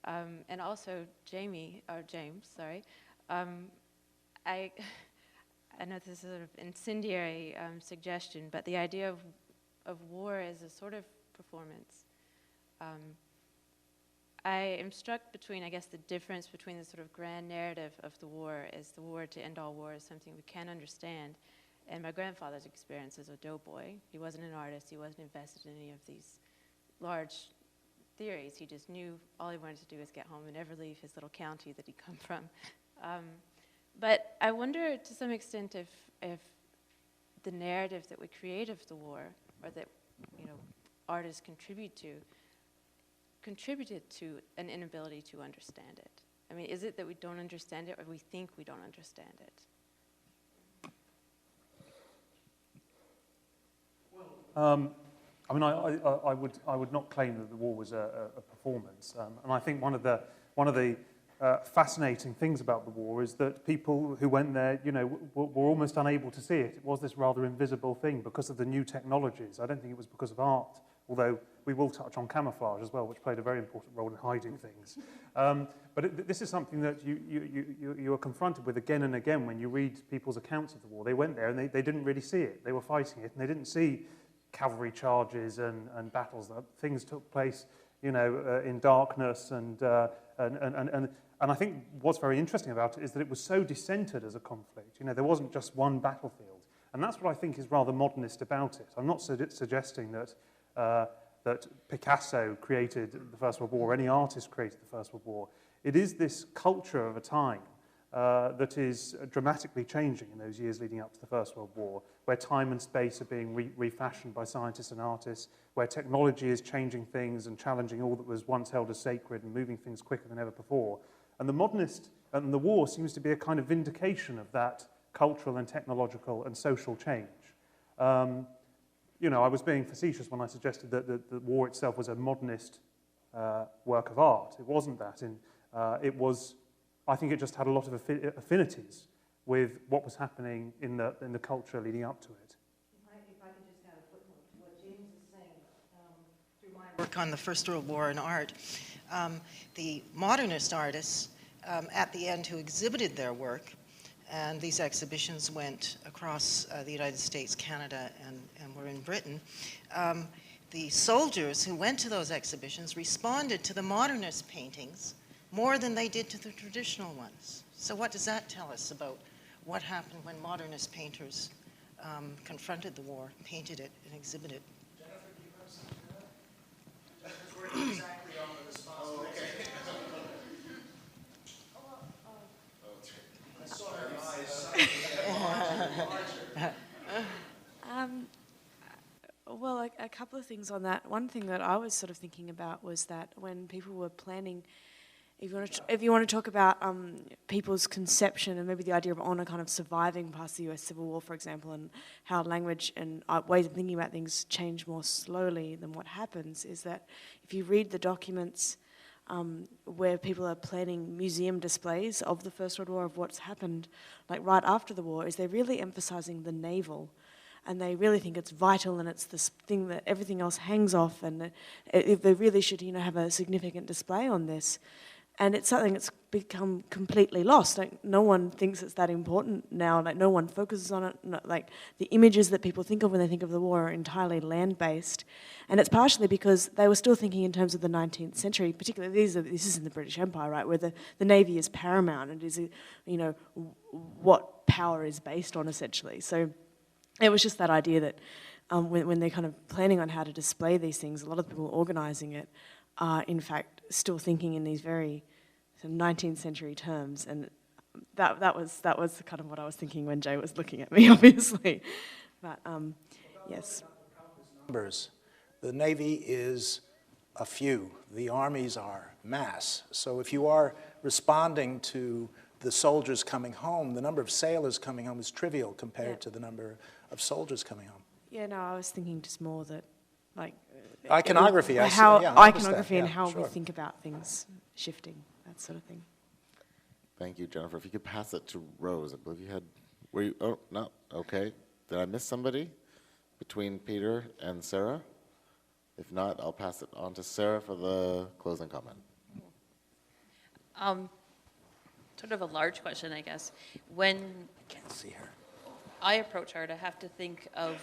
Speaker 12: And also, James, sorry, I know this is a sort of incendiary suggestion, but the idea of war as a sort of performance. I am struck between, I guess, the difference between the sort of grand narrative of the war as the war to end all war is something we can understand, and my grandfather's experience as a doughboy. He wasn't an artist, he wasn't invested in any of these large theories. He just knew all he wanted to do was get home and never leave his little county that he'd come from. But I wonder to some extent if the narrative that we create of the war, or that artists contributed to an inability to understand it. I mean, is it that we don't understand it, or we think we don't understand it?
Speaker 10: I mean, I would not claim that the war was a performance, and I think one of the fascinating things about the war is that people who went there, were almost unable to see it. It was this rather invisible thing because of the new technologies. I don't think it was because of art, although we will touch on camouflage as well, which played a very important role in hiding things. But this is something that you are confronted with again and again when you read people's accounts of the war. They went there and they didn't really see it. They were fighting it, and they didn't see cavalry charges and battles. Things took place, in darkness, and I think what's very interesting about it is that it was so decentered as a conflict. There wasn't just one battlefield, and that's what I think is rather modernist about it. I'm not suggesting that that Picasso created the First World War, or any artist created the First World War. It is this culture of a time that is dramatically changing in those years leading up to the First World War, where time and space are being refashioned by scientists and artists, where technology is changing things and challenging all that was once held as sacred and moving things quicker than ever before. And the modernist and the war seems to be a kind of vindication of that cultural and technological and social change. I was being facetious when I suggested that the war itself was a modernist work of art. It wasn't that. I think it just had a lot of affinities with what was happening in the culture leading up to it.
Speaker 6: If I could just add a footnote to what James is saying, through my work on the First World War and art, the modernist artists at the end who exhibited their work, and these exhibitions went across the United States, Canada, and were in Britain, the soldiers who went to those exhibitions responded to the modernist paintings more than they did to the traditional ones. So what does that tell us about what happened when modernist painters confronted the war, painted it, and exhibited it?
Speaker 2: Jennifer, do you have something to that? We're exactly on the response. Oh, okay. I saw her eyes.
Speaker 13: Well, a couple of things on that. One thing that I was sort of thinking about was that when people were planning, if you want to talk about people's conception and maybe the idea of honour kind of surviving past the US Civil War, for example, and how language and ways of thinking about things change more slowly than what happens, is that if you read the documents where people are planning museum displays of the First World War, of what's happened, like right after the war, is they're really emphasising the naval. And they really think it's vital, and it's this thing that everything else hangs off, and if they really should, have a significant display on this. And it's something that's become completely lost. Like, no one thinks it's that important now. Like, no one focuses on it. Like, the images that people think of when they think of the war are entirely land-based. And it's partially because they were still thinking in terms of the 19th century, particularly this is in the British Empire, right, where the Navy is paramount and is, what power is based on, essentially. So it was just that idea that when they're kind of planning on how to display these things, a lot of people organising it are, in fact, still thinking in these very 19th century terms, and that was kind of what I was thinking when Jay was looking at me, obviously. But yes.
Speaker 2: Numbers. The Navy is a few. The armies are mass. So if you are responding to the soldiers coming home, the number of sailors coming home is trivial compared to the number of soldiers coming home.
Speaker 13: Yeah, no, I was thinking just more that, like,
Speaker 2: iconography.
Speaker 13: Iconography and how we think about things shifting, that sort of thing.
Speaker 1: Thank you, Jennifer. If you could pass it to Rose, I believe you had Were you, oh, no, okay. Did I miss somebody between Peter and Sarah? If not, I'll pass it on to Sarah for the closing comment.
Speaker 14: Sort of a large question, I guess. When I can't see her, I approach art, I have to think of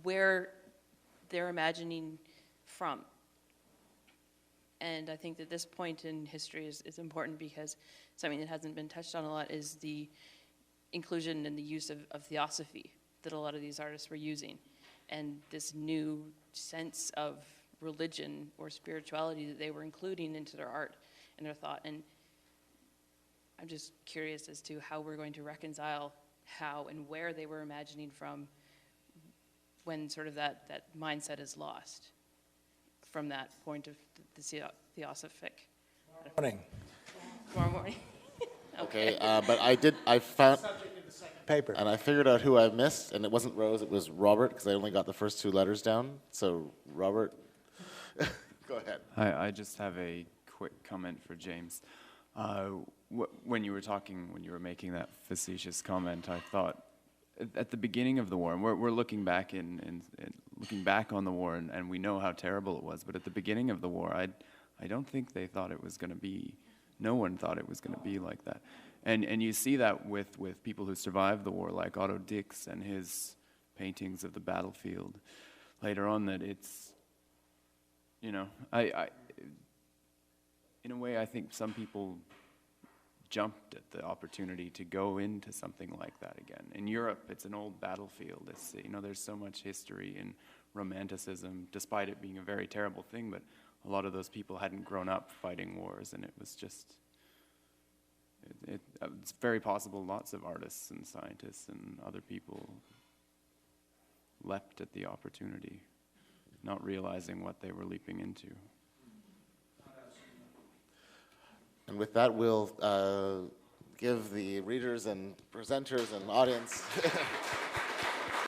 Speaker 14: where they're imagining from. And I think that this point in history is important because something that hasn't been touched on a lot is the inclusion and the use of theosophy that a lot of these artists were using, and this new sense of religion or spirituality that they were including into their art and their thought. And I'm just curious as to how we're going to reconcile how and where they were imagining from when sort of that mindset is lost from that point of the theosophic.
Speaker 2: Morning.
Speaker 14: Tomorrow morning.
Speaker 1: Okay, but I found,
Speaker 2: Paper.
Speaker 1: and I figured out who I missed, and it wasn't Rose, it was Robert, because I only got the first 2 letters down. So, Robert, go ahead.
Speaker 15: I just have a quick comment for James. When you were making that facetious comment, I thought at the beginning of the war, and we're looking back looking back on the war, and we know how terrible it was. But at the beginning of the war, I don't think they thought it was going to be. No one thought it was going to be like that, and you see that with people who survived the war, like Otto Dix and his paintings of the battlefield. Later on, that it's, I in a way, I think some people jumped at the opportunity to go into something like that again. In Europe, it's an old battlefield. It's, there's so much history and romanticism, despite it being a very terrible thing, but a lot of those people hadn't grown up fighting wars, and it was just, it's very possible lots of artists and scientists and other people leapt at the opportunity, not realizing what they were leaping into.
Speaker 1: And with that, we'll give the readers and presenters and audience